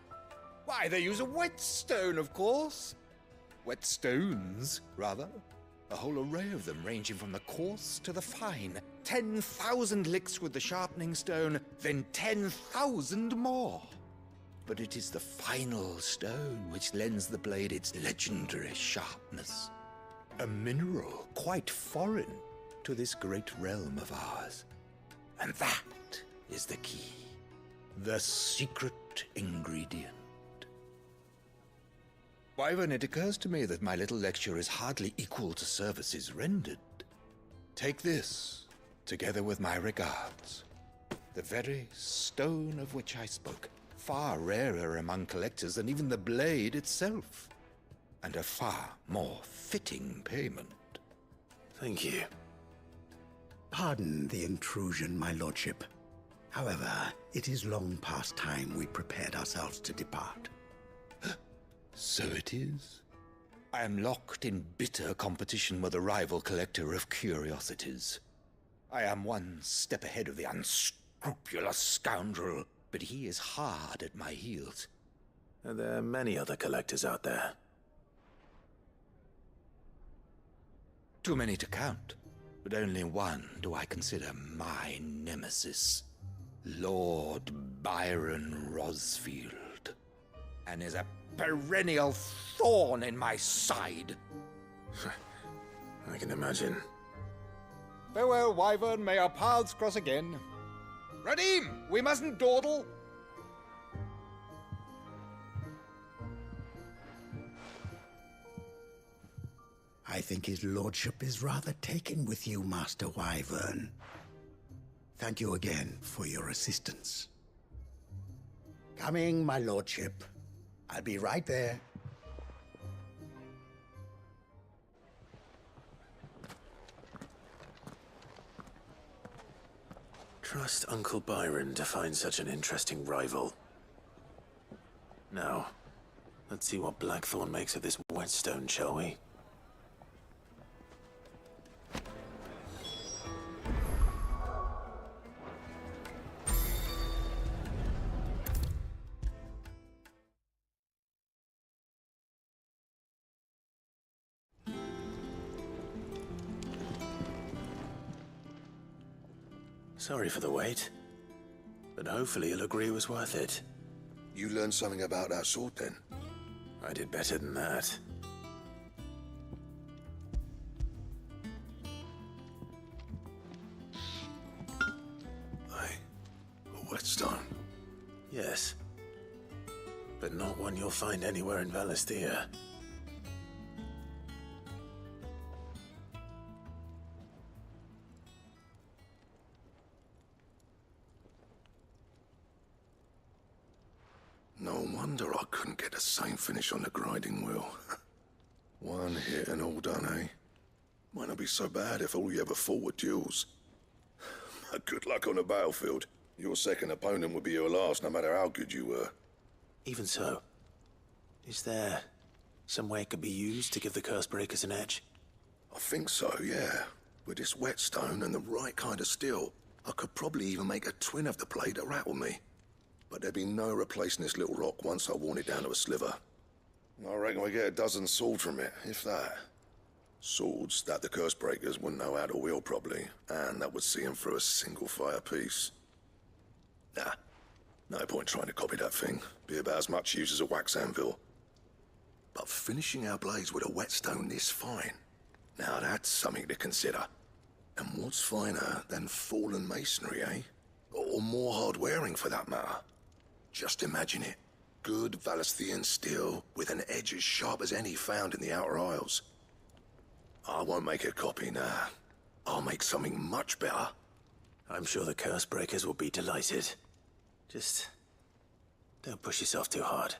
Why, they use a whetstone, of course. Whetstones, rather. A whole array of them, ranging from the coarse to the fine. 10,000 licks with the sharpening stone, then 10,000 more. But it is the final stone which lends the blade its legendary sharpness. A mineral quite foreign to this great realm of ours. And that is the key. The secret ingredient. Wyvern, it occurs to me that my little lecture is hardly equal to services rendered. Take this, together with my regards. The very stone of which I spoke, far rarer among collectors than even the blade itself, and a far more fitting payment. Thank you. Pardon the intrusion, my lordship. However, it is long past time we prepared ourselves to depart. So it is. I am locked in bitter competition with a rival collector of curiosities. I am one step ahead of the unscrupulous scoundrel, but he is hard at my heels. Are there many other collectors out there? Too many to count, but only one do I consider my nemesis. Lord Byron Rosfield, and is a perennial thorn in my side. I can imagine. Farewell, Wyvern. May our paths cross again. Radim, we mustn't dawdle. I think his lordship is rather taken with you, Master Wyvern. Thank you again for your assistance. Coming, my lordship. I'll be right there. Trust Uncle Byron to find such an interesting rival. Now, let's see what Blackthorn makes of this whetstone, shall we? Sorry for the wait, but hopefully you'll agree it was worth it. You learned something about that sword, then? I did better than that. A whetstone? Yes, but not one you'll find anywhere in Valisthea. No wonder I couldn't get the same finish on the grinding wheel. One hit and all done, eh? Might not be so bad if all you ever fought were duels. But good luck on the battlefield. Your second opponent would be your last, no matter how good you were. Even so, is there some way it could be used to give the Cursebreakers an edge? I think so, yeah. With this whetstone and the right kind of steel, I could probably even make a twin of the blade that rattled me. But there'd be no replacing this little rock once I worn it down to a sliver. I reckon we get a dozen swords from it, if that. Swords that the Cursebreakers wouldn't know how to wield properly, and that would see them through a single fire piece. Nah, no point trying to copy that thing. Be about as much use as a wax anvil. But finishing our blades with a whetstone this fine, now that's something to consider. And what's finer than fallen masonry, eh? Or more hard-wearing, for that matter. Just imagine it. Good Valisthean steel with an edge as sharp as any found in the Outer Isles. I won't make a copy, nah. I'll make something much better. I'm sure the Cursebreakers will be delighted. Just don't push yourself too hard.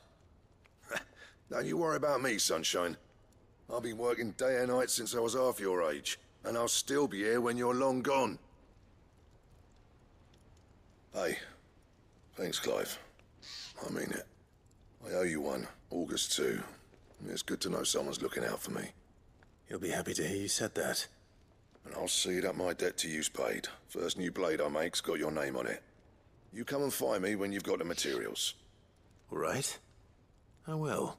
Don't you worry about me, sunshine. I've been working day and night since I was half your age, and I'll still be here when you're long gone. Hey, thanks, Clive. I mean it. I owe you one, August too. It's good to know someone's looking out for me. He'll be happy to hear you said that. And I'll see that my debt to you's paid. First new blade I make's got your name on it. You come and find me when you've got the materials. All right. I will.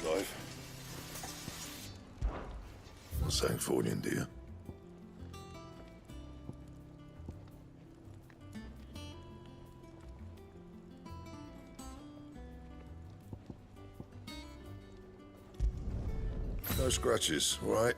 Clive. What's that for you, dear? No scratches, all right?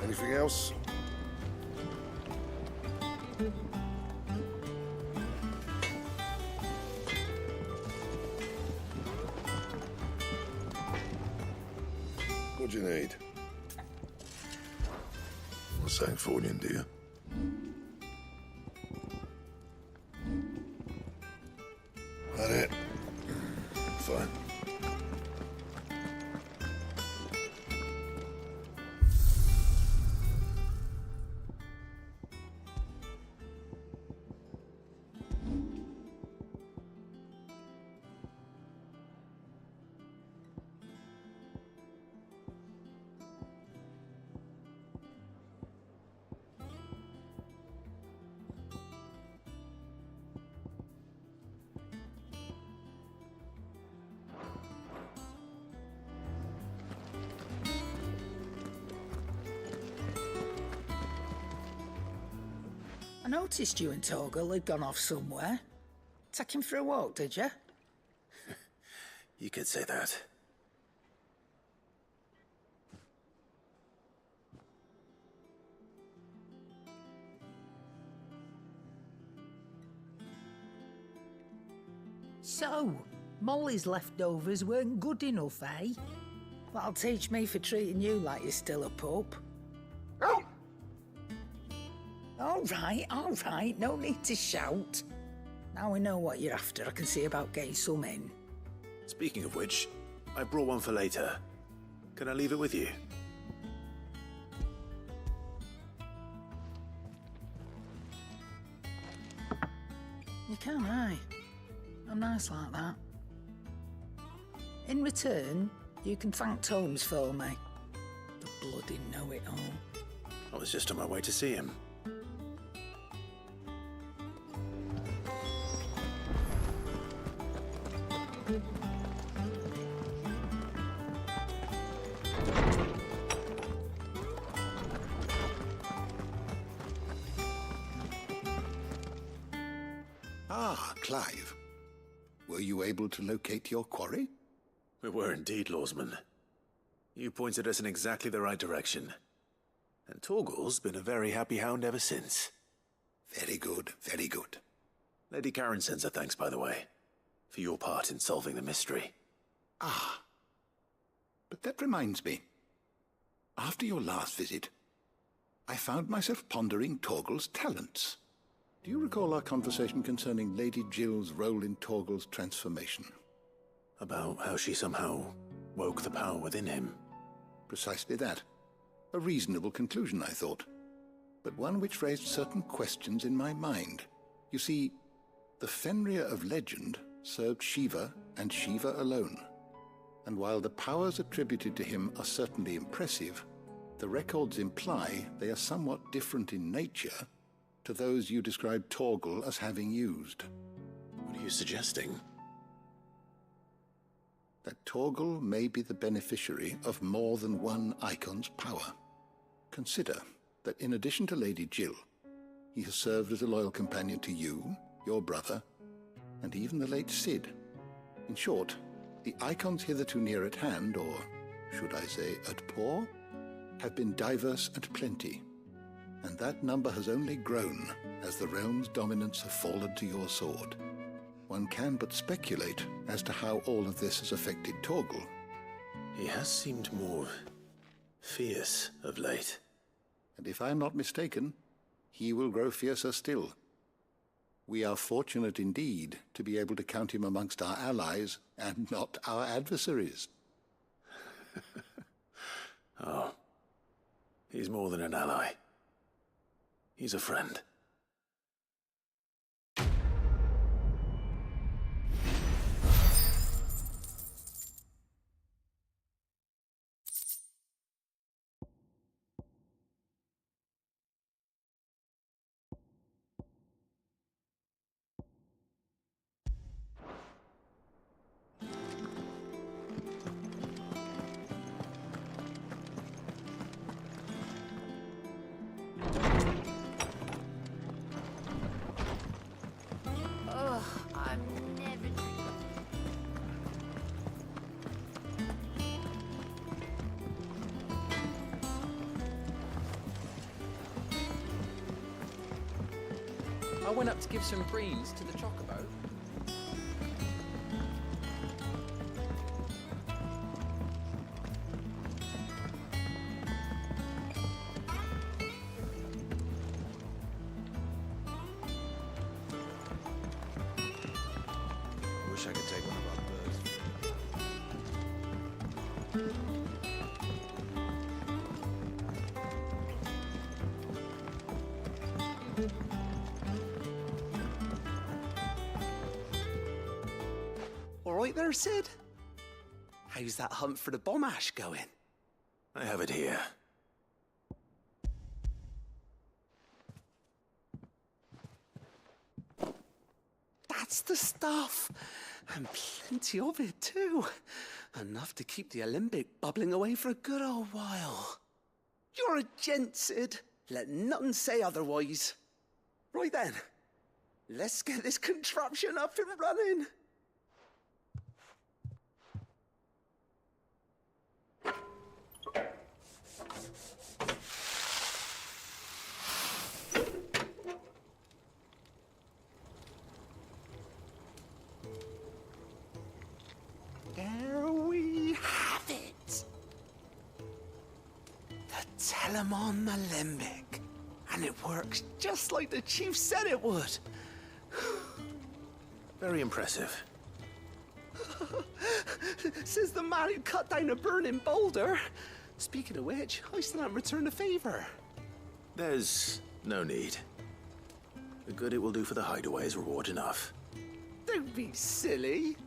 Anything else? What do you need? What's that for you, dear? That it? Fine. I noticed you and Torgal had gone off somewhere. Take him for a walk, did you? You could say that. So, Molly's leftovers weren't good enough, eh? That'll teach me for treating you like you're still a pup. All right, no need to shout. Now we know what you're after, I can see about getting some in. Speaking of which, I brought one for later. Can I leave it with you? You can, aye. I'm nice like that. In return, you can thank Tomes for me. The bloody know-it-all. I was just on my way to see him. Ah, Clive. Were you able to locate your quarry? We were indeed, Lawsman. You pointed us in exactly the right direction. And Torgal's been a very happy hound ever since. Very good, very good. Lady Karen sends her thanks, by the way, for your part in solving the mystery. Ah. But that reminds me. After your last visit, I found myself pondering Torgal's talents. Do you recall our conversation concerning Lady Jill's role in Torgal's transformation? About how she somehow woke the power within him. Precisely that. A reasonable conclusion, I thought. But one which raised certain questions in my mind. You see, the Fenrir of legend served Shiva and Shiva alone. And while the powers attributed to him are certainly impressive, the records imply they are somewhat different in nature to those you described Torgal as having used. What are you suggesting? That Torgal may be the beneficiary of more than one icon's power. Consider that in addition to Lady Jill, he has served as a loyal companion to you your brother, and even the late Cid. In short, the icons hitherto near at hand, or should I say at paw, have been diverse and plenty, and that number has only grown as the realm's dominance have fallen to your sword. One can but speculate as to how all of this has affected Torgal. He has seemed more fierce of late. And if I am not mistaken, he will grow fiercer still. We are fortunate indeed to be able to count him amongst our allies and not our adversaries. Oh, he's more than an ally. He's a friend. Ugh, I'm never I went up to give some greens to the chocobo. Wish I could take one of our birds. All right there, Cid? How's that hunt for the bomb ash going? I have it here. That's the stuff. And plenty of it, too. Enough to keep the alembic bubbling away for a good old while. You're a gent, Cid. Let nothing say otherwise. Right then, let's get this contraption up and running. There we have it. The Telemon Alembic. And it works just like the chief said it would. Very impressive. Says the man who cut down a burning boulder. Speaking of which, I still haven't returned the favor. There's no need. The good it will do for the hideaway is reward enough. Don't be silly.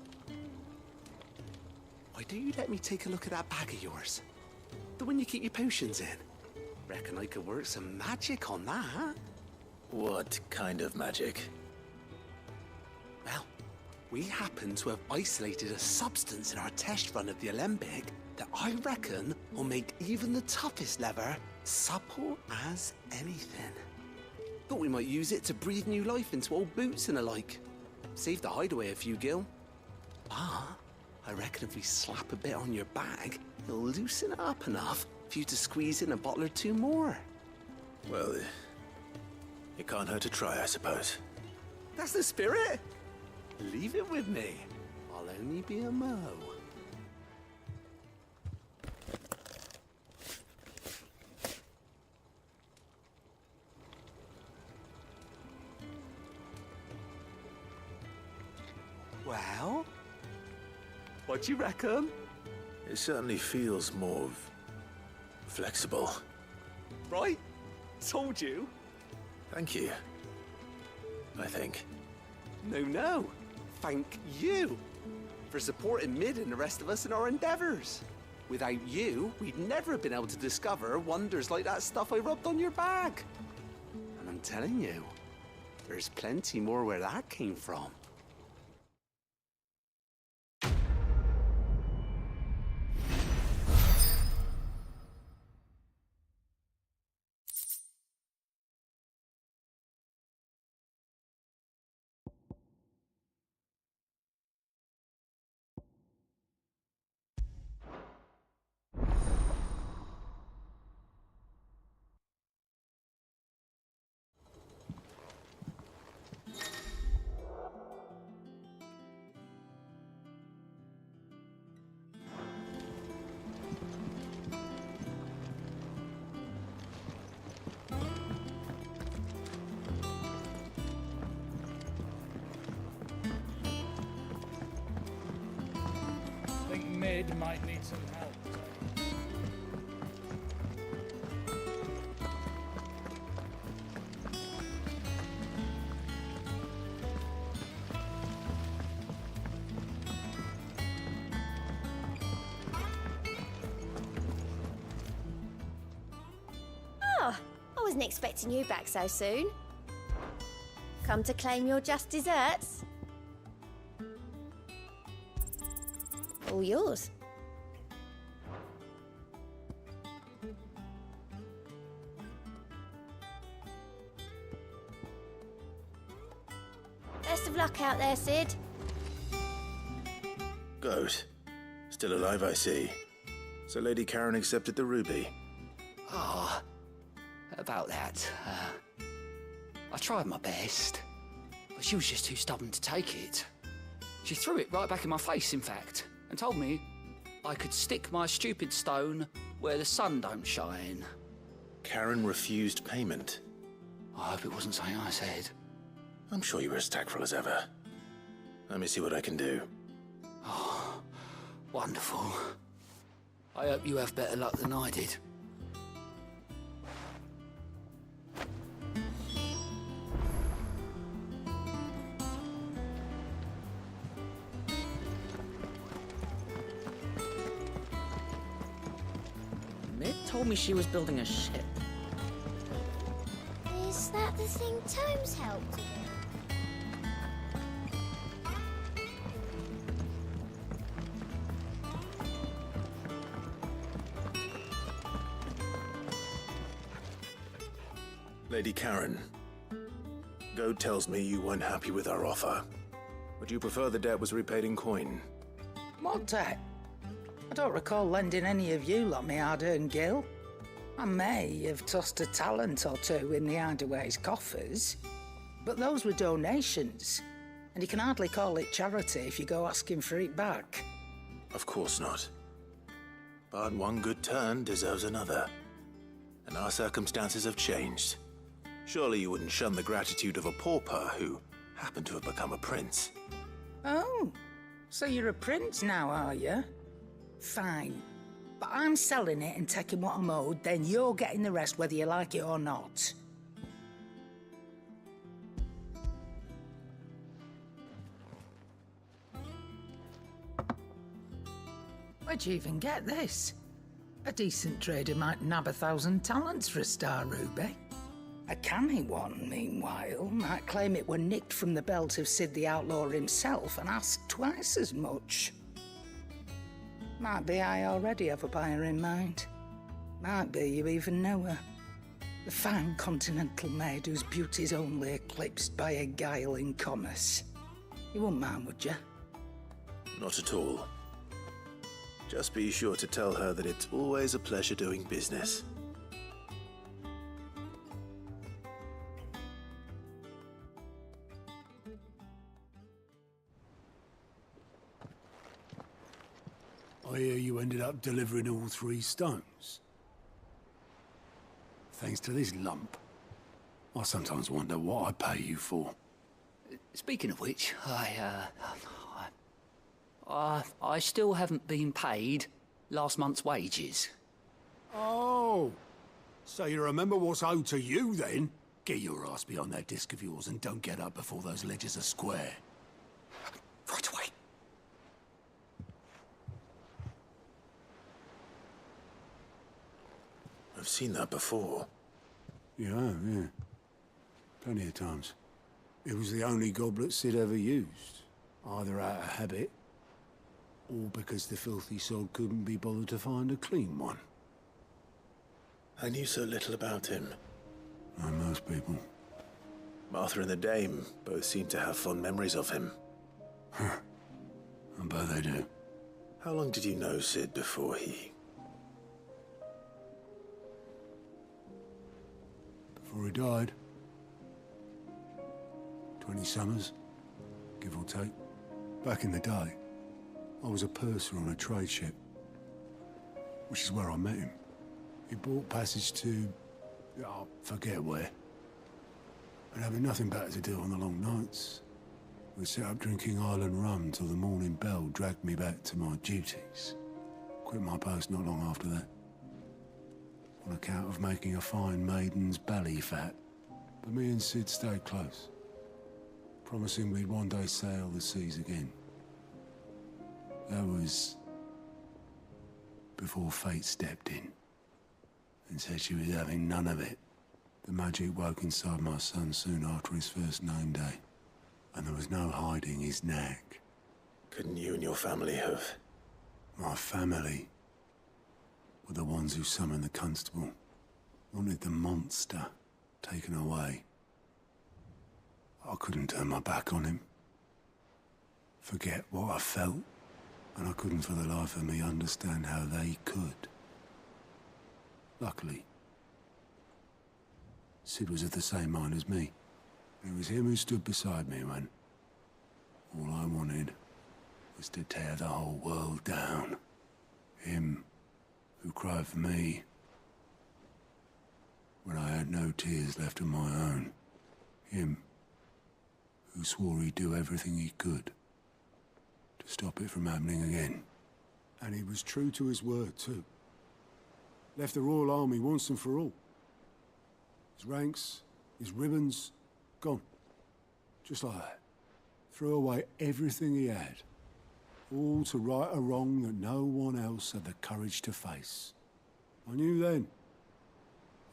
Why don't you let me take a look at that bag of yours? The one you keep your potions in. Reckon I could work some magic on that. What kind of magic? Well, we happen to have isolated a substance in our test run of the alembic that I reckon will make even the toughest leather supple as anything. Thought we might use it to breathe new life into old boots and the like. Save the hideaway a few gil. Ah, I reckon if we slap a bit on your bag, it'll loosen it up enough for you to squeeze in a bottle or two more. Well, it can't hurt to try, I suppose. That's the spirit. Leave it with me. I'll only be a mo. Well, what do you reckon? It certainly feels more flexible. Right? Told you. Thank you. I think. No. Thank you for supporting Mid and the rest of us in our endeavors. Without you, we'd never have been able to discover wonders like that stuff I rubbed on your bag. And I'm telling you, there's plenty more where that came from. Sid might need some help. Oh, I wasn't expecting you back so soon. Come to claim your just desserts? All yours. Best of luck out there, Sid. Goat. Still alive, I see. So Lady Karen accepted the ruby. Ah, about that. I tried my best, but she was just too stubborn to take it. She threw it right back in my face, in fact, and told me I could stick my stupid stone where the sun don't shine. Karen refused payment. I hope it wasn't something I said. I'm sure you were as tactful as ever. Let me see what I can do. Oh, wonderful. I hope you have better luck than I did. Mick told me she was building a ship. Is that the thing Tomes helped with? Lady Karen, Goad tells me you weren't happy with our offer. Would you prefer the debt was repaid in coin? What debt? I don't recall lending any of you lot me hard-earned gil. I may have tossed a talent or two in the Hideaway's coffers, but those were donations, and you can hardly call it charity if you go asking for it back. Of course not. But one good turn deserves another. And our circumstances have changed. Surely you wouldn't shun the gratitude of a pauper who happened to have become a prince. Oh, so you're a prince now, are you? Fine. But I'm selling it and taking what I'm owed, then you're getting the rest whether you like it or not. Where'd you even get this? A decent trader might nab 1,000 talents for a star ruby. A canny one, meanwhile, might claim it were nicked from the belt of Sid the Outlaw himself and ask twice as much. Might be I already have a buyer in mind. Might be you even know her. The fine continental maid whose beauty's only eclipsed by a guile in commerce. You wouldn't mind, would you? Not at all. Just be sure to tell her that it's always a pleasure doing business. I hear you ended up delivering all 3 stones. Thanks to this lump. I sometimes wonder what I pay you for. Speaking of which, I still haven't been paid last month's wages. Oh, so you remember what's owed to you then? Get your ass behind that disc of yours and don't get up before those ledgers are square. Right away. I've seen that before. Yeah. Plenty of times. It was the only goblet Sid ever used. Either out of habit, or because the filthy sod couldn't be bothered to find a clean one. I knew so little about him. Like most people. Martha and the Dame both seem to have fond memories of him. I bet they do. How long did you know Sid before he... Before he died. 20 summers, give or take. Back in the day, I was a purser on a trade ship, which is where I met him. He bought passage to... I forget where. But having nothing better to do on the long nights, we'd sit up drinking island rum till the morning bell dragged me back to my duties. Quit my post not long after that. On account of making a fine maiden's belly fat. But me and Sid stayed close, promising we'd one day sail the seas again. That was before fate stepped in and said she was having none of it. The magic woke inside my son soon after his first name day, and there was no hiding his knack. Couldn't you and your family have? My family were the ones who summoned the constable, wanted the monster taken away. I couldn't turn my back on him, forget what I felt, and I couldn't for the life of me understand how they could. Luckily, Sid was of the same mind as me. It was him who stood beside me when all I wanted was to tear the whole world down. Him who cried for me when I had no tears left of my own. Him who swore he'd do everything he could to stop it from happening again. And he was true to his word, too. Left the Royal Army once and for all. His ranks, his ribbons, gone. Just like that. Threw away everything he had. All to right a wrong that no one else had the courage to face. I knew then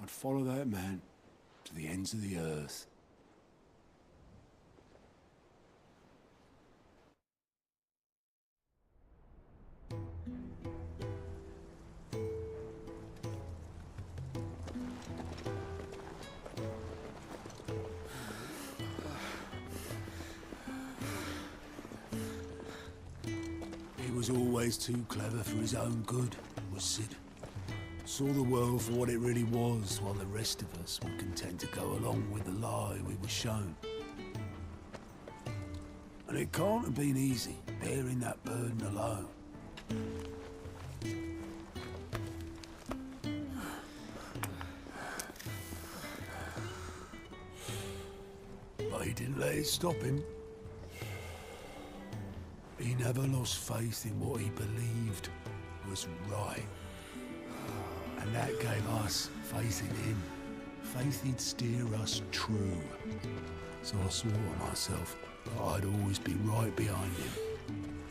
I'd follow that man to the ends of the earth. He was always too clever for his own good, was Sid. Saw the world for what it really was, while the rest of us were content to go along with the lie we were shown. And it can't have been easy, bearing that burden alone. But he didn't let it stop him. He never lost faith in what he believed was right. And that gave us faith in him. Faith he'd steer us true. So I swore to myself that I'd always be right behind him,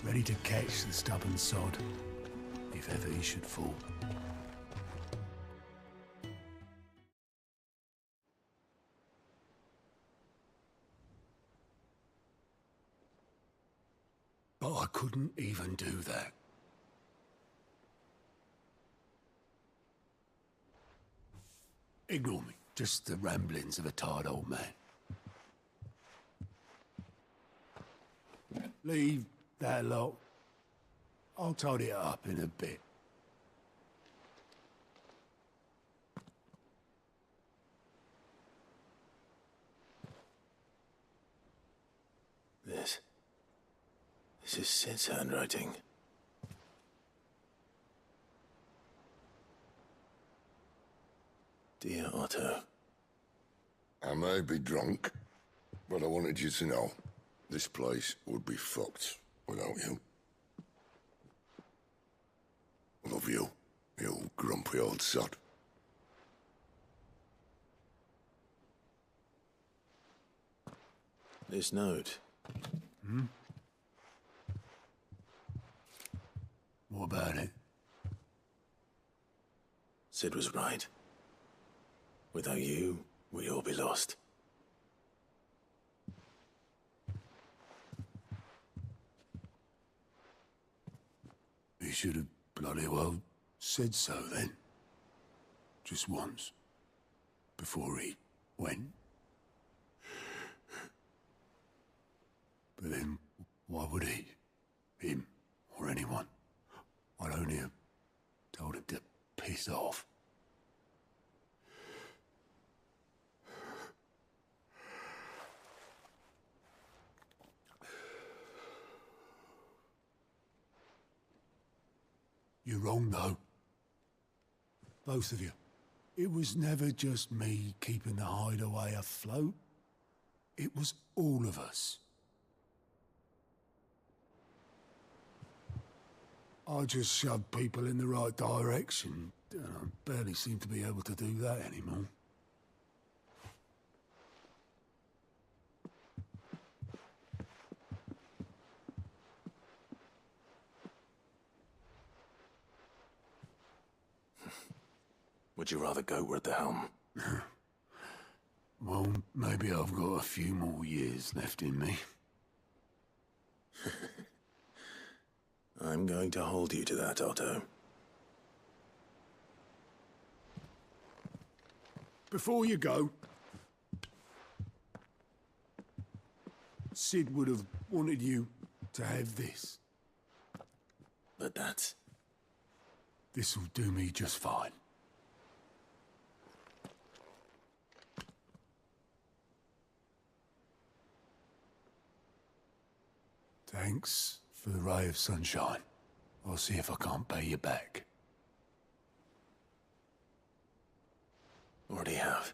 ready to catch the stubborn sod, if ever he should fall. But I couldn't even do that. Ignore me. Just the ramblings of a tired old man. Leave that lot. I'll tidy it up in a bit. This is Sid's handwriting. Dear Otto. I may be drunk, but I wanted you to know this place would be fucked without you. Love you, you grumpy old sod. This note. Hmm? What about it? Sid was right. Without you, we'd all be lost. He should have bloody well said so then. Just once. Before he went. But then, why would he? Him, or anyone? I'd only have told him to piss off. You're wrong, though. Both of you. It was never just me keeping the hideaway afloat. It was all of us. I just shove people in the right direction, and I barely seem to be able to do that anymore. Would you rather go at the helm? Well, maybe I've got a few more years left in me. I'm going to hold you to that, Otto. Before you go, Sid would have wanted you to have this. But that's... This'll do me just fine. Thanks for the ray of sunshine. I'll see if I can't pay you back. Already have.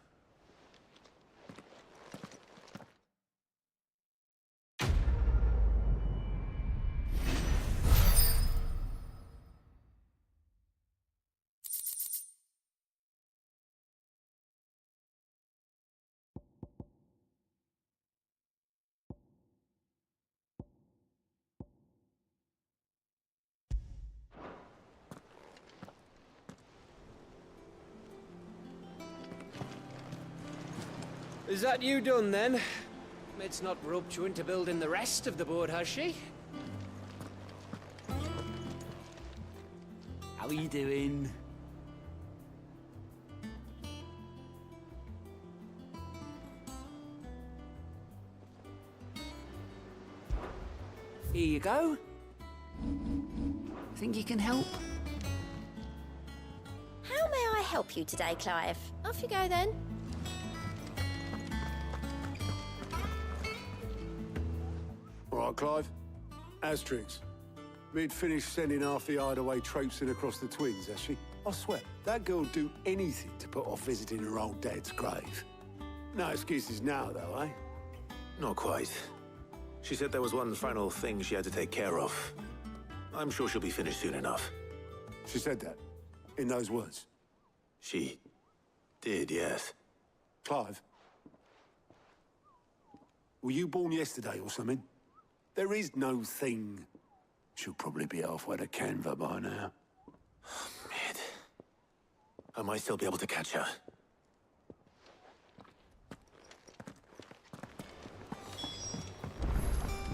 Is that you done, then? It's not roped you into building the rest of the boat, has she? How are you doing? Here you go. Think you can help? How may I help you today, Clive? Off you go, then. All right, Clive. Asterix. Mid finished sending half the hideaway traipsing across the twins, has she? I swear, that girl'd do anything to put off visiting her old dad's grave. No excuses now, though, eh? Not quite. She said there was one final thing she had to take care of. I'm sure she'll be finished soon enough. She said that? In those words? She did, yes. Clive? Were you born yesterday or something? There is no thing. She'll probably be halfway to Canva by now. Mid. I might still be able to catch her.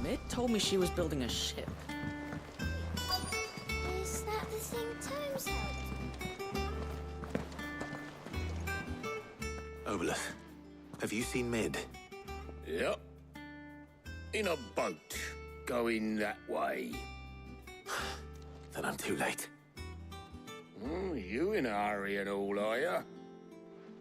Mid told me she was building a ship. Is that the thing Tomes helped? Obolus, have you seen Mid? Yep. In a boat, going that way. Then I'm too late. You in a hurry and all, are you?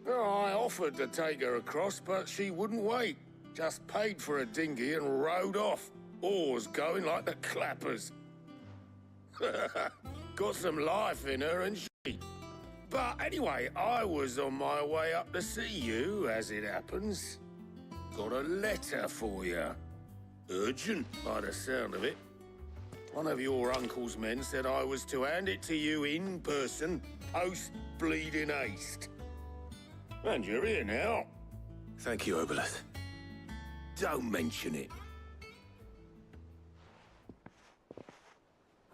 Oh, I offered to take her across, but she wouldn't wait. Just paid for a dinghy and rowed off. Oars going like the clappers. Got some life in her, and she. But anyway, I was on my way up to see you, as it happens. Got a letter for you. Urgent, by the sound of it. One of your uncle's men said I was to hand it to you in person, post-bleeding haste. And you're here now. Thank you, Obolus. Don't mention it.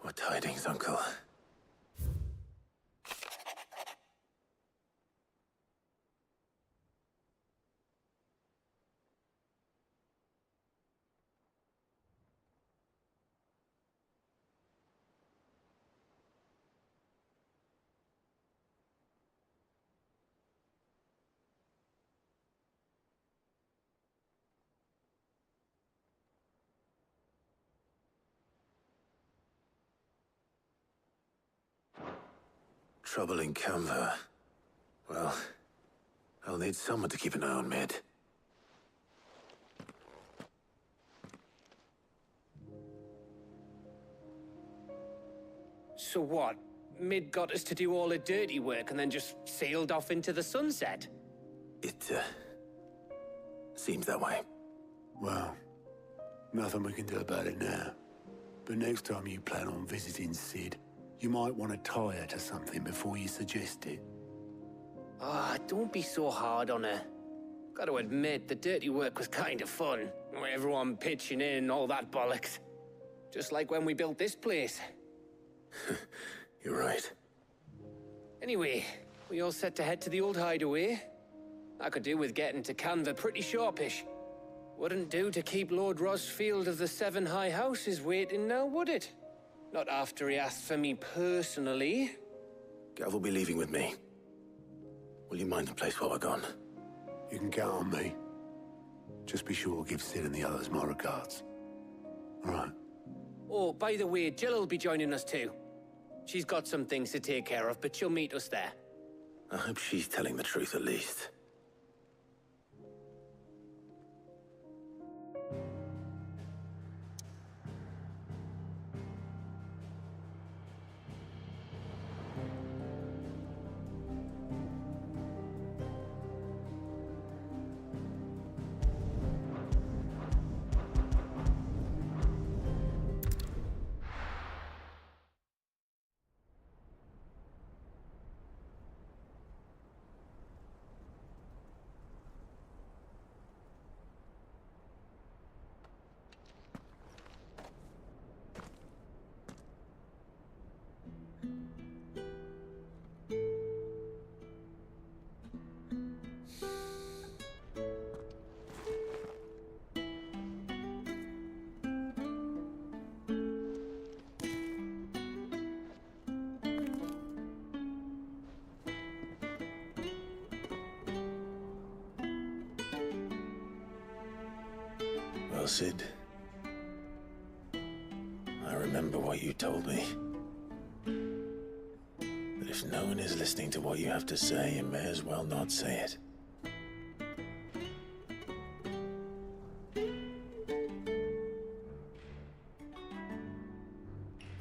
What tidings, Uncle? Trouble in Canva. Well, I'll need someone to keep an eye on Mid. So what? Mid got us to do all the dirty work and then just sailed off into the sunset? It, seems that way. Well, nothing we can do about it now. But next time you plan on visiting Sid, You might want to tie her to something before you suggest it. Ah, don't be so hard on her. Gotta admit, the dirty work was kind of fun. Everyone pitching in and all that bollocks. Just like when we built this place. You're right. Anyway, we all set to head to the old hideaway. I could do with getting to Canva pretty sharpish. Wouldn't do to keep Lord Rosfield of the Seven High Houses waiting now, would it? Not after he asked for me personally. Gav will be leaving with me. Will you mind the place while we're gone? You can count on me. Just be sure to give Sid and the others my regards. All right. Oh, by the way, Jill will be joining us too. She's got some things to take care of, but she'll meet us there. I hope she's telling the truth at least. Well, Sid, I remember what you told me. That if no one is listening to what you have to say, you may as well not say it.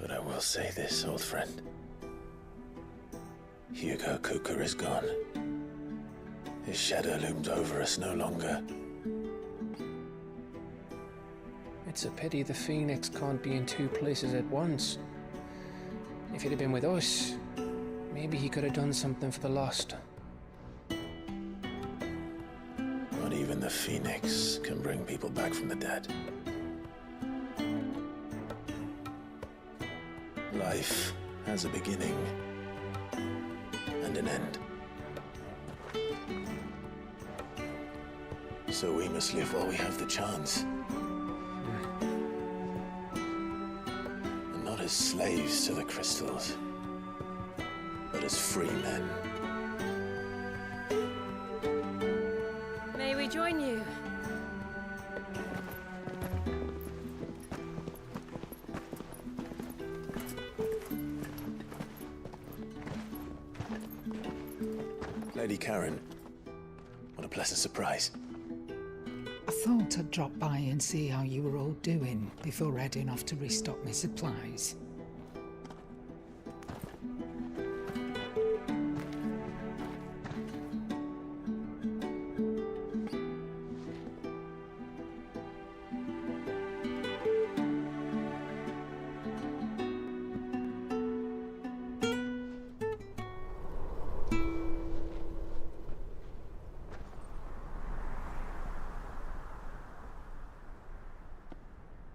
But I will say this, old friend. Hugo Kuka is gone. His shadow looms over us no longer. It's a pity the Phoenix can't be in two places at once. If he'd have been with us, maybe he could have done something for the lost. Not even the Phoenix can bring people back from the dead. Life has a beginning and an end. So we must live while we have the chance. And not as slaves to the crystals, but as free men. May we join you? Lady Karen, what a pleasant surprise. I thought I'd drop by and see how you were all doing before heading off to restock my supplies.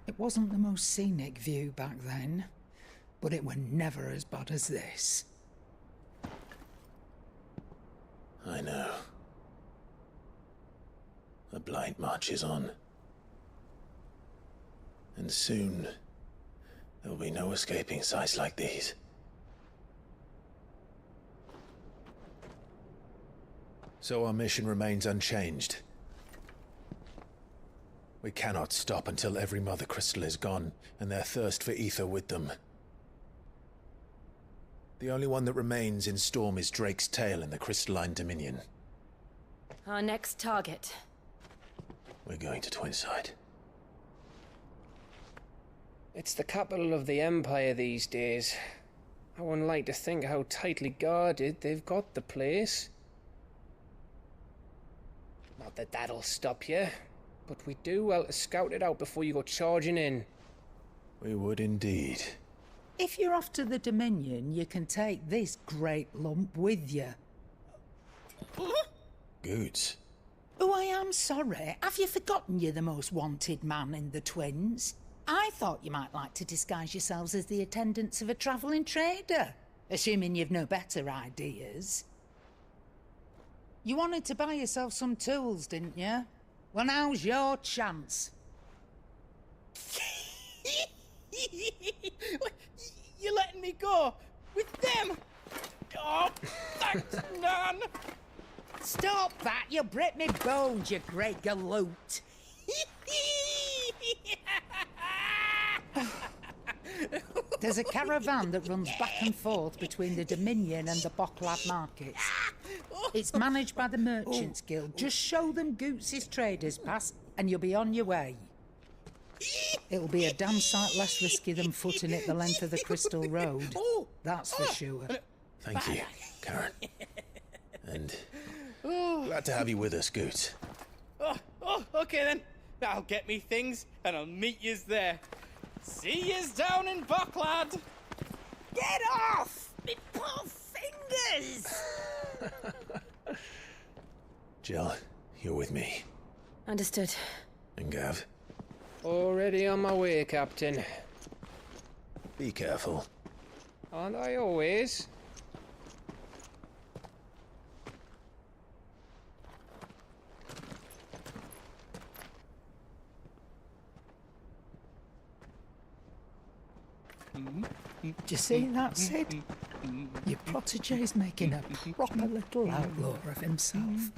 It wasn't the most scenic view back then, but it were never as bad as this. I know. The Blight marches on. And soon, there'll be no escaping sights like these. So our mission remains unchanged. We cannot stop until every Mother Crystal is gone, and their thirst for ether with them. The only one that remains in Storm is Drake's Tail in the Crystalline Dominion. Our next target. We're going to Twinside. It's the capital of the Empire these days. I wouldn't like to think how tightly guarded they've got the place. Not that that'll stop you. But we'd do well to scout it out before you go charging in. We would indeed. If you're off to the Dominion, you can take this great lump with you. Goods. Oh, I am sorry. Have you forgotten you're the most wanted man in the Twins? I thought you might like to disguise yourselves as the attendants of a travelling trader, assuming you've no better ideas. You wanted to buy yourself some tools, didn't you? Well, now's your chance. You're letting me go with them? Oh, thanks, Nan. Stop that! You'll break me bones, you great galoot. There's a caravan that runs back and forth between the Dominion and the Bocklad markets. It's managed by the Merchants Guild. Just show them Goots' traders pass and you'll be on your way. It'll be a damn sight less risky than footing it the length of the Crystal Road. That's for sure. Thank you, Karen. And glad to have you with us, Goots. Okay then. I'll get me things and I'll meet yous there. See yous down in Bocklad. Get off! Me poor fingers! Jill, you're with me. Understood. And Gav? Already on my way, Captain. Be careful. Aren't I always? Do you see that, Sid? Your protege's making a proper little outlaw of himself.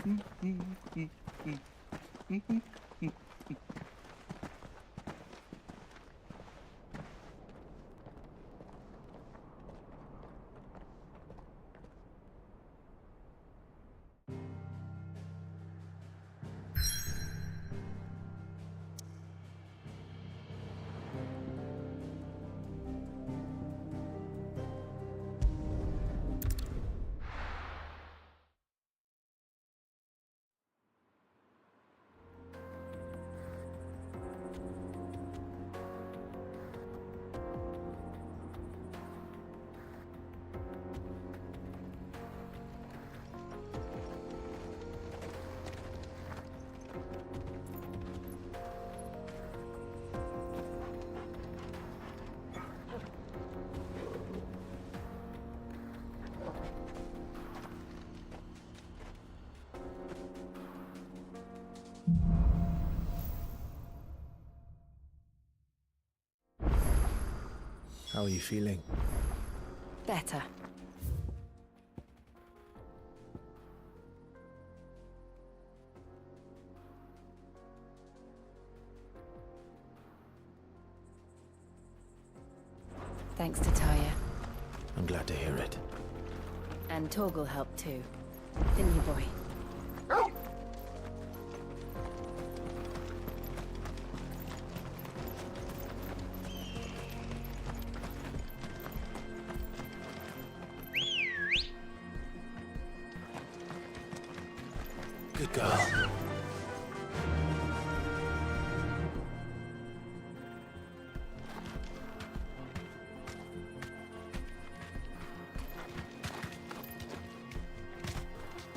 How are you feeling? Better. Thanks to Taya. I'm glad to hear it. And Torgal helped too. Didn't you, boy? Good girl.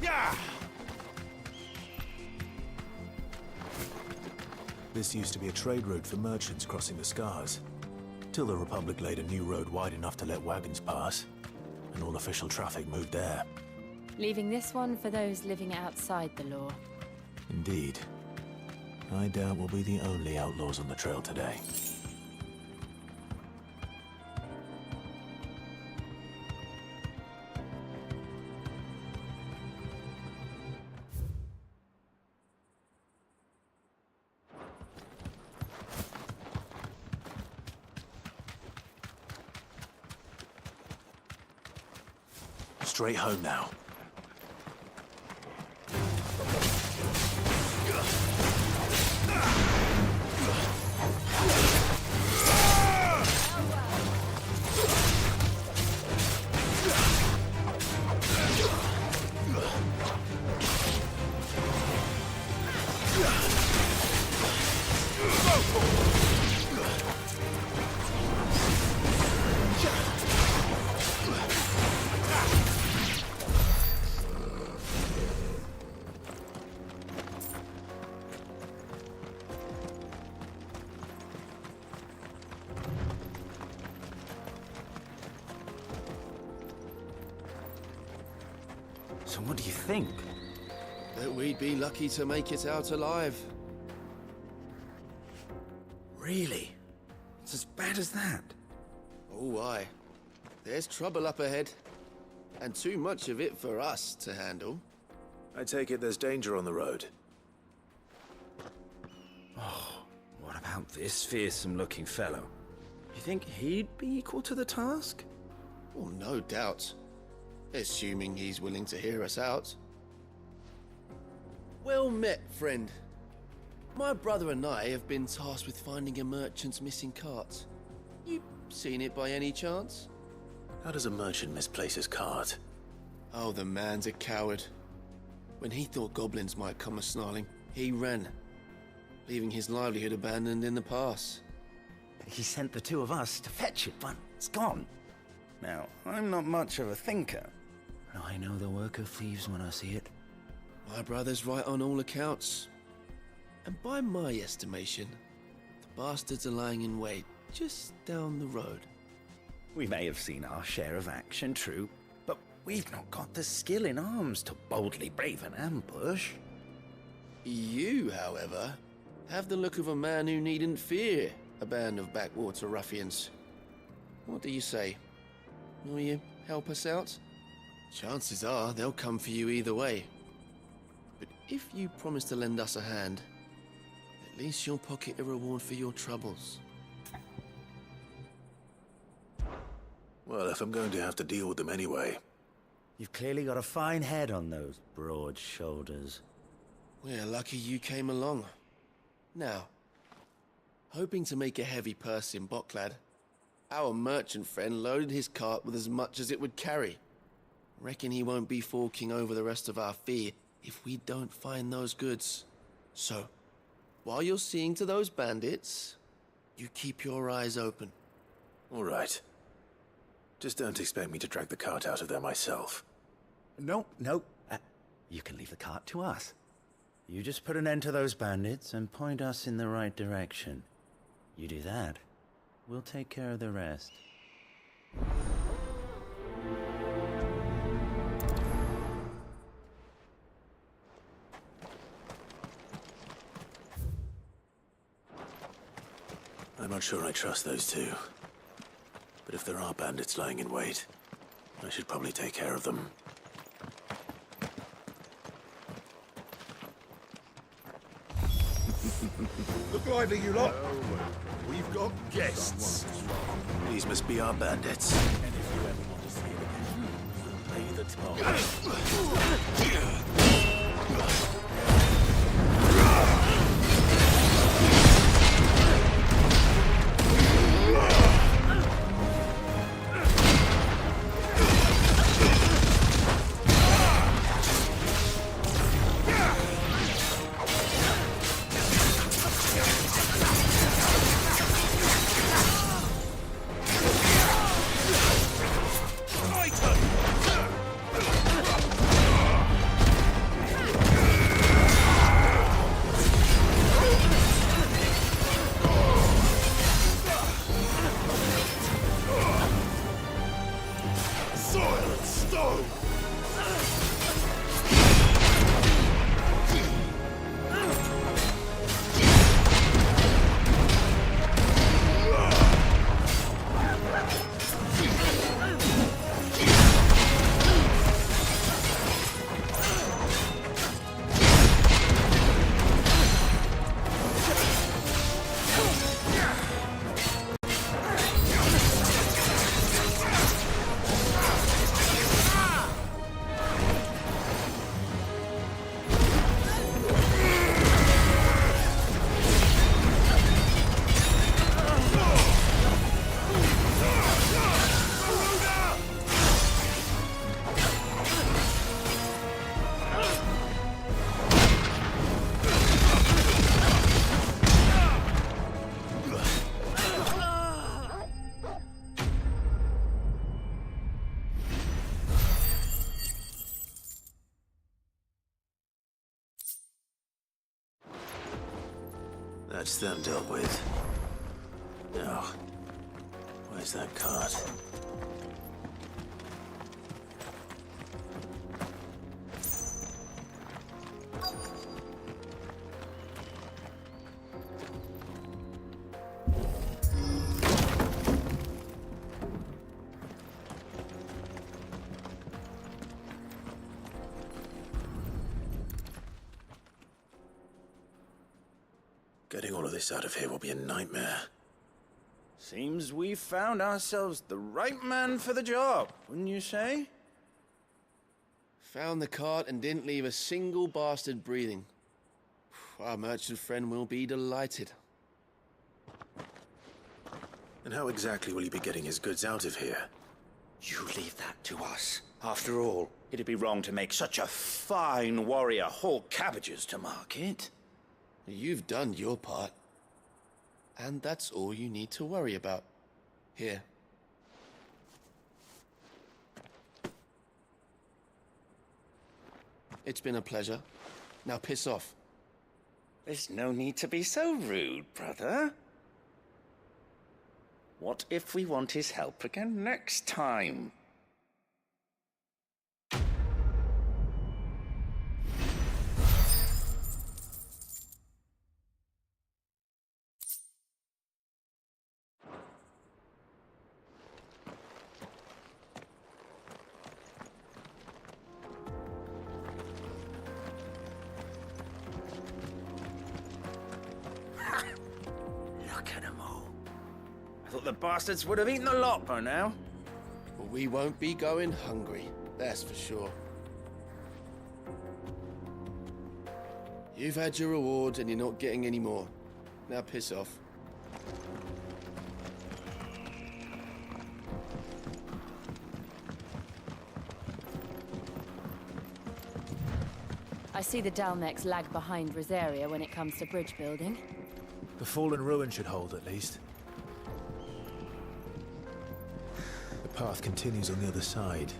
Yeah. This used to be a trade route for merchants crossing the Scars, till the Republic laid a new road wide enough to let wagons pass, and all official traffic moved there. Leaving this one for those living outside the law. Indeed. I doubt we'll be the only outlaws on the trail today. Straight home now. So what do you think? That we'd be lucky to make it out alive. Really? It's as bad as that? Oh, aye. There's trouble up ahead. And too much of it for us to handle. I take it there's danger on the road. Oh, what about this fearsome-looking fellow? You think he'd be equal to the task? Well, no doubt. Assuming he's willing to hear us out. Well met, friend. My brother and I have been tasked with finding a merchant's missing cart. You seen it by any chance? How does a merchant misplace his cart? Oh, the man's a coward. When he thought goblins might come a-snarling, he ran, leaving his livelihood abandoned in the pass. He sent the two of us to fetch it, but it's gone. Now, I'm not much of a thinker. But I know the work of thieves when I see it. My brother's right on all accounts. And by my estimation, the bastards are lying in wait just down the road. We may have seen our share of action, true, but we've not got the skill in arms to boldly brave an ambush. You, however, have the look of a man who needn't fear a band of backwater ruffians. What do you say? Will you help us out? Chances are they'll come for you either way. But if you promise to lend us a hand, at least you'll pocket a reward for your troubles. Well, if I'm going to have to deal with them anyway. You've clearly got a fine head on those broad shoulders. We're lucky you came along. Now, hoping to make a heavy purse in Bocklad, our merchant friend loaded his cart with as much as it would carry. Reckon he won't be forking over the rest of our fee if we don't find those goods. So, while you're seeing to those bandits, you keep your eyes open. All right. Just don't expect me to drag the cart out of there myself. No. You can leave the cart to us. You just put an end to those bandits and point us in the right direction. You do that, we'll take care of the rest. I'm not sure I trust those two. But if there are bandits lying in wait, I should probably take care of them. Look lively, you lot. We've got guests. These must be our bandits. And if you ever want to see it again, pay the toll. That's them dealt with. Now, where's that cart? Getting all of this out of here will be a nightmare. Seems we've found ourselves the right man for the job, wouldn't you say? Found the cart and didn't leave a single bastard breathing. Our merchant friend will be delighted. And how exactly will he be getting his goods out of here? You leave that to us. After all, it'd be wrong to make such a fine warrior haul cabbages to market. You've done your part. And that's all you need to worry about. Here. It's been a pleasure. Now piss off. There's no need to be so rude, brother. What if we want his help again next time? Look at them all. I thought the bastards would have eaten the lot by now. Well, we won't be going hungry, that's for sure. You've had your reward and you're not getting any more. Now piss off. I see the Dalmecs lag behind Rosaria when it comes to bridge building. The fallen ruin should hold, at least. The path continues on the other side.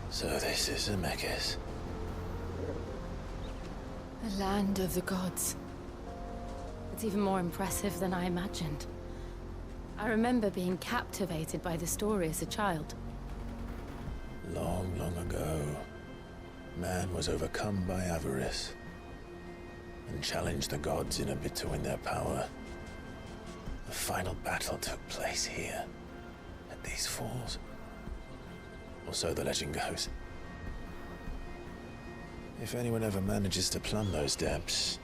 So this is Zemeckis. The land of the gods. It's even more impressive than I imagined. I remember being captivated by the story as a child. Long, long ago, man was overcome by avarice and challenged the gods in a bid to win their power. The final battle took place here, at these falls. Or so the legend goes. If anyone ever manages to plumb those depths,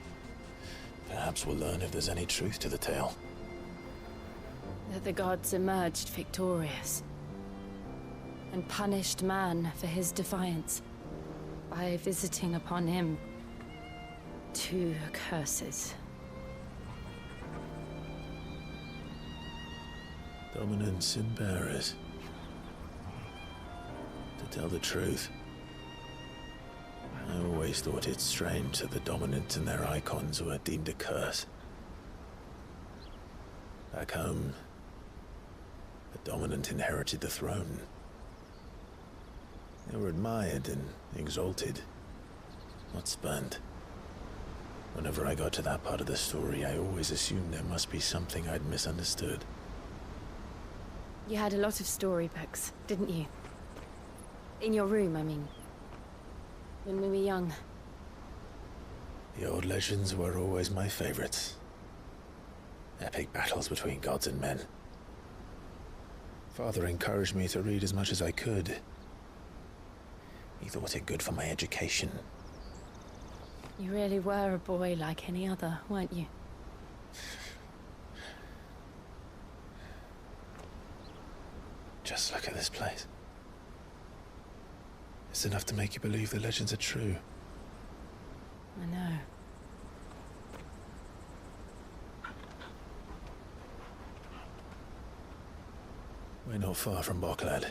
perhaps we'll learn if there's any truth to the tale. That the gods emerged victorious and punished man for his defiance by visiting upon him 2 curses. Dominance and bearers. To tell the truth, I always thought it strange that the dominant and their icons were deemed a curse. Back home, the dominant inherited the throne. They were admired and exalted, not spurned. Whenever I got to that part of the story, I always assumed there must be something I'd misunderstood. You had a lot of storybooks, didn't you? In your room, I mean. When we were young. The old legends were always my favorites. Epic battles between gods and men. Father encouraged me to read as much as I could. He thought it good for my education. You really were a boy like any other, weren't you? Just look at this place. It's enough to make you believe the legends are true. I know. We're not far from Boklad.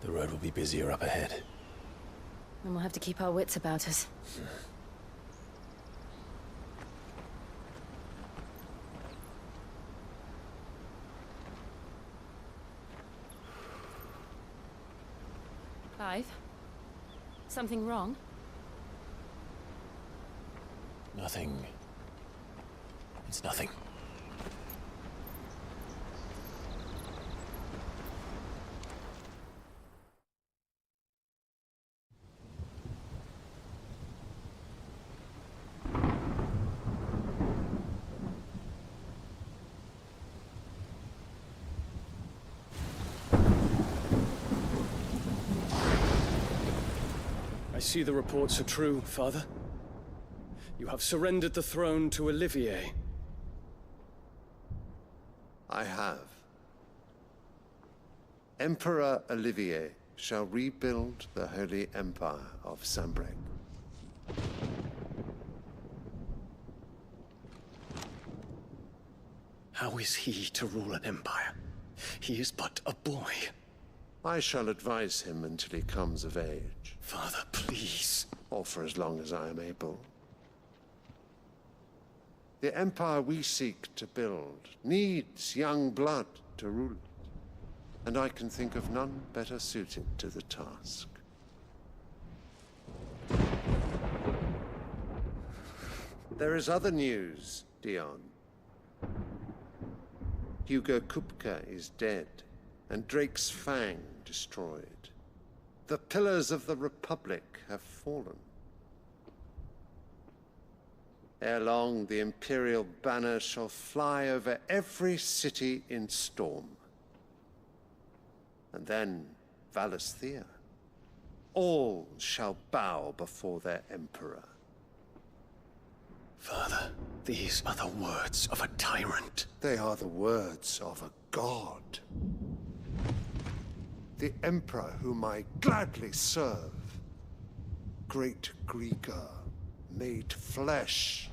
The road will be busier up ahead. And we'll have to keep our wits about us. Clive? Something wrong? Nothing. It's nothing. I see the reports are true, Father. You have surrendered the throne to Olivier. I have. Emperor Olivier shall rebuild the Holy Empire of Sanbreque. How is he to rule an empire? He is but a boy. I shall advise him until he comes of age. Father, please. Or for as long as I am able. The empire we seek to build needs young blood to rule it, and I can think of none better suited to the task. There is other news, Dion. Hugo Kupka is dead, and Drake's Fang destroyed. The pillars of the Republic have fallen. Ere long, the Imperial banner shall fly over every city in Storm. And then, Valisthea. All shall bow before their Emperor. Father, these are the words of a tyrant. They are the words of a god. The Emperor whom I gladly serve. Great Greeker, made flesh.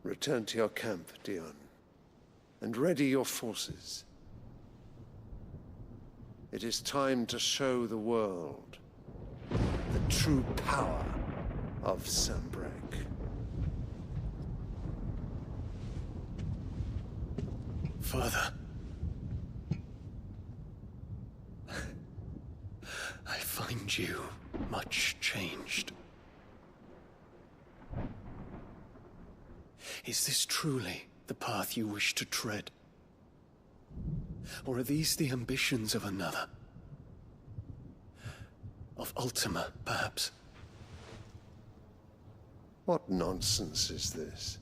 Return to your camp, Dion, and ready your forces. It is time to show the world the true power of Sanbreque. Father. I find you much changed. Is this truly the path you wish to tread? Or are these the ambitions of another? Of Ultima, perhaps? What nonsense is this?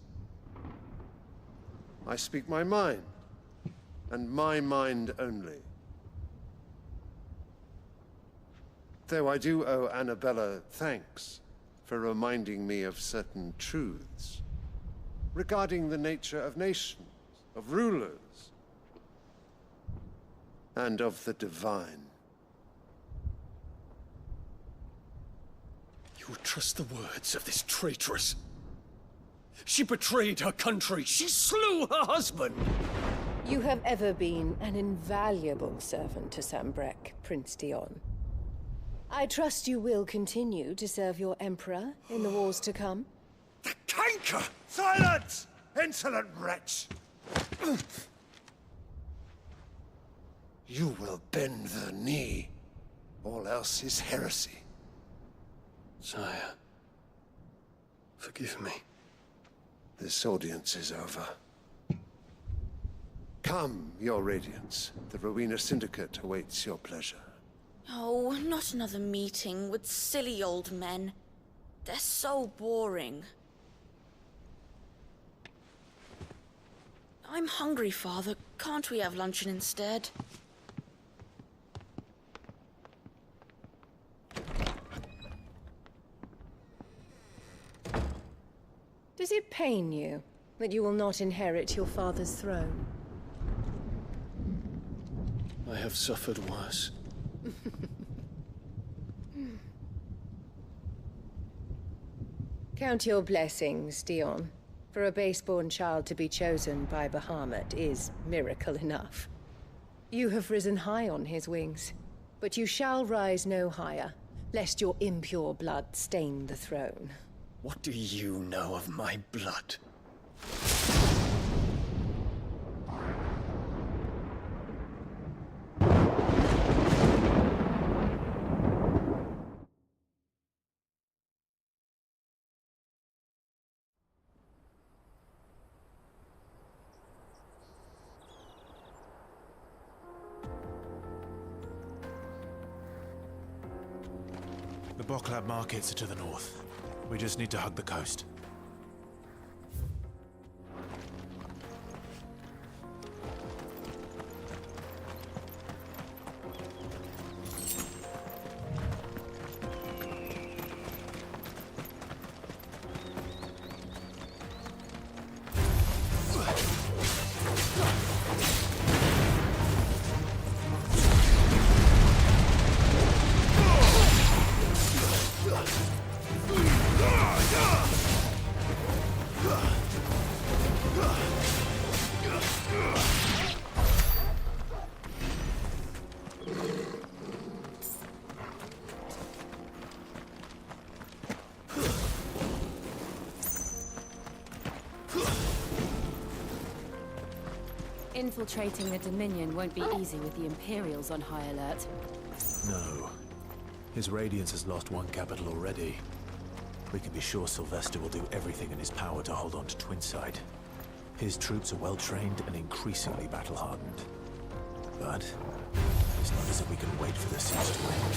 I speak my mind, and my mind only. Though I do owe Annabella thanks for reminding me of certain truths regarding the nature of nations, of rulers, and of the divine. You would trust the words of this traitress? She betrayed her country. She slew her husband. You have ever been an invaluable servant to Sambrek, Prince Dion. I trust you will continue to serve your Emperor in the wars to come. Canker! Silence! Insolent wretch! You will bend the knee. All else is heresy. Sire, forgive me. This audience is over. Come, your Radiance. The Rowena Syndicate awaits your pleasure. Oh, not another meeting with silly old men. They're so boring. I'm hungry, Father. Can't we have luncheon instead? Does it pain you that you will not inherit your father's throne? I have suffered worse. Count your blessings, Dion. For a base-born child to be chosen by Bahamut is miracle enough. You have risen high on his wings, but you shall rise no higher, lest your impure blood stain the throne. What do you know of my blood? The Boklab markets are to the north. We just need to hug the coast. Infiltrating the Dominion won't be easy with the Imperials on high alert. No. His Radiance has lost one capital already. We can be sure Sylvester will do everything in his power to hold on to Twinside. His troops are well-trained and increasingly battle-hardened. But it's not as if we can wait for the siege to end.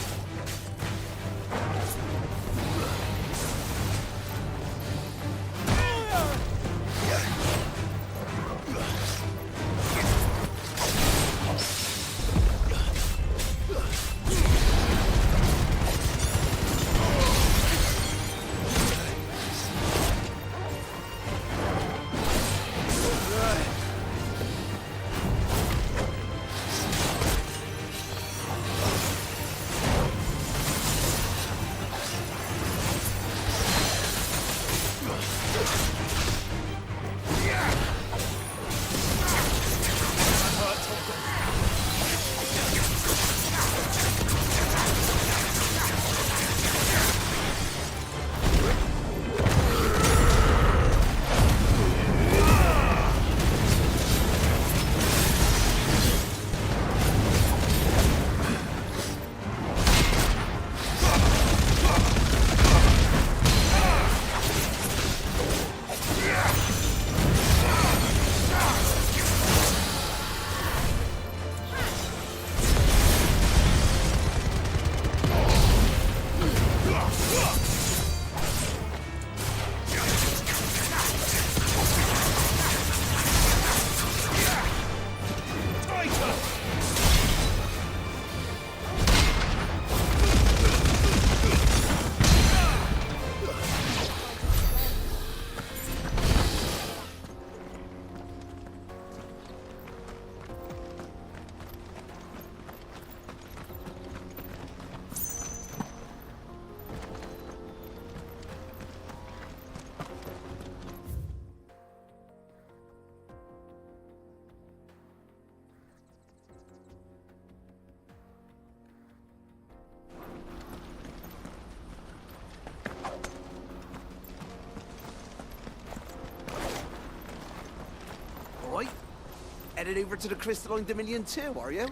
headed over to the Crystalline Dominion too, are you?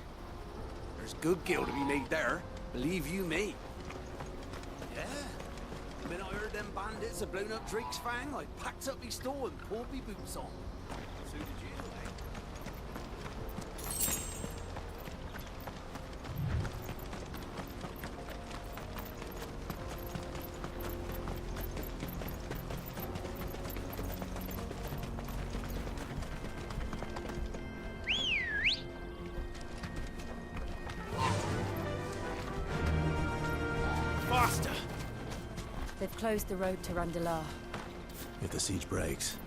There's good gil to be made there, believe you me. Yeah. The minute I heard them bandits had blown up Drake's Fang, I packed up me store and pulled me boots on. So did you, eh? Faster! They've closed the road to Randalar. If the siege breaks,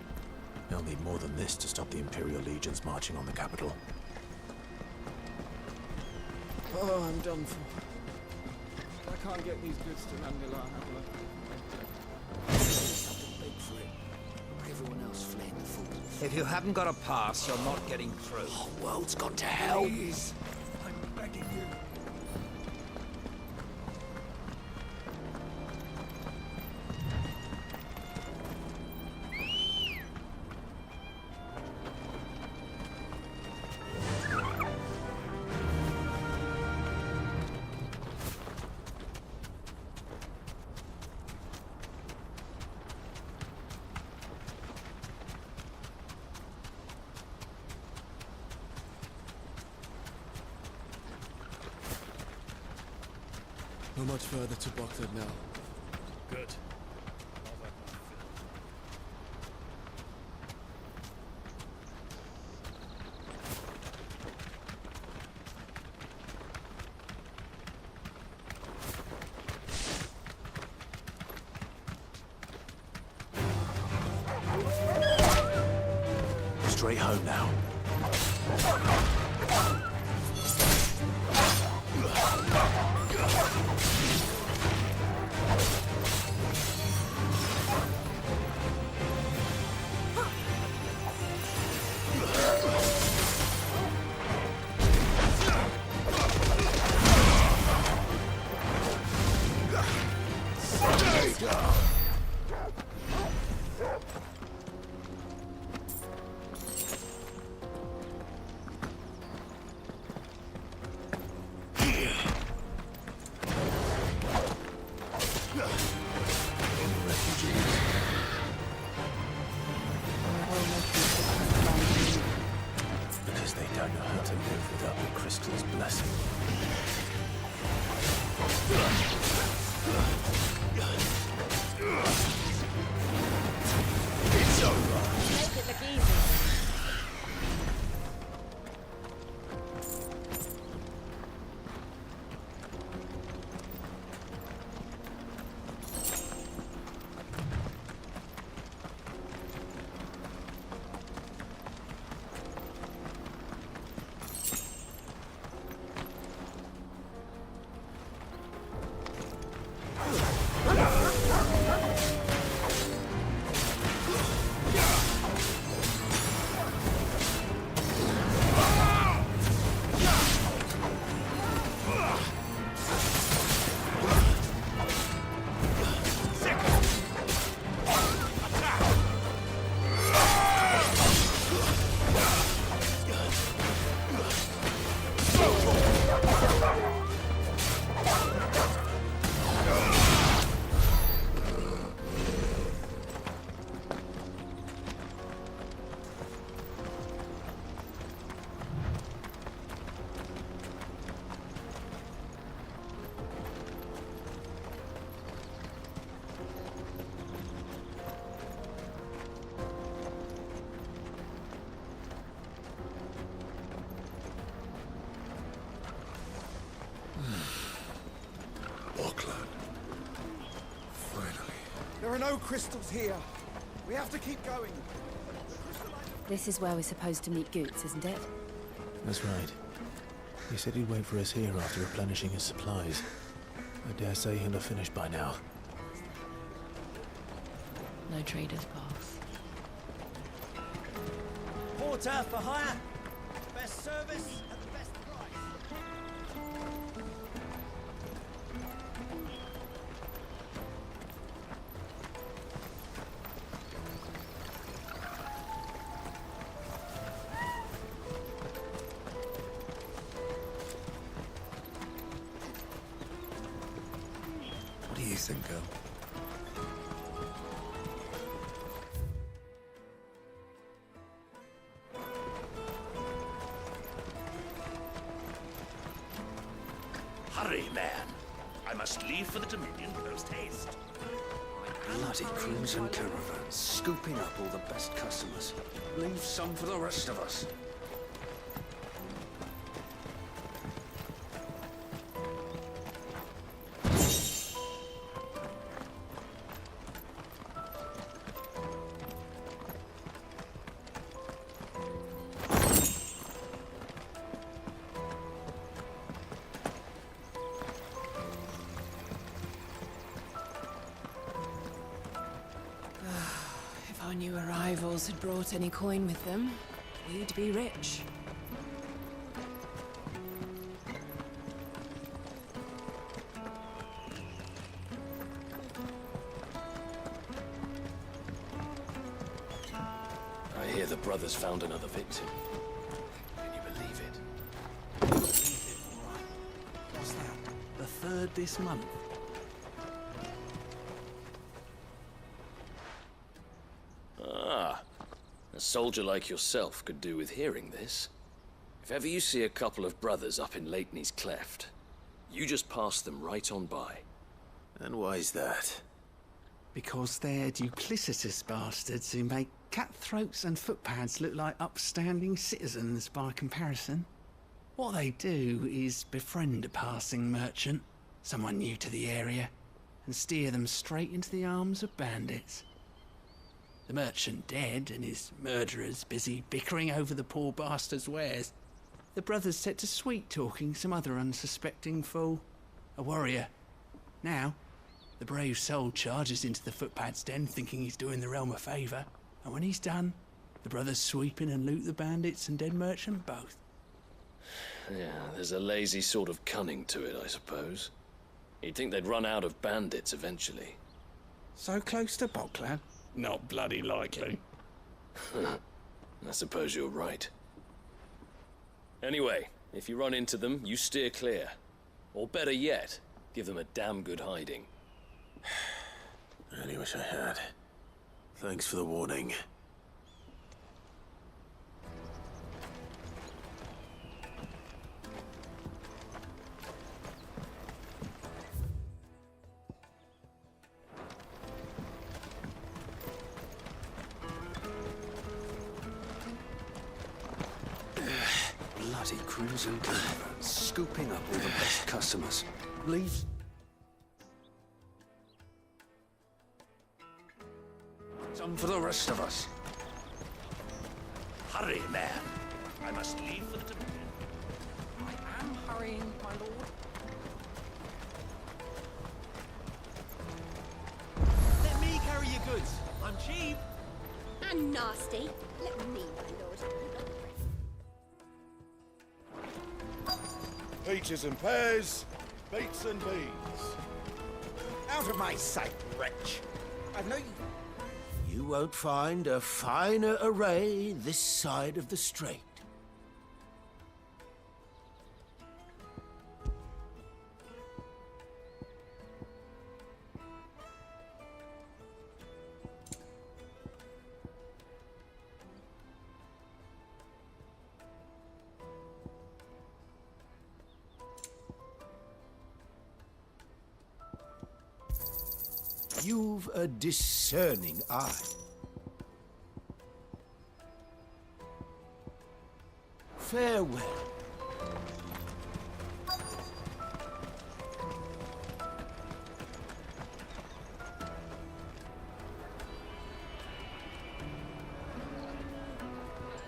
they'll need more than this to stop the Imperial legions marching on the capital. Oh, I'm done for. I can't get these goods to Randalar, have I? Beg for it. Everyone else fled the fort. If you haven't got a pass, you're not getting through. The whole world's gone to hell. Please, I'm begging you. Not much further to Baghdad now. Good. Straight home now. Because they don't know how to live without the crystal's blessing. It's over. Make it look easy. There are no crystals here. We have to keep going. This is where we're supposed to meet Goots, isn't it? That's right. He said he'd wait for us here after replenishing his supplies. I dare say he'll have finished by now. No trader's path. Porter for hire. Best service at the best price. decent girl. Hurry, man. I must leave for the Dominion post haste. Bloody crimson caravan, scooping up all the best customers. Leave some for the rest of us. If our new arrivals had brought any coin with them, we'd be rich. I hear the brothers found another victim. Can you believe it? What's that? The third this month? Ah, a soldier like yourself could do with hearing this. If ever you see a couple of brothers up in Lakeney's Cleft, you just pass them right on by. And why is that? Because they're duplicitous bastards who make cutthroats and footpads look like upstanding citizens by comparison. What they do is befriend a passing merchant, someone new to the area, and steer them straight into the arms of bandits. The merchant dead and his murderers busy bickering over the poor bastard's wares. The brothers set to sweet-talking some other unsuspecting fool, a warrior. Now, the brave soul charges into the footpad's den thinking he's doing the realm a favour, and when he's done, the brothers sweep in and loot the bandits and dead merchant both. Yeah, there's a lazy sort of cunning to it, I suppose. You'd think they'd run out of bandits eventually. So close to Bocklad? Not bloody likely. I suppose you're right. Anyway, if you run into them, you steer clear. Or better yet, give them a damn good hiding. I really wish I had. Thanks for the warning. Bloody crimson caravan, scooping up all the best customers. Leave some for the rest of us. Hurry, man. I must leave for the Dominion. I am hurrying, my lord. Let me carry your goods. I'm cheap. And nasty. Let me, my lord. Peaches and pears, beets and beans. Out of my sight, wretch. I've no... You won't find a finer array this side of the strait. You've a discerning eye. Farewell.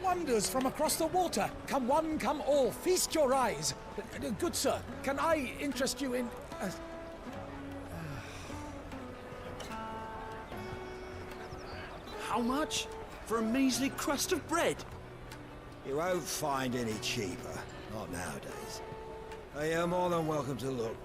Wonders from across the water. Come one, come all. Feast your eyes. Good sir, can I interest you in... How much? For a measly crust of bread? You won't find any cheaper. Not nowadays. You're more than welcome to look.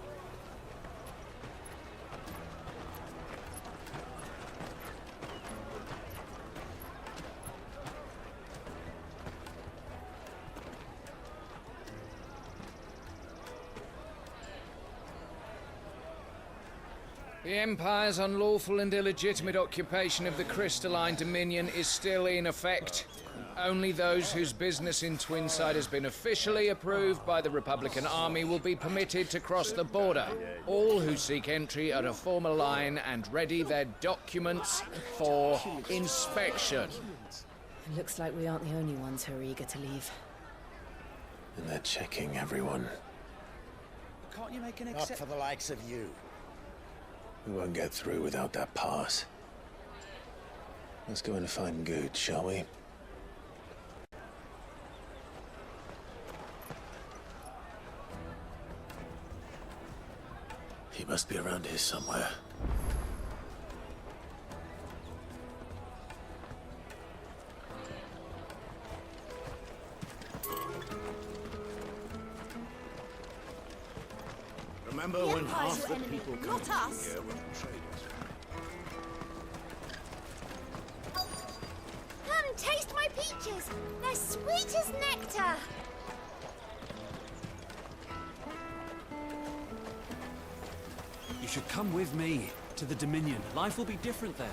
The Empire's unlawful and illegitimate occupation of the Crystalline Dominion is still in effect. Only those whose business in Twinside has been officially approved by the Republican Army will be permitted to cross the border. All who seek entry are to form a line and ready their documents for inspection. It looks like we aren't the only ones who are eager to leave. And they're checking everyone. Can't you make an Not for the likes of you. We won't get through without that pass. Let's go in and find Good, shall we? He must be around here somewhere. Remember The when Empire's half your the enemy, people not coming us. here were traders? Come, taste my peaches. They're sweet as nectar. You should come with me to the Dominion. Life will be different there.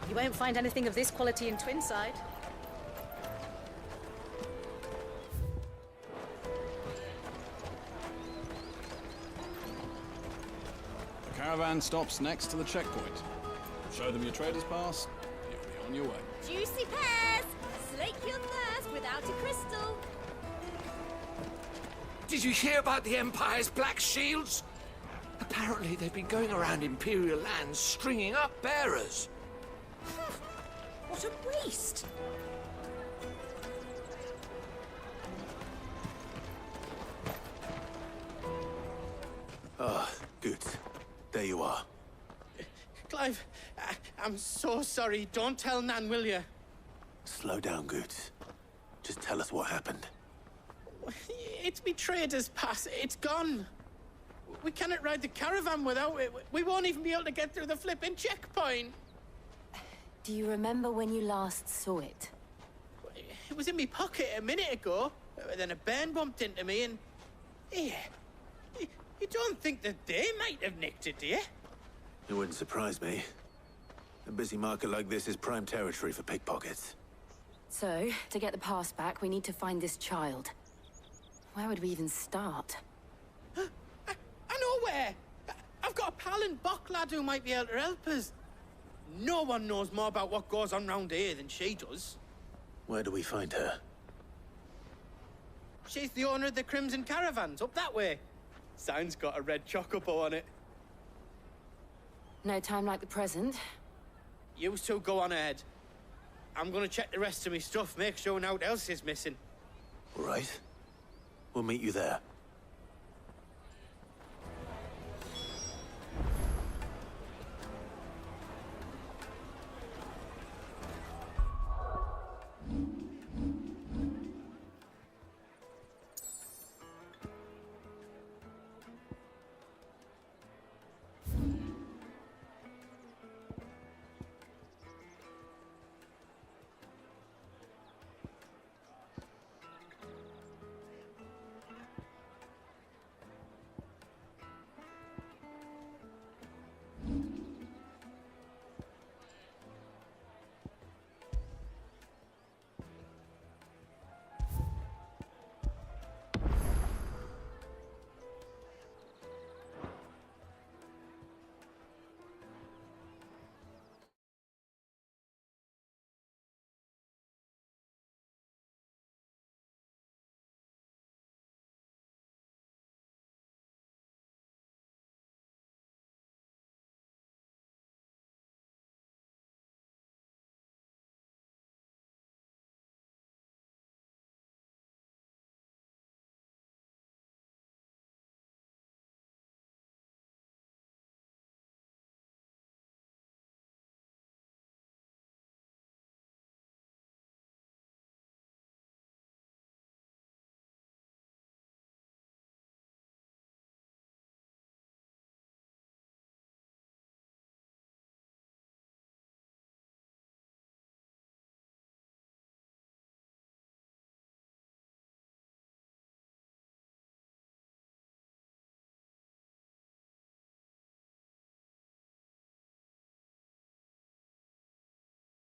You won't find anything of this quality in Twinside. The caravan stops next to the checkpoint. Show them your trader's pass, you'll be on your way. Juicy pears. Slake your thirst without a crystal. Did you hear about the Empire's Black Shields? Apparently they've been going around Imperial lands stringing up bearers. What a waste! Ah, Good. There you are. Clive, I'm so sorry. Don't tell Nan, will you? Slow down, Good. Just tell us what happened. It's me trader's pass. It's gone. We cannot ride the caravan without it. We won't even be able to get through the flipping checkpoint. Do you remember when you last saw it? It was in my pocket a minute ago. Then a bairn bumped into me and... Yeah. You don't think that they might have nicked it, do you? It wouldn't surprise me. A busy market like this is prime territory for pickpockets. So, to get the pass back, we need to find this child. Where would we even start? I know where! I've got a pal in Bocklad who might be able to help us. No one knows more about what goes on round here than she does. Where do we find her? She's the owner of the Crimson Caravans, up that way. Sign's got a red chocobo on it. No time like the present. You two go on ahead. I'm gonna check the rest of my stuff, make sure naught else is missing. All right. We'll meet you there.